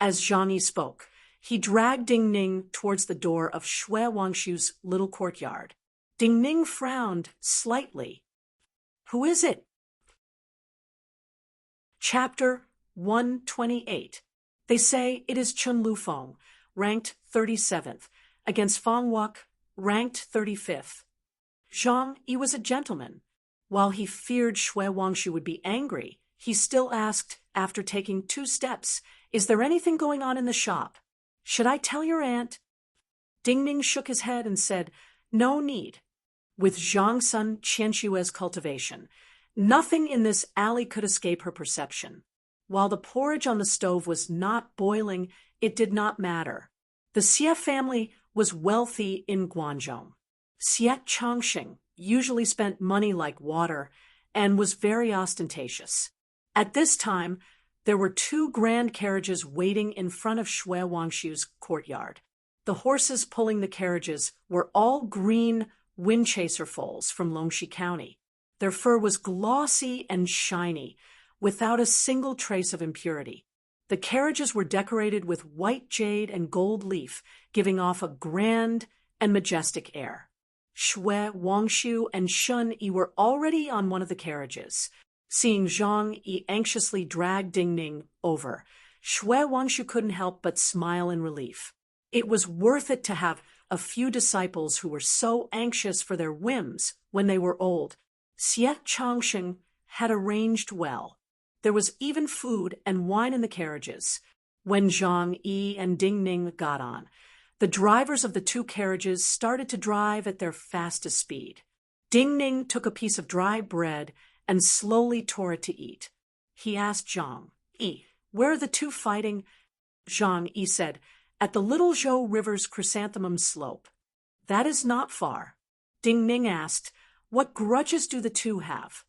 As Zhang Yi spoke, he dragged Ding Ning towards the door of Shui Wangshu's little courtyard. Ding Ning frowned slightly. "Who is it?" Chapter 128. They say it is Chun Lufeng, ranked 37th, against Fang Wuk, ranked 35th. Zhang Yi was a gentleman. While he feared Shui Wangshu would be angry, he still asked, after taking 2 steps, "Is there anything going on in the shop? Should I tell your aunt?" Ding Ning shook his head and said, "No need." With Zhang Sun Qianxue's cultivation, nothing in this alley could escape her perception. While the porridge on the stove was not boiling, it did not matter. The Xie family was wealthy in Guangzhou. Xie Changsheng usually spent money like water and was very ostentatious. At this time, there were 2 grand carriages waiting in front of Shui Wangshu's courtyard. The horses pulling the carriages were all green windchaser foals from Longxi County. Their fur was glossy and shiny, without a single trace of impurity. The carriages were decorated with white jade and gold leaf, giving off a grand and majestic air. Shui Wangshu and Shun Yi were already on one of the carriages. Seeing Zhang Yi anxiously drag Ding Ning over, Shui Wangshu couldn't help but smile in relief. It was worth it to have a few disciples who were so anxious for their whims when they were old. Xie Changsheng had arranged well. There was even food and wine in the carriages. When Zhang Yi and Ding Ning got on, the drivers of the 2 carriages started to drive at their fastest speed. Ding Ning took a piece of dry bread and slowly tore it to eat. He asked Zhang Yi, "Where are the 2 fighting?" Zhang Yi said, "At the Little Zhou River's chrysanthemum slope." "That is not far." Ding Ning asked, "What grudges do the 2 have?"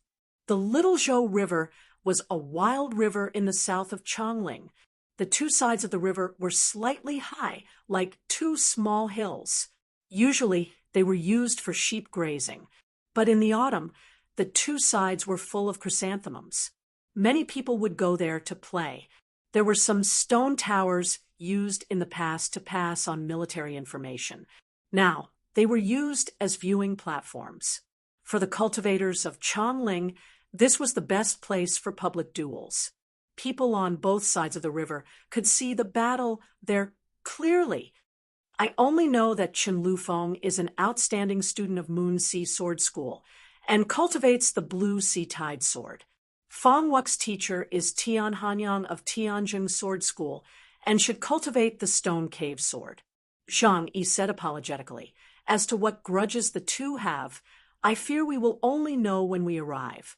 The Little Zhou River was a wild river in the south of Chongling. The 2 sides of the river were slightly high, like 2 small hills. Usually, they were used for sheep grazing, but in the autumn, the 2 sides were full of chrysanthemums. Many people would go there to play. There were some stone towers used in the past to pass on military information. Now, they were used as viewing platforms. For the cultivators of Chongling, this was the best place for public duels. People on both sides of the river could see the battle there clearly. I only know that Chen Lufeng is an outstanding student of Moon Sea Sword School and cultivates the blue sea tide sword. Fang Wu's teacher is Tian Hanyang of Tianjing Sword School and should cultivate the stone cave sword. Zhang Yi said apologetically. As to what grudges the two have, I fear we will only know when we arrive.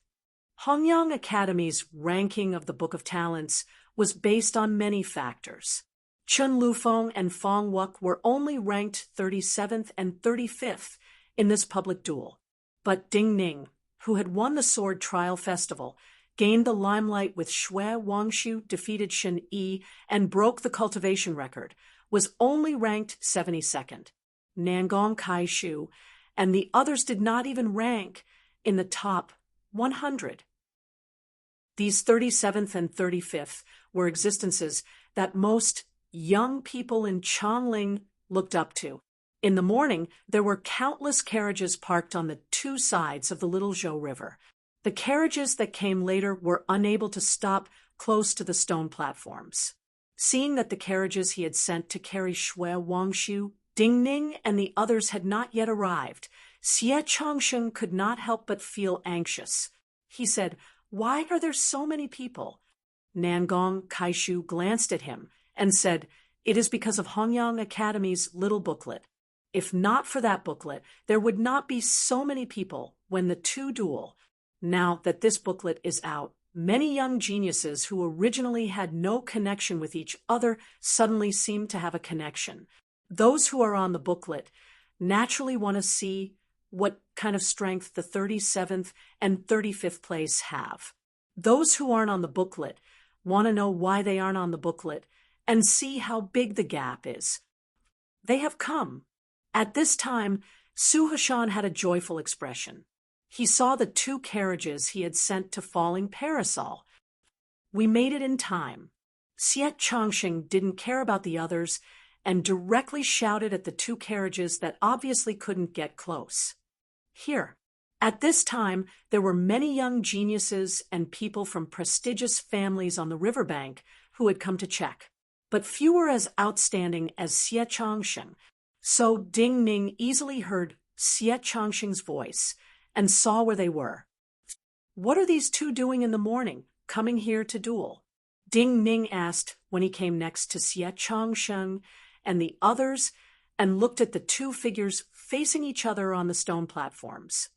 Hongyang Academy's ranking of the Book of Talents was based on many factors. Chen Lufeng and Fang Wu were only ranked 37th and 35th in this public duel. But Ding Ning, who had won the Sword Trial Festival, gained the limelight with Xue Wangshu defeated Shen Yi and broke the cultivation record, was only ranked 72nd. Nangong Kaishu and the others did not even rank in the top 100. These 37th and 35th were existences that most young people in Chongling looked up to. In the morning, there were countless carriages parked on the two sides of the Little Zhou River. The carriages that came later were unable to stop close to the stone platforms. Seeing that the carriages he had sent to carry Xue Wangshu, Ding Ning, and the others had not yet arrived, Xie Changsheng could not help but feel anxious. He said, "Why are there so many people?" Nangong Kaishu glanced at him and said, "It is because of Hongyang Academy's little booklet. If not for that booklet, there would not be so many people when the two duel. Now that this booklet is out, many young geniuses who originally had no connection with each other suddenly seem to have a connection. Those who are on the booklet naturally want to see what kind of strength the 37th and 35th place have. Those who aren't on the booklet want to know why they aren't on the booklet and see how big the gap is. They have come." At this time, Su Heshan had a joyful expression. He saw the two carriages he had sent to Falling Parasol. "We made it in time." Xie Changsheng didn't care about the others and directly shouted at the two carriages that obviously couldn't get close. Here. At this time, there were many young geniuses and people from prestigious families on the riverbank who had come to check, but few were as outstanding as Xie Changsheng. So Ding Ning easily heard Xie Changsheng's voice and saw where they were. "What are these two doing in the morning, coming here to duel?" Ding Ning asked when he came next to Xie Changsheng and the others and looked at the two figures facing each other on the stone platforms.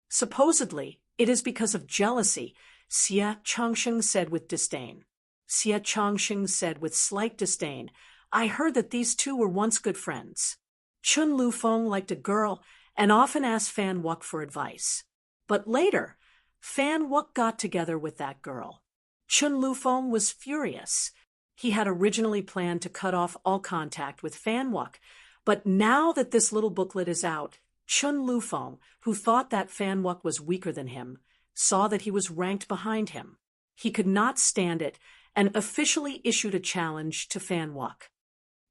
"Supposedly, it is because of jealousy," Xie Changsheng said with disdain. Xie Changsheng said with slight disdain, "I heard that these two were once good friends. Chen Lufeng liked a girl and often asked Fan Wu for advice. But later, Fan Wu got together with that girl. Chen Lufeng was furious. He had originally planned to cut off all contact with Fan Wu, but now that this little booklet is out, Chen Lufeng, who thought that Fan Wu was weaker than him, saw that he was ranked behind him. He could not stand it and officially issued a challenge to Fan Wu.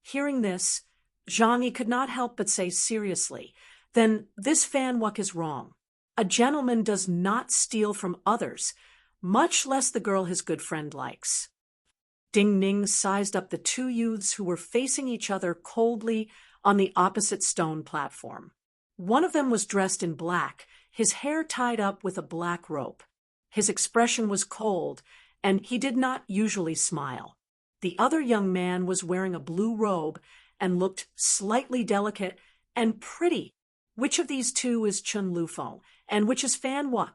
Hearing this, Zhang Yi could not help but say seriously, "Then this Fan Wu is wrong. A gentleman does not steal from others, much less the girl his good friend likes." Ding Ning sized up the two youths who were facing each other coldly on the opposite stone platform. One of them was dressed in black, his hair tied up with a black rope. His expression was cold, and he did not usually smile. The other young man was wearing a blue robe and looked slightly delicate and pretty. Which of these two is Chen Lufeng, and which is Fan Wu?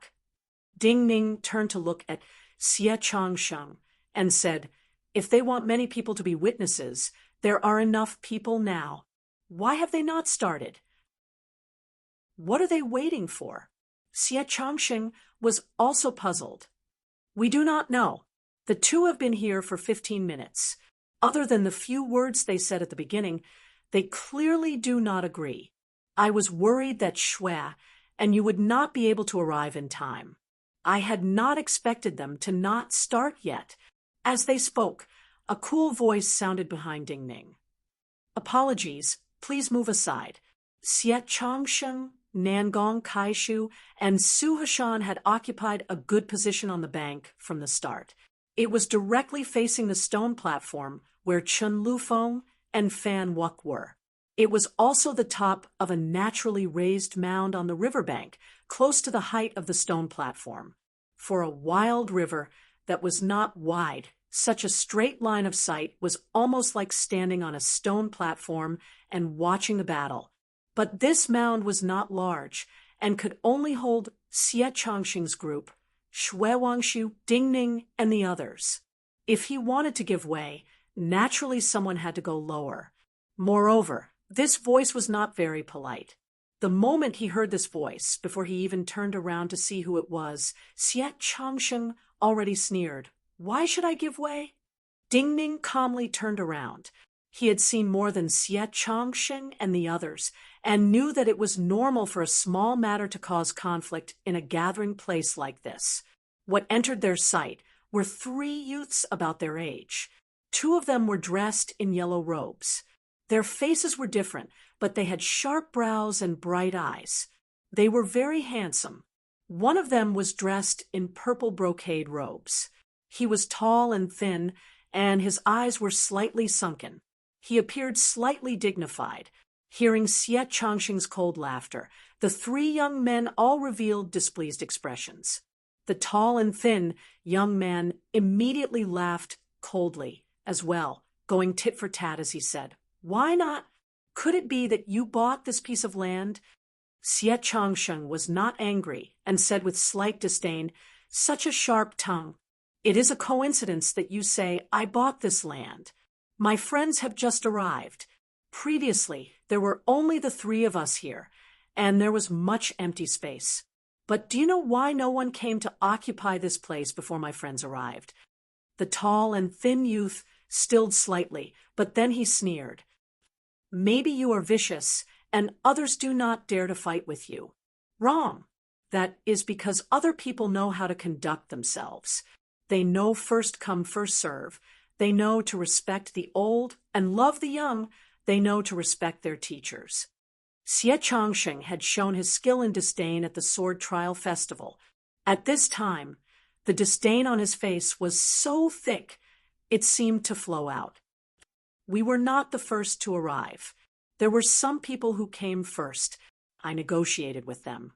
Ding Ning turned to look at Xie Changsheng and said, "If they want many people to be witnesses, there are enough people now. Why have they not started? What are they waiting for?" Xie Changsheng was also puzzled. "We do not know. The two have been here for 15 minutes. Other than the few words they said at the beginning, they clearly do not agree. I was worried that Xue and you would not be able to arrive in time. I had not expected them to not start yet." As they spoke, a cool voice sounded behind Ding Ning. "Apologies, please move aside." Xie Changsheng, Nangong Kaishu, and Su Heshan had occupied a good position on the bank from the start. It was directly facing the stone platform where Chun Lufeng and Fan Wuk were. It was also the top of a naturally raised mound on the riverbank, close to the height of the stone platform. For a wild river that was not wide, such a straight line of sight was almost like standing on a stone platform and watching a battle. But this mound was not large and could only hold Xie Changxing's group, Shui Wangshu, Ding Ning, and the others. If he wanted to give way, naturally someone had to go lower. Moreover, this voice was not very polite. The moment he heard this voice, before he even turned around to see who it was, Xie Changxing already sneered. Why should I give way? Ding Ning calmly turned around. He had seen more than Xie Changxing and the others, and knew that it was normal for a small matter to cause conflict in a gathering place like this. What entered their sight were 3 youths about their age. 2 of them were dressed in yellow robes. Their faces were different, but they had sharp brows and bright eyes. They were very handsome. One of them was dressed in purple brocade robes. He was tall and thin, and his eyes were slightly sunken. He appeared slightly dignified. Hearing Xie Changxing's cold laughter, the 3 young men all revealed displeased expressions. The tall and thin young man immediately laughed coldly as well, going tit for tat as he said, "Why not? Could it be that you bought this piece of land?" Xie Changxing was not angry and said with slight disdain, "Such a sharp tongue. It is a coincidence that you say, 'I bought this land.' My friends have just arrived. Previously, there were only the 3 of us here, and there was much empty space. But do you know why no one came to occupy this place before my friends arrived?" The tall and thin youth stilled slightly, but then he sneered. "Maybe you are vicious, and others do not dare to fight with you. Wrong. That is because other people know how to conduct themselves. They know first come, first serve. They know to respect the old and love the young. They know to respect their teachers." Xie Changxing had shown his skill in disdain at the sword trial festival. At this time, the disdain on his face was so thick, it seemed to flow out. "We were not the first to arrive. There were some people who came first. I negotiated with them.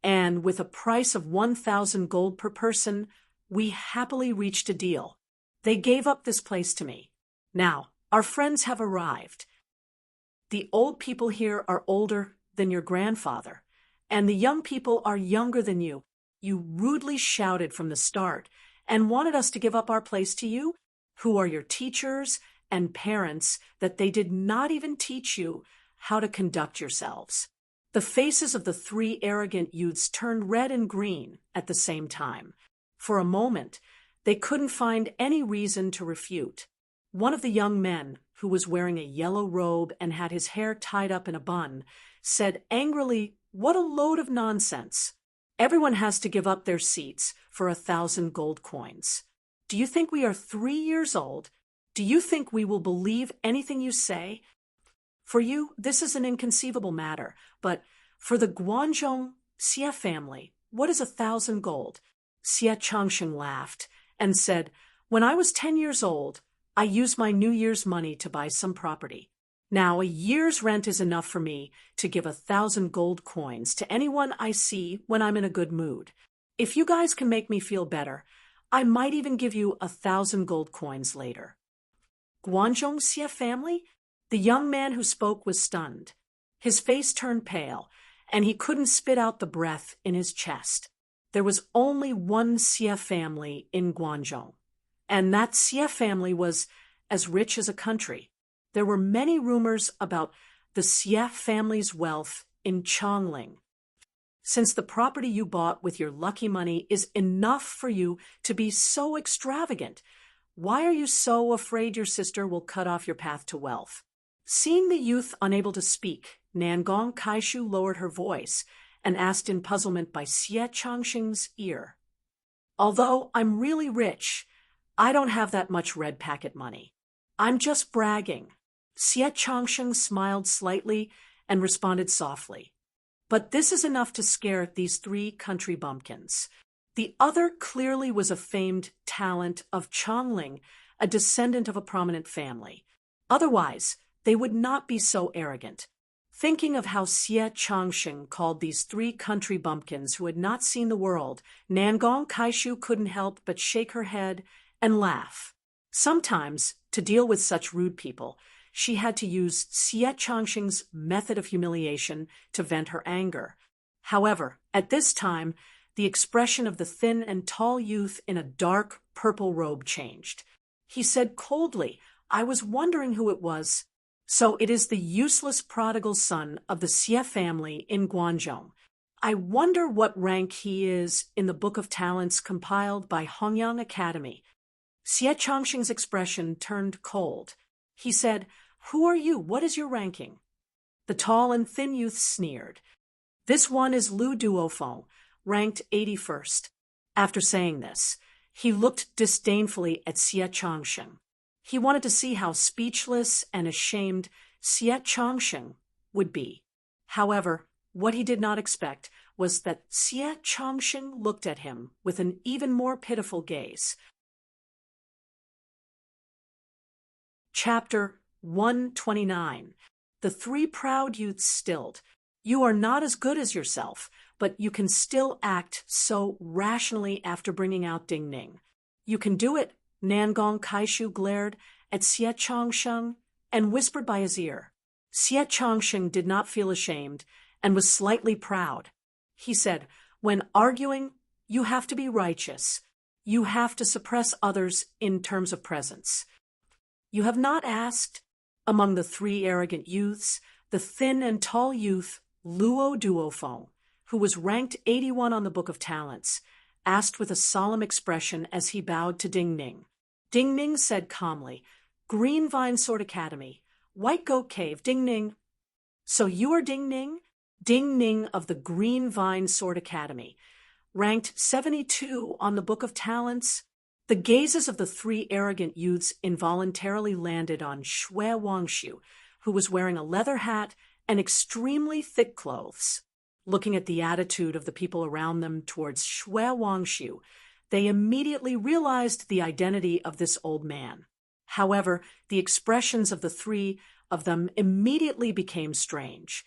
And with a price of 1,000 gold per person, we happily reached a deal. They gave up this place to me. Now, our friends have arrived. The old people here are older than your grandfather, and the young people are younger than you. You rudely shouted from the start and wanted us to give up our place to you, who are your teachers and parents, that they did not even teach you how to conduct yourselves." The faces of the 3 arrogant youths turned red and green at the same time. For a moment, they couldn't find any reason to refute. One of the young men, who was wearing a yellow robe and had his hair tied up in a bun, said angrily, "What a load of nonsense. Everyone has to give up their seats for 1,000 gold coins. Do you think we are 3 years old? Do you think we will believe anything you say? For you, this is an inconceivable matter, but for the Guanzhong Xie family, what is 1,000 gold?" Xie Changxing laughed and said, "When I was 10 years old, I used my New Year's money to buy some property. Now a year's rent is enough for me to give 1,000 gold coins to anyone I see when I'm in a good mood. If you guys can make me feel better, I might even give you 1,000 gold coins later." Guanzhong Xie family? The young man who spoke was stunned. His face turned pale, and he couldn't spit out the breath in his chest. There was only one Xie family in Guangzhou, and that Xie family was as rich as a country. There were many rumors about the Xie family's wealth in Chongling. Since the property you bought with your lucky money is enough for you to be so extravagant, why are you so afraid your sister will cut off your path to wealth? Seeing the youth unable to speak, Nangong Kaishu lowered her voice and asked in puzzlement by Xie Changxing's ear, "Although I'm really rich, I don't have that much red packet money. I'm just bragging." Xie Changxing smiled slightly and responded softly, "But this is enough to scare these 3 country bumpkins. The other clearly was a famed talent of Chongling, a descendant of a prominent family. Otherwise, they would not be so arrogant. Thinking of how Xie Changsheng called these three country bumpkins who had not seen the world, Nangong Kaishu couldn't help but shake her head and laugh. Sometimes, to deal with such rude people, she had to use Xie Changsheng's method of humiliation to vent her anger. However, at this time, the expression of the thin and tall youth in a dark purple robe changed. He said coldly, "I was wondering who it was." "So it is the useless prodigal son of the Xie family in Guangzhou. I wonder what rank he is in the Book of Talents compiled by Hongyang Academy." Xie Changsheng's expression turned cold. He said, "Who are you? What is your ranking?" The tall and thin youth sneered. "This one is Lu Duofeng, ranked 81st. After saying this, he looked disdainfully at Xie Changsheng. He wanted to see how speechless and ashamed Xie Changsheng would be. However, what he did not expect was that Xie Changsheng looked at him with an even more pitiful gaze. Chapter 129. The three proud youths stilled. "You are not as good as yourself, but you can still act so rationally after bringing out Ding Ning. You can do it." Nangong Kaishu glared at Xie Changsheng and whispered by his ear. Xie Changsheng did not feel ashamed and was slightly proud. He said, "When arguing, you have to be righteous. You have to suppress others in terms of presence." "You have not asked." Among the three arrogant youths, the thin and tall youth, Luo Duofeng, who was ranked 81 on the Book of Talents, asked with a solemn expression as he bowed to Ding Ning. Ding Ning said calmly, "Green Vine Sword Academy, White Goat Cave, Ding Ning." "So you are Ding Ning?" Ding Ning of the Green Vine Sword Academy, ranked 72 on the Book of Talents. The gazes of the three arrogant youths involuntarily landed on Shui Wangshu, who was wearing a leather hat and extremely thick clothes. Looking at the attitude of the people around them towards Shui Wangshu, they immediately realized the identity of this old man. However, the expressions of the three of them immediately became strange.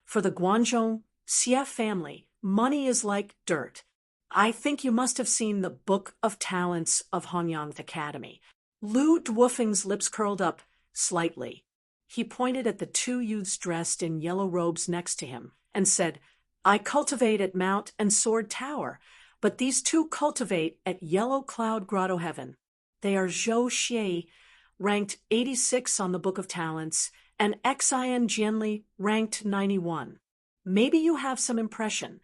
For the Guangzhou Xie family, money is like dirt. I think you must have seen the Book of Talents of Hongyang Academy. Lu Duofeng's lips curled up slightly. He pointed at the two youths dressed in yellow robes next to him and said, "I cultivate at Mount and Sword Tower, but these two cultivate at Yellow Cloud Grotto Heaven. They are Zhou Xie, ranked 86 on the Book of Talents, and Xin Jianli, ranked 91. Maybe you have some impression."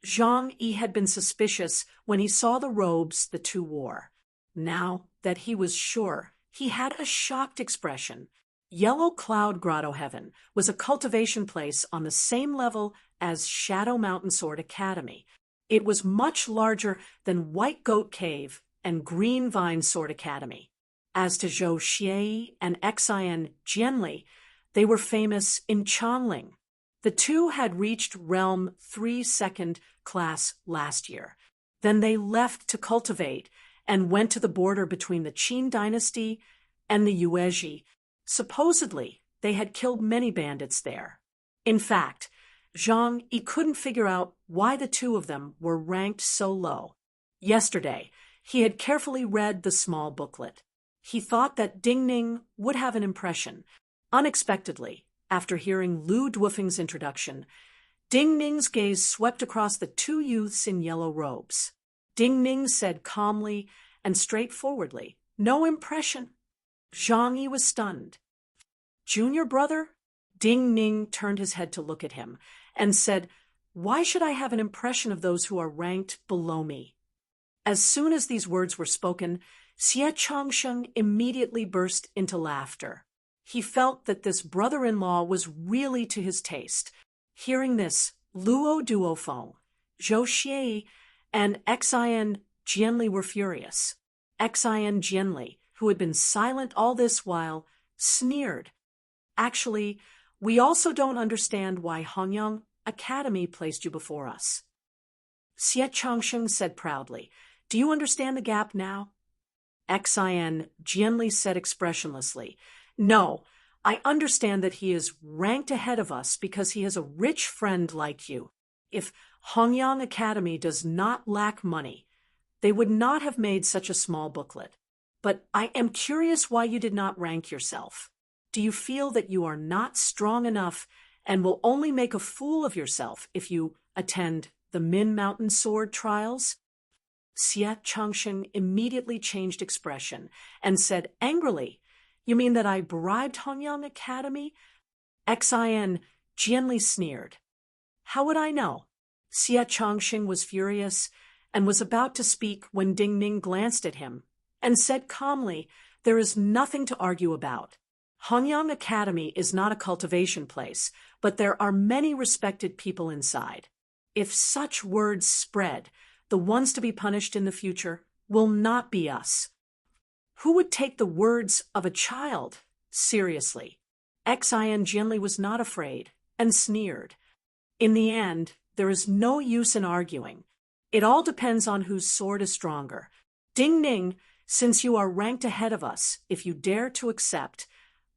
Zhang Yi had been suspicious when he saw the robes the two wore. Now that he was sure, he had a shocked expression. Yellow Cloud Grotto Heaven was a cultivation place on the same level as Shadow Mountain Sword Academy. It was much larger than White Goat Cave and Green Vine Sword Academy. As to Zhou Xie and Xin Jianli, they were famous in Chongling. The two had reached Realm 3 second class last year. Then they left to cultivate and went to the border between the Qin dynasty and the Yuezhi. Supposedly, they had killed many bandits there. In fact, Zhang Yi couldn't figure out why the two of them were ranked so low. Yesterday, he had carefully read the small booklet. He thought that Ding Ning would have an impression. Unexpectedly, after hearing Lu Duofeng's introduction, Ding Ning's gaze swept across the two youths in yellow robes. Ding Ning said calmly and straightforwardly, "No impression." Zhang Yi was stunned. "Junior brother?" Ding Ning turned his head to look at him and said, "Why should I have an impression of those who are ranked below me?" As soon as these words were spoken, Xie Changsheng immediately burst into laughter. He felt that this brother-in-law was really to his taste. Hearing this, Luo Duofeng, Zhou Xie, and Xin Jianli were furious. Xin Jianli, who had been silent all this while, sneered. "Actually, we also don't understand why Hongyang Academy placed you before us." Xie Changsheng said proudly. Do you understand the gap now? Xin Jianli said expressionlessly. No, I understand that he is ranked ahead of us because he has a rich friend like you. If Hongyang Academy does not lack money, they would not have made such a small booklet. But I am curious why you did not rank yourself. Do you feel that you are not strong enough and will only make a fool of yourself if you attend the Min Mountain Sword trials? Xie Changsheng immediately changed expression and said angrily, You mean that I bribed Hongyang Academy? Xin Jianli sneered. How would I know? Xie Changsheng was furious and was about to speak when Ding Ning glanced at him and said calmly, There is nothing to argue about. Hongyang Academy is not a cultivation place, but there are many respected people inside. If such words spread, the ones to be punished in the future will not be us. Who would take the words of a child seriously? Xin Jianli was not afraid and sneered. In the end, there is no use in arguing. It all depends on whose sword is stronger. Ding Ning, since you are ranked ahead of us, if you dare to accept,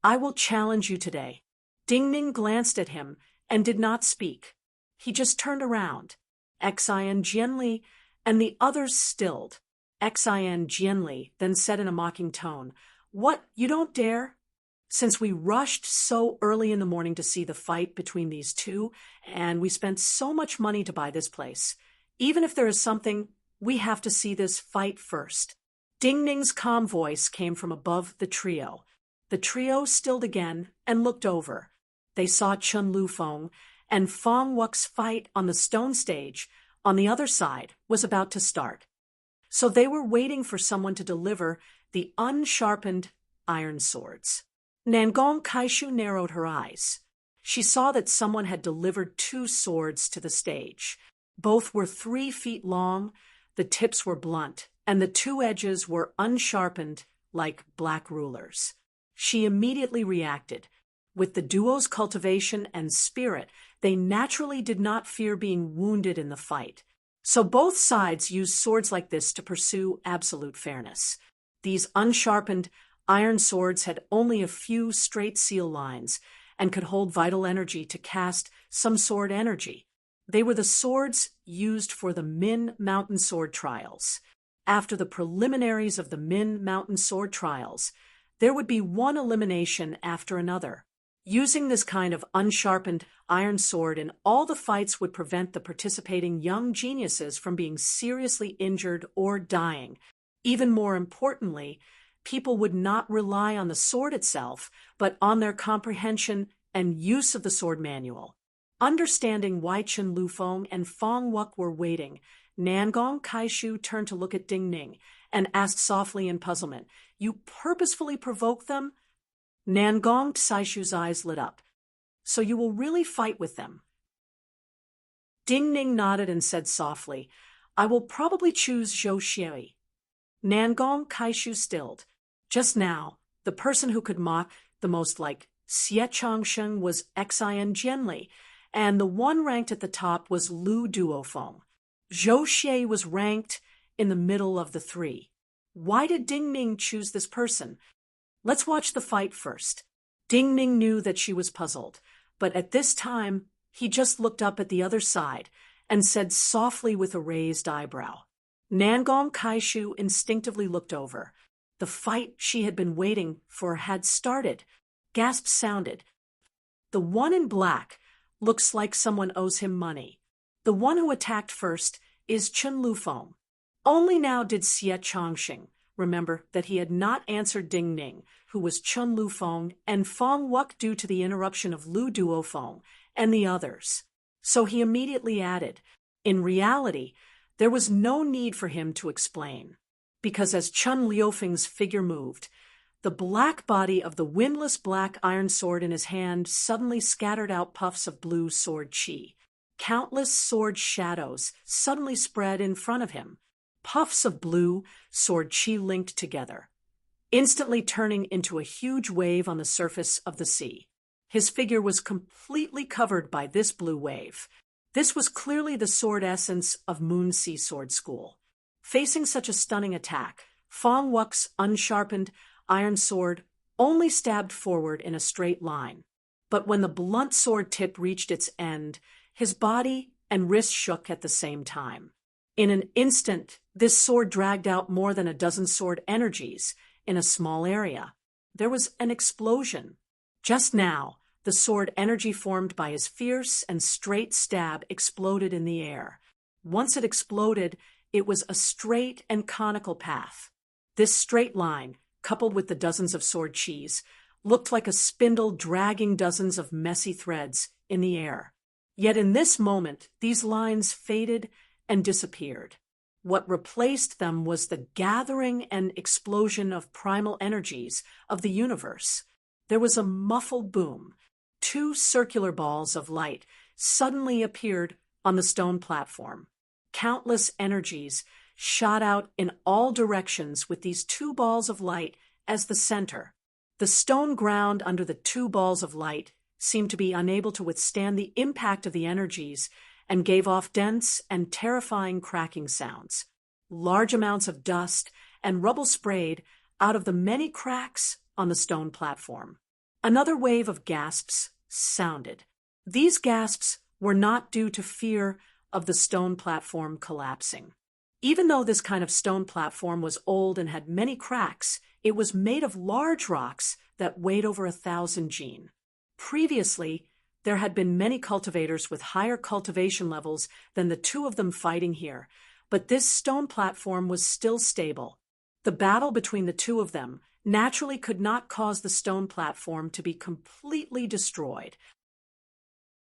I will challenge you today. Ding Ning glanced at him and did not speak. He just turned around. Xin Jianli and the others stilled. Xin Jianli then said in a mocking tone, What, you don't dare? Since we rushed so early in the morning to see the fight between these two, and we spent so much money to buy this place, even if there is something, we have to see this fight first. Ding Ning's calm voice came from above the trio. The trio stilled again and looked over. They saw Chen Lufeng and Fong Wu's fight on the stone stage on the other side was about to start. So they were waiting for someone to deliver the unsharpened iron swords. Nangong Kaishu narrowed her eyes. She saw that someone had delivered 2 swords to the stage. Both were 3 feet long, the tips were blunt, and the 2 edges were unsharpened like black rulers. She immediately reacted. With the duo's cultivation and spirit, they naturally did not fear being wounded in the fight. So both sides used swords like this to pursue absolute fairness. These unsharpened iron swords had only a few straight seal lines and could hold vital energy to cast some sword energy. They were the swords used for the Min Mountain Sword trials. After the preliminaries of the Min Mountain Sword trials, there would be one elimination after another. Using this kind of unsharpened iron sword in all the fights would prevent the participating young geniuses from being seriously injured or dying. Even more importantly, people would not rely on the sword itself, but on their comprehension and use of the sword manual. Understanding why Chen Lufeng and Fong Wu were waiting, Nangong Kaishu turned to look at Ding Ning and asked softly in puzzlement, You purposefully provoked them? Nangong Kaishu's eyes lit up. So you will really fight with them? Ding Ning nodded and said softly, I will probably choose Zhou Xie. Nangong Kaishu stilled. Just now, the person who could mock the most like Xie Changsheng was Xin Jianli, and the one ranked at the top was Lu Duofeng. Zhou Xie was ranked in the middle of the 3. Why did Ding Ning choose this person? Let's watch the fight first. Ding Ning knew that she was puzzled, but at this time, he just looked up at the other side and said softly with a raised eyebrow. Nangong Kaishu instinctively looked over. The fight she had been waiting for had started. Gasps sounded. The one in black looks like someone owes him money. The one who attacked first is Chen Lufeng. Only now did Xie Changsheng remember that he had not answered Ding Ning, who was Chen Lufeng and Fong Wu due to the interruption of Lu Duofeng and the others. So he immediately added, in reality, there was no need for him to explain, because as Chen Liufeng's figure moved, the black body of the windless black iron sword in his hand suddenly scattered out puffs of blue sword chi. Countless sword shadows suddenly spread in front of him, puffs of blue sword chi linked together, instantly turning into a huge wave on the surface of the sea. His figure was completely covered by this blue wave. This was clearly the sword essence of Moon Sea Sword School. Facing such a stunning attack, Fong Wuk's unsharpened iron sword only stabbed forward in a straight line. But when the blunt sword tip reached its end, his body and wrist shook at the same time. In an instant, this sword dragged out more than a dozen sword energies in a small area. There was an explosion. Just now, the sword energy formed by his fierce and straight stab exploded in the air. Once it exploded, it was a straight and conical path. This straight line, coupled with the dozens of sword chis, looked like a spindle dragging dozens of messy threads in the air. Yet in this moment, these lines faded and disappeared. What replaced them was the gathering and explosion of primal energies of the universe. There was a muffled boom. 2 circular balls of light suddenly appeared on the stone platform. Countless energies shot out in all directions with these 2 balls of light as the center. The stone ground under the 2 balls of light seemed to be unable to withstand the impact of the energies and gave off dense and terrifying cracking sounds. Large amounts of dust and rubble sprayed out of the many cracks on the stone platform. Another wave of gasps sounded. These gasps were not due to fear of the stone platform collapsing. Even though this kind of stone platform was old and had many cracks, it was made of large rocks that weighed over 1,000 jin. Previously, there had been many cultivators with higher cultivation levels than the 2 of them fighting here, but this stone platform was still stable. The battle between the 2 of them naturally could not cause the stone platform to be completely destroyed.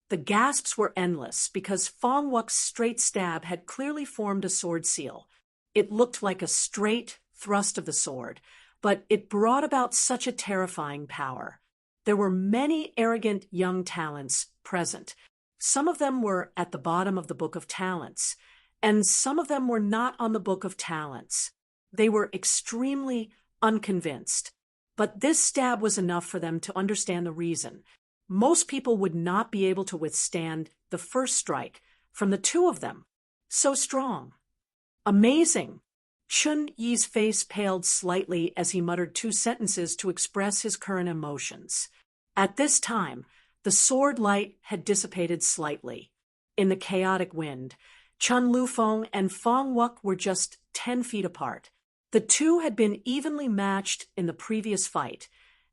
The gasps were endless because Fong Wuk's straight stab had clearly formed a sword seal. It looked like a straight thrust of the sword, but it brought about such a terrifying power. There were many arrogant young talents present. Some of them were at the bottom of the Book of Talents, and some of them were not on the Book of Talents. They were extremely unconvinced. But this stab was enough for them to understand the reason. Most people would not be able to withstand the first strike from the 2 of them. So strong. Amazing. Chun Yi's face paled slightly as he muttered 2 sentences to express his current emotions. At this time, the sword light had dissipated slightly. In the chaotic wind, Chun Lufeng and Fong Wuk were just 10 feet apart. The 2 had been evenly matched in the previous fight,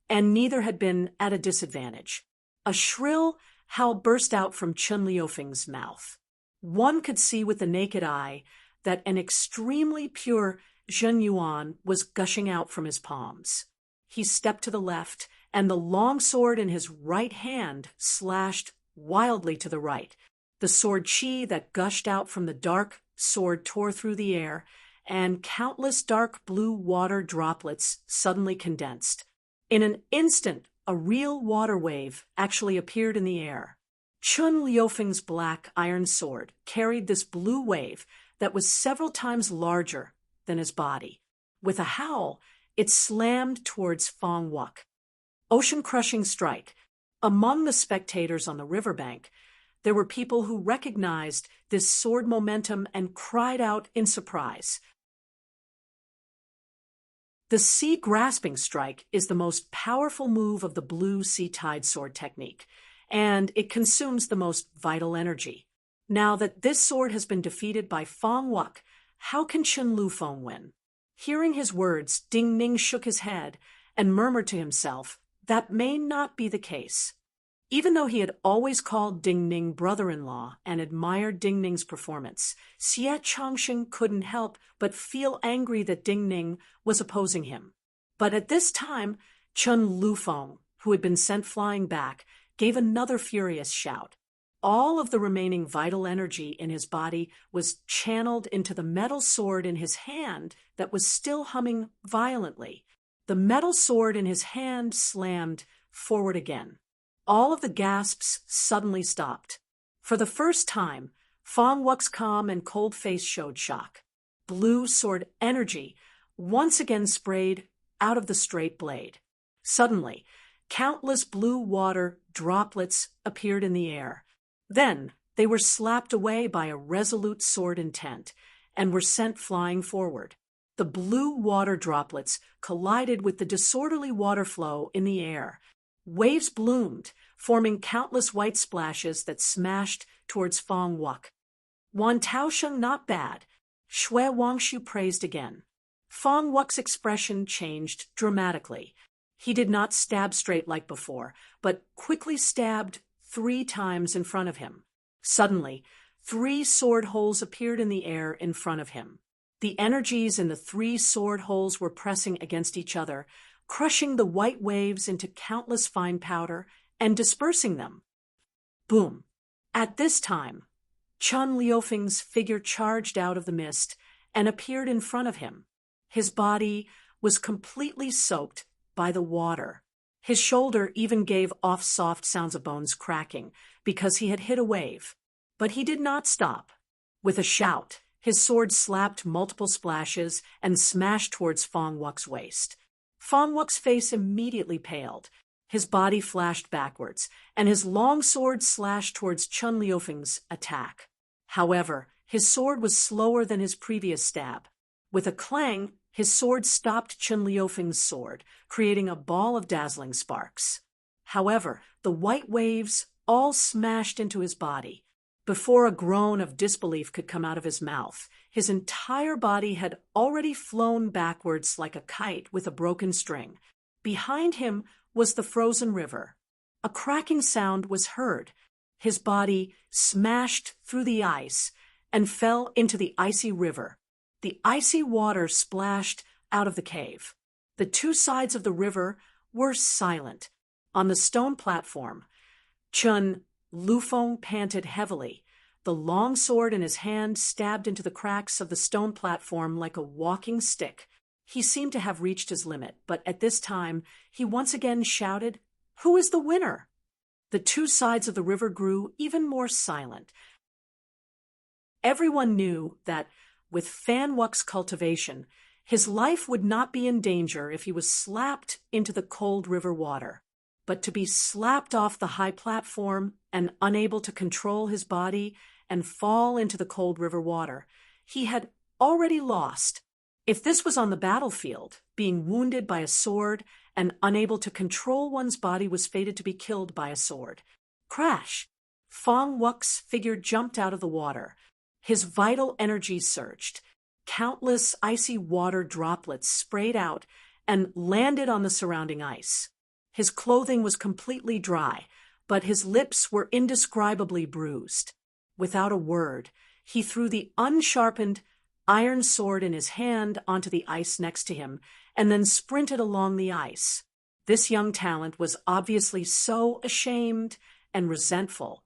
and neither had been at a disadvantage. A shrill howl burst out from Chun Liufeng's mouth. One could see with the naked eye that an extremely pure Zhen Yuan was gushing out from his palms. He stepped to the left, and the long sword in his right hand slashed wildly to the right. The sword chi that gushed out from the dark sword tore through the air, and countless dark blue water droplets suddenly condensed. In an instant, a real water wave actually appeared in the air. Chun Liufeng's black iron sword carried this blue wave that was several times larger than his body. With a howl, it slammed towards Fong Wuk. Ocean-crushing strike. Among the spectators on the riverbank, there were people who recognized this sword momentum and cried out in surprise. The sea-grasping strike is the most powerful move of the blue sea tide sword technique, and it consumes the most vital energy. Now that this sword has been defeated by Fong Wuk, how can Chun Lufeng win? Hearing his words, Ding Ning shook his head and murmured to himself, that may not be the case. Even though he had always called Ding Ning brother-in-law and admired Ding Ning's performance, Xie Changxing couldn't help but feel angry that Ding Ning was opposing him. But at this time, Chun Lufeng, who had been sent flying back, gave another furious shout. All of the remaining vital energy in his body was channeled into the metal sword in his hand that was still humming violently. The metal sword in his hand slammed forward again. All of the gasps suddenly stopped. For the first time, Fong Wuk's calm and cold face showed shock. Blue sword energy once again sprayed out of the straight blade. Suddenly, countless blue water droplets appeared in the air. Then, They were slapped away by a resolute sword intent and were sent flying forward. The blue water droplets collided with the disorderly water flow in the air. Waves bloomed, forming countless white splashes that smashed towards Fong Wuk. Wan Taosheng not bad, Shui Wangshu praised again. Fong Wuk's expression changed dramatically. He did not stab straight like before, but quickly stabbed 3 times in front of him. Suddenly, 3 sword holes appeared in the air in front of him. The energies in the 3 sword holes were pressing against each other, crushing the white waves into countless fine powder and dispersing them. Boom! At this time, Chun Liufeng's figure charged out of the mist and appeared in front of him. His body was completely soaked by the water. His shoulder even gave off soft sounds of bones cracking because he had hit a wave. But he did not stop. With a shout, his sword slapped multiple splashes and smashed towards Fong Wuk's waist. Fong Wuk's face immediately paled. His body flashed backwards, and his long sword slashed towards Chun Liufeng's attack. However, his sword was slower than his previous stab. With a clang, his sword stopped Chun Liufeng's sword, creating a ball of dazzling sparks. However, the white waves all smashed into his body. Before a groan of disbelief could come out of his mouth, his entire body had already flown backwards like a kite with a broken string. Behind him was the frozen river. A cracking sound was heard. His body smashed through the ice and fell into the icy river. The icy water splashed out of the cave. The 2 sides of the river were silent. On the stone platform, Chun Liufeng panted heavily. The long sword in his hand stabbed into the cracks of the stone platform like a walking stick. He seemed to have reached his limit, but at this time, he once again shouted, "Who is the winner?" The 2 sides of the river grew even more silent. Everyone knew that, with Fan Wuk's cultivation, his life would not be in danger if he was slapped into the cold river water. But to be slapped off the high platform and unable to control his body and fall into the cold river water, he had already lost. If this was on the battlefield, being wounded by a sword and unable to control one's body was fated to be killed by a sword. Crash! Fong Wuk's figure jumped out of the water. His vital energy surged. Countless icy water droplets sprayed out and landed on the surrounding ice. His clothing was completely dry, but his lips were indescribably bruised. Without a word, he threw the unsharpened iron sword in his hand onto the ice next to him and then sprinted along the ice. This young talent was obviously so ashamed and resentful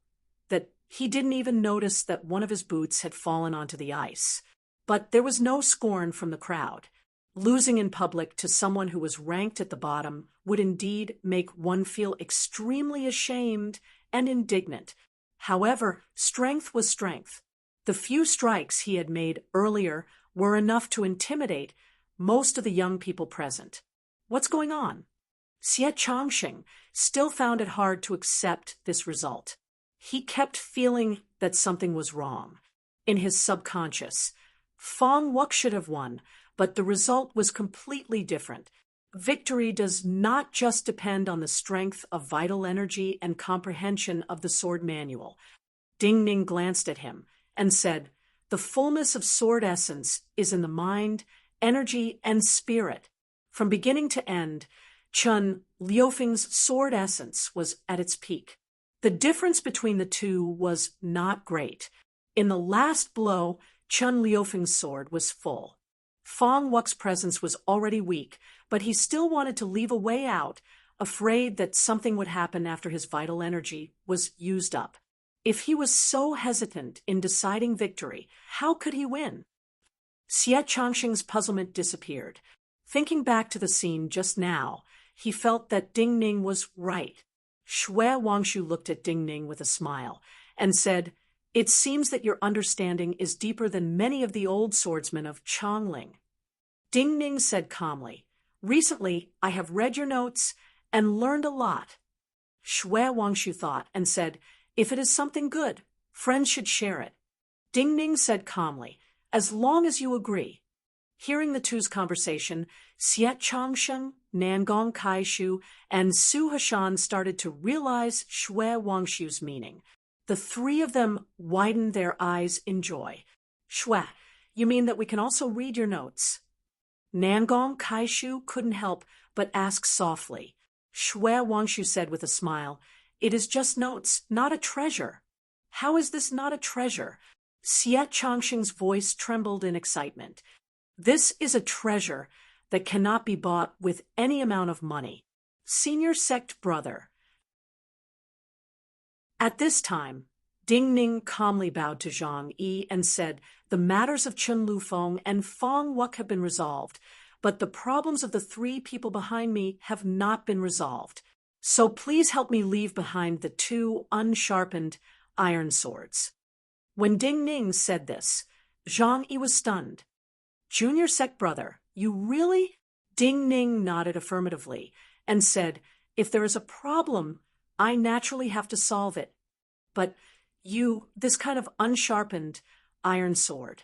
that he didn't even notice that one of his boots had fallen onto the ice. But there was no scorn from the crowd. Losing in public to someone who was ranked at the bottom would indeed make one feel extremely ashamed and indignant. However, strength was strength. The few strikes he had made earlier were enough to intimidate most of the young people present. What's going on? Xie Changxing still found it hard to accept this result. He kept feeling that something was wrong. In his subconscious, Fong Wuk should have won, but the result was completely different. Victory does not just depend on the strength of vital energy and comprehension of the sword manual. Ding Ning glanced at him and said, "The fullness of sword essence is in the mind, energy, and spirit." From beginning to end, Chun Liufeng's sword essence was at its peak. The difference between the two was not great. In the last blow, Chun Liufeng's sword was full. Fong Wuk's presence was already weak, but he still wanted to leave a way out, afraid that something would happen after his vital energy was used up. If he was so hesitant in deciding victory, how could he win? Xie Changxing's puzzlement disappeared. Thinking back to the scene just now, he felt that Ding Ning was right. Shui Wangshu looked at Ding Ning with a smile and said, "It seems that your understanding is deeper than many of the old swordsmen of Chongling." Ding Ning said calmly, "Recently, I have read your notes and learned a lot." Shui Wangshu thought and said, "If it is something good, Friends should share it. Ding Ning said calmly, as long as you agree. Hearing the two's conversation, Xie Changsheng, Nangong Kaishu, and Su Hashan started to realize Shui Wangshu's meaning. The three of them widened their eyes in joy. Shui, you mean that we can also read your notes? Nangong Kaishu couldn't help but ask softly. Shui Wangshu said with a smile, "It is just notes, not a treasure." "How is this not a treasure?" Xie Changsheng's voice trembled in excitement. "This is a treasure that cannot be bought with any amount of money. Senior sect brother." At this time, Ding Ning calmly bowed to Zhang Yi and said, "The matters of Chen Lufeng and Fang Wuk have been resolved, but the problems of the three people behind me have not been resolved. So please help me leave behind the two unsharpened iron swords." When Ding Ning said this, Zhang Yi was stunned. "Junior sect brother, you really?" Ding Ning nodded affirmatively and said, "If there is a problem, I naturally have to solve it. But this kind of unsharpened iron sword."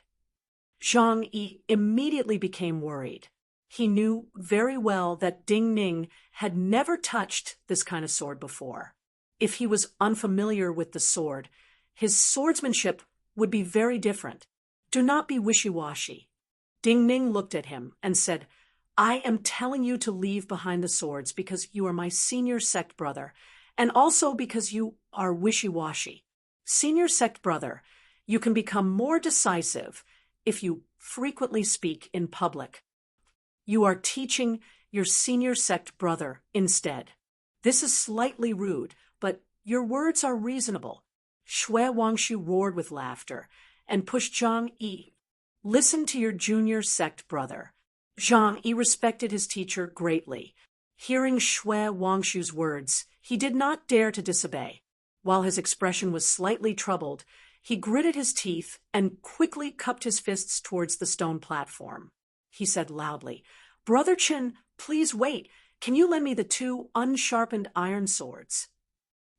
Zhang Yi immediately became worried. He knew very well that Ding Ning had never touched this kind of sword before. If he was unfamiliar with the sword, his swordsmanship would be very different. "Do not be wishy-washy." Ding Ning looked at him and said, "I am telling you to leave behind the swords because you are my senior sect brother, and also because you are wishy-washy. Senior sect brother, you can become more decisive if you frequently speak in public. You are teaching your senior sect brother instead. This is slightly rude, but your words are reasonable." Shui Wangshu roared with laughter and pushed Zhang Yi. "Listen to your junior sect brother." Zhang Yi respected his teacher greatly. Hearing Shui Wangshu's words, he did not dare to disobey. While his expression was slightly troubled, he gritted his teeth and quickly cupped his fists towards the stone platform. He said loudly, "Brother Chen, please wait. Can you lend me the two unsharpened iron swords?"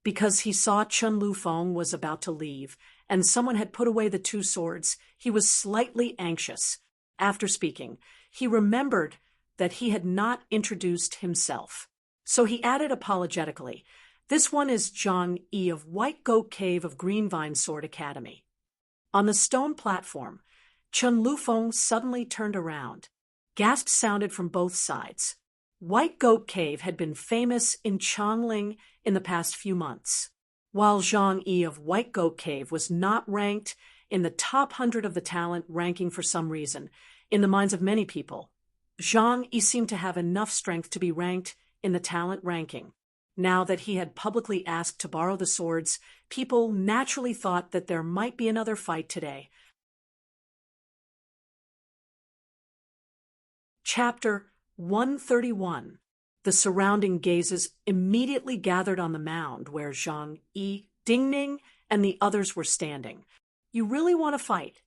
Because he saw Chen Lufeng was about to leave, and someone had put away the two swords, he was slightly anxious. After speaking, he remembered that he had not introduced himself. So he added apologetically, "This one is Zhang Yi of White Goat Cave of Greenvine Sword Academy." On the stone platform, Chen Lufeng suddenly turned around. Gasps sounded from both sides. White Goat Cave had been famous in Chongling in the past few months. While Zhang Yi of White Goat Cave was not ranked in the top 100 of the talent ranking for some reason, in the minds of many people, Zhang Yi seemed to have enough strength to be ranked in the talent ranking. Now that he had publicly asked to borrow the swords, people naturally thought that there might be another fight today. Chapter 131. The surrounding gazes immediately gathered on the mound where Zhang Yi, Ding Ning, and the others were standing. "You really want to fight?"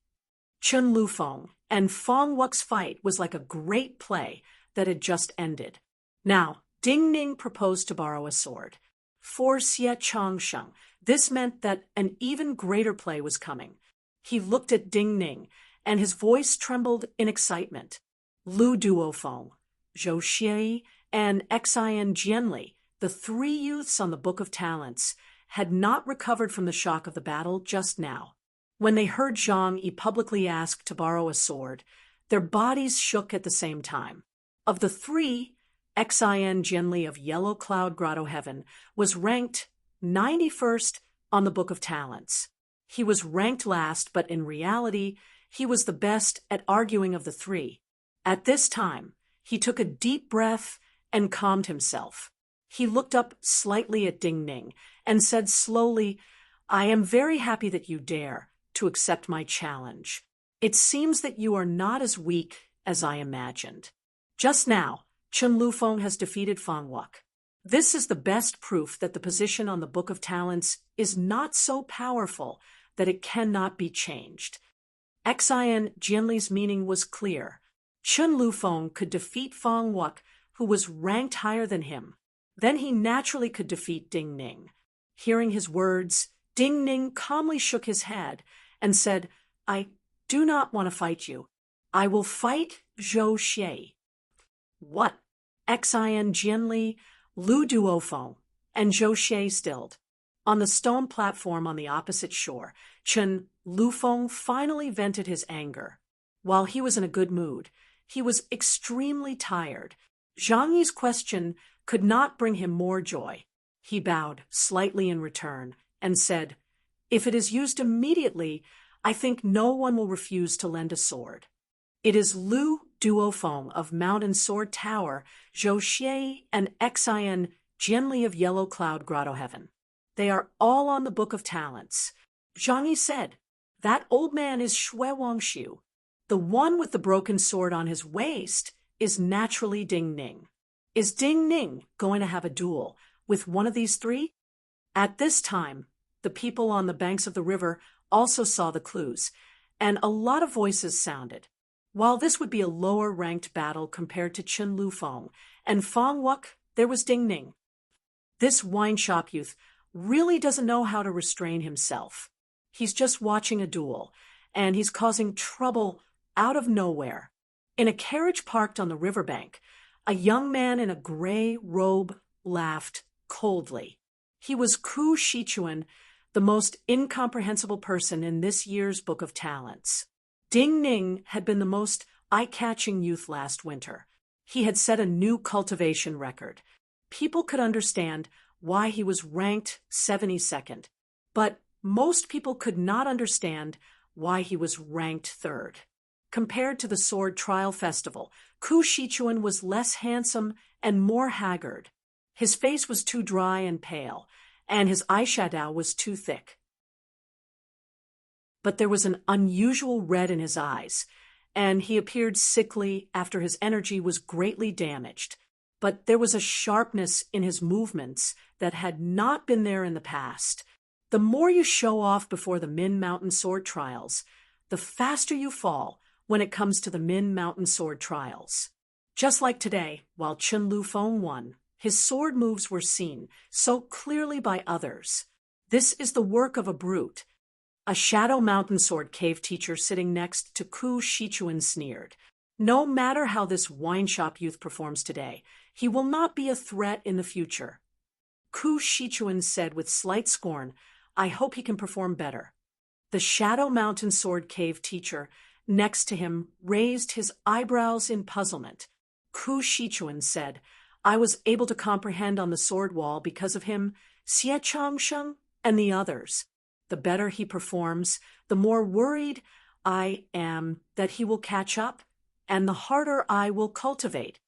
Chen Lufeng and Fang Wuk's fight was like a great play that had just ended. Now, Ding Ning proposed to borrow a sword. For Xie Changsheng, this meant that an even greater play was coming. He looked at Ding Ning, and his voice trembled in excitement. Lu Duofeng, Zhou Xie, and Xian Jianli, the three youths on the Book of Talents, had not recovered from the shock of the battle just now. When they heard Zhang Yi publicly ask to borrow a sword, their bodies shook at the same time. Of the three, Xian Jianli of Yellow Cloud Grotto Heaven was ranked 91st on the Book of Talents. He was ranked last, but in reality, he was the best at arguing of the three. At this time, he took a deep breath and calmed himself. He looked up slightly at Ding Ning and said slowly, "I am very happy that you dare to accept my challenge. It seems that you are not as weak as I imagined. Just now, Chen Lufeng has defeated Fang Wuk. This is the best proof that the position on the Book of Talents is not so powerful that it cannot be changed." Xian Jianli's meaning was clear. Chen Lufeng could defeat Fang Wuk, who was ranked higher than him. Then he naturally could defeat Ding Ning. Hearing his words, Ding Ning calmly shook his head and said, I do not want to fight you. I will fight Zhou Xie. What? Xin Jianli, Lu Duofeng, and Zhou Xie stilled. On the stone platform on the opposite shore, Chen Lufeng finally vented his anger. While he was in a good mood, he was extremely tired. Zhang Yi's question could not bring him more joy. He bowed slightly in return and said, If it is used immediately, I think no one will refuse to lend a sword. It is Lu Duofeng of Mountain Sword Tower, Zhou Xie, and Xin Jianli of Yellow Cloud Grotto Heaven. They are all on the Book of Talents. Zhang Yi said, That old man is Shui Wangshu. The one with the broken sword on his waist is naturally Ding Ning. Is Ding Ning going to have a duel with one of these three? At this time, the people on the banks of the river also saw the clues, and a lot of voices sounded. While this would be a lower-ranked battle compared to Chen Lufeng and Fang Wuk, there was Ding Ning. This wine shop youth really doesn't know how to restrain himself. He's just watching a duel, and he's causing trouble out of nowhere. In a carriage parked on the riverbank, a young man in a gray robe laughed coldly. He was Ku Shichuan, the most incomprehensible person in this year's Book of Talents. Ding Ning had been the most eye-catching youth last winter. He had set a new cultivation record. People could understand why he was ranked 72nd, but most people could not understand why he was ranked 3rd. Compared to the Sword Trial Festival, Ku Shichuan was less handsome and more haggard. His face was too dry and pale, and his eyeshadow was too thick. But there was an unusual red in his eyes, and he appeared sickly after his energy was greatly damaged. But there was a sharpness in his movements that had not been there in the past. The more you show off before the Min Mountain Sword Trials, the faster you fall when it comes to the Min Mountain Sword Trials. Just like today, while Chen Lufeng won, his sword moves were seen so clearly by others. This is the work of a brute. A Shadow Mountain Sword cave teacher sitting next to Ku Shichuan sneered. No matter how this wine shop youth performs today, he will not be a threat in the future. Ku Shichuan said with slight scorn, I hope he can perform better. The Shadow Mountain Sword cave teacher next to him raised his eyebrows in puzzlement. Ku Shichuan said, I was able to comprehend on the sword wall because of him, Xie Changsheng, and the others. The better he performs, the more worried I am that he will catch up, and the harder I will cultivate.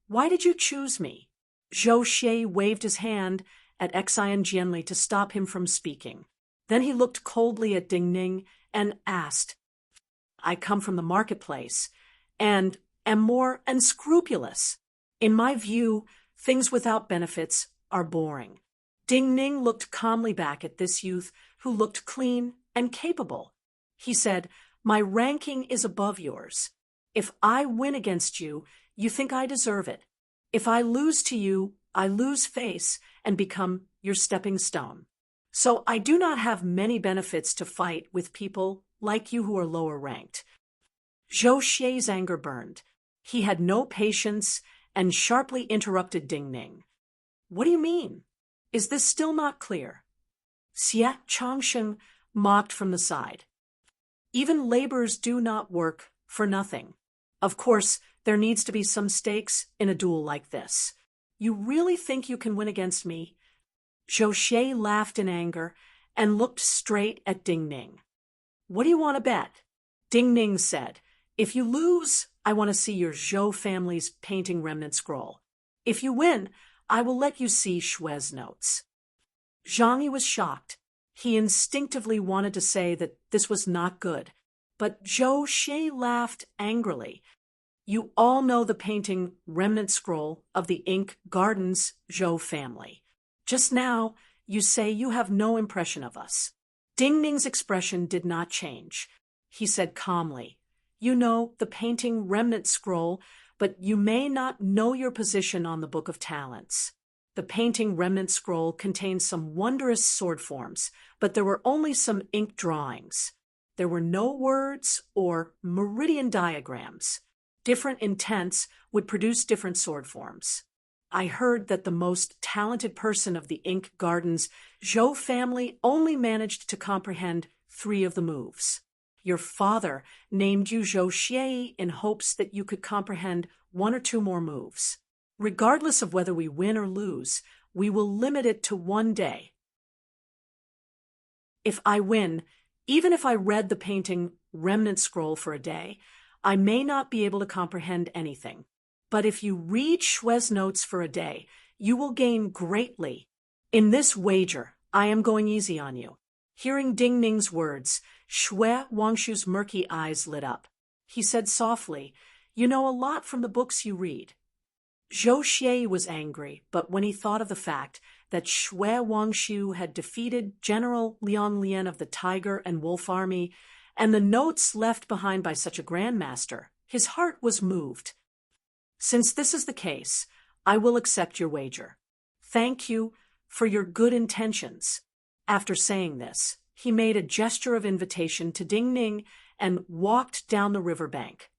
Why did you choose me? Zhou Xie waved his hand at Xin Jianli to stop him from speaking. Then he looked coldly at Ding Ning and asked, I come from the marketplace, and am more unscrupulous. In my view, things without benefits are boring. Ding Ning looked calmly back at this youth who looked clean and capable. He said, My ranking is above yours. If I win against you, you think I deserve it. If I lose to you, I lose face and become your stepping stone. So I do not have many benefits to fight with people like you who are lower ranked. Zhou Xie's anger burned. He had no patience and sharply interrupted Ding Ning. What do you mean? Is this still not clear? Xie Changsheng mocked from the side. Even laborers do not work for nothing. Of course, there needs to be some stakes in a duel like this. You really think you can win against me? Zhou Xie laughed in anger and looked straight at Ding Ning. What do you want to bet? Ding Ning said, If you lose, I want to see your Zhou family's painting remnant scroll. If you win, I will let you see Shui's notes. Zhang Yi was shocked. He instinctively wanted to say that this was not good, but Zhou Xie laughed angrily. You all know the painting remnant scroll of the Ink Gardens Zhou family. Just now, you say you have no impression of us. Ding Ning's expression did not change. He said calmly, You know the painting remnant scroll, but you may not know your position on the Book of Talents. The painting remnant scroll contained some wondrous sword forms, but there were only some ink drawings. There were no words or meridian diagrams. Different intents would produce different sword forms. I heard that the most talented person of the Ink Garden's Zhou family only managed to comprehend 3 of the moves. Your father named you Zhou Xie in hopes that you could comprehend 1 or 2 more moves. Regardless of whether we win or lose, we will limit it to 1 day. If I win, even if I read the painting remnant scroll for a day, I may not be able to comprehend anything. But if you read Shue's notes for a day, you will gain greatly. In this wager, I am going easy on you. Hearing Ding Ning's words, Shue Wangshu's murky eyes lit up. He said softly, "You know a lot from the books you read." Zhou Xie was angry, but when he thought of the fact that Shue Wangshu had defeated General Liang Lian of the Tiger and Wolf Army, and the notes left behind by such a grandmaster, his heart was moved. "Since this is the case, I will accept your wager. Thank you for your good intentions." After saying this, he made a gesture of invitation to Ding Ning and walked down the riverbank.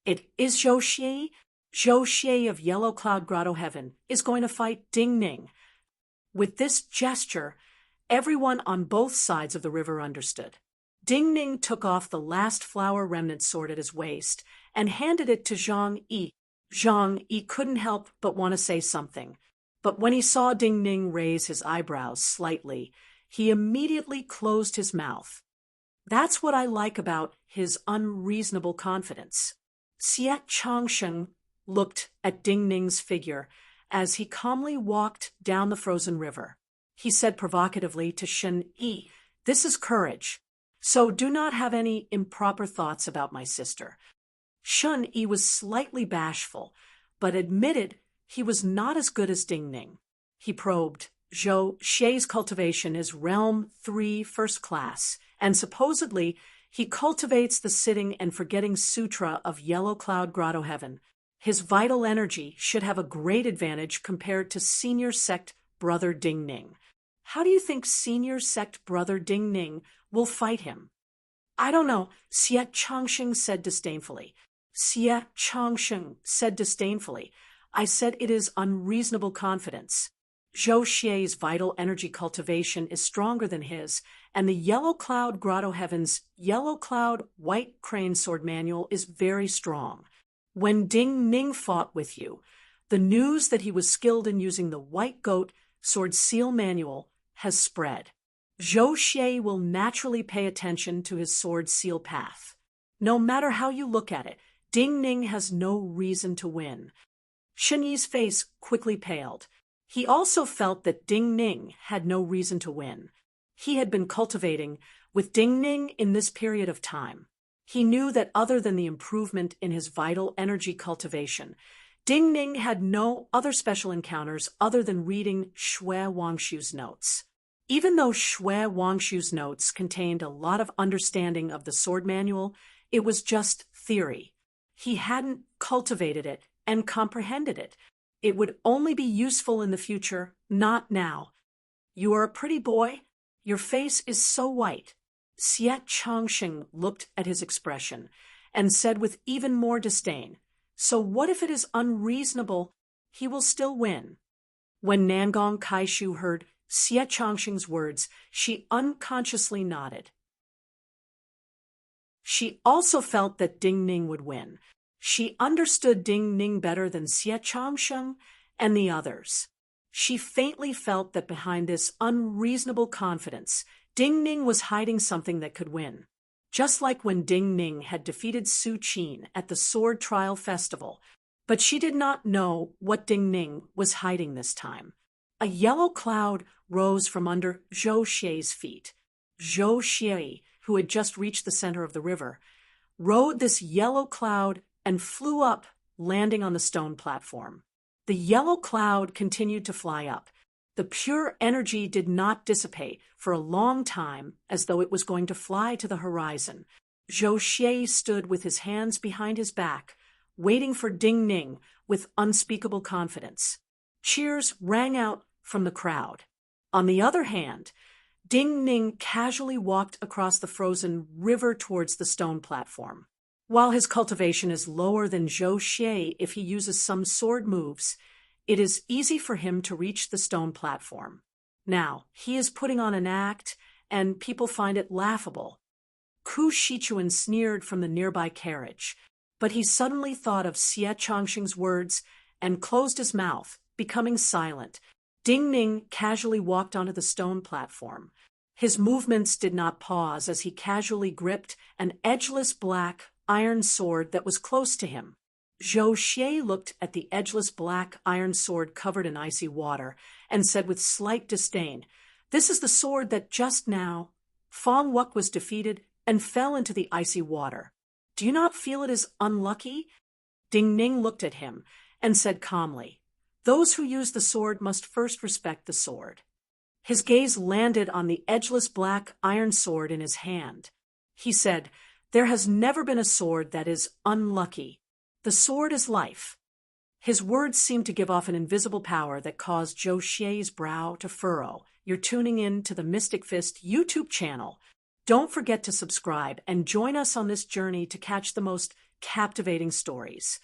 "It is Zhou Xie. Zhou Xie of Yellow Cloud Grotto Heaven is going to fight Ding Ning." With this gesture, everyone on both sides of the river understood. Ding Ning took off the last flower remnant sword at his waist and handed it to Zhang Yi. Zhang Yi couldn't help but want to say something, but when he saw Ding Ning raise his eyebrows slightly, he immediately closed his mouth. That's what I like about his unreasonable confidence. Xie Changsheng looked at Ding Ning's figure as he calmly walked down the frozen river. He said provocatively to Shen Yi, "This is courage, so do not have any improper thoughts about my sister." Shen Yi was slightly bashful, but admitted he was not as good as Ding Ning. He probed, "Zhou Xie's cultivation is Realm 3 First Class, and supposedly he cultivates the sitting and forgetting sutra of Yellow Cloud Grotto Heaven. His vital energy should have a great advantage compared to senior sect brother Ding Ning. How do you think senior sect brother Ding Ning will fight him?" "I don't know," Xie Changsheng said disdainfully. Xie Changsheng said disdainfully, "I said it is unreasonable confidence. Zhou Xie's vital energy cultivation is stronger than his, and the Yellow Cloud Grotto Heaven's Yellow Cloud White Crane Sword Manual is very strong. When Ding Ning fought with you, the news that he was skilled in using the White Goat Sword Seal Manual has spread. Zhou Xie will naturally pay attention to his sword seal path. No matter how you look at it, Ding Ning has no reason to win." Shen Yi's face quickly paled. He also felt that Ding Ning had no reason to win. He had been cultivating with Ding Ning in this period of time. He knew that other than the improvement in his vital energy cultivation, Ding Ning had no other special encounters other than reading Shue Wangshu's notes. Even though Shue Wangshu's notes contained a lot of understanding of the sword manual, it was just theory. He hadn't cultivated it and comprehended it. It would only be useful in the future, not now. "You are a pretty boy. Your face is so white." Xie Changsheng looked at his expression and said with even more disdain, "So what if it is unreasonable? He will still win." When Nangong Kaishu heard Xie Changsheng's words, she unconsciously nodded. She also felt that Ding Ning would win. She understood Ding Ning better than Xie Changsheng and the others. She faintly felt that behind this unreasonable confidence, Ding Ning was hiding something that could win. Just like when Ding Ning had defeated Su Qin at the Sword Trial Festival, but she did not know what Ding Ning was hiding this time. A yellow cloud rose from under Zhou Xie's feet. Zhou Xie, who had just reached the center of the river, rode this yellow cloud and flew up, landing on the stone platform. The yellow cloud continued to fly up. The pure energy did not dissipate for a long time, as though it was going to fly to the horizon. Zhou Xie stood with his hands behind his back, waiting for Ding Ning with unspeakable confidence. Cheers rang out from the crowd. On the other hand, Ding Ning casually walked across the frozen river towards the stone platform. While his cultivation is lower than Zhou Xie if he uses some sword moves, it is easy for him to reach the stone platform. Now, he is putting on an act, and people find it laughable. Ku Shichuan sneered from the nearby carriage, but he suddenly thought of Xie Changxing's words and closed his mouth, becoming silent. Ding Ning casually walked onto the stone platform. His movements did not pause as he casually gripped an edgeless black iron sword that was close to him. Zhou Xie looked at the edgeless black iron sword covered in icy water and said with slight disdain, "This is the sword that just now Fong Wuk was defeated and fell into the icy water. Do you not feel it is unlucky?" Ding Ning looked at him and said calmly, "Those who use the sword must first respect the sword." His gaze landed on the edgeless black iron sword in his hand. He said, "There has never been a sword that is unlucky. The sword is life." His words seemed to give off an invisible power that caused Zhou Xie's brow to furrow. You're tuning in to the Mystic Fist YouTube channel. Don't forget to subscribe and join us on this journey to catch the most captivating stories.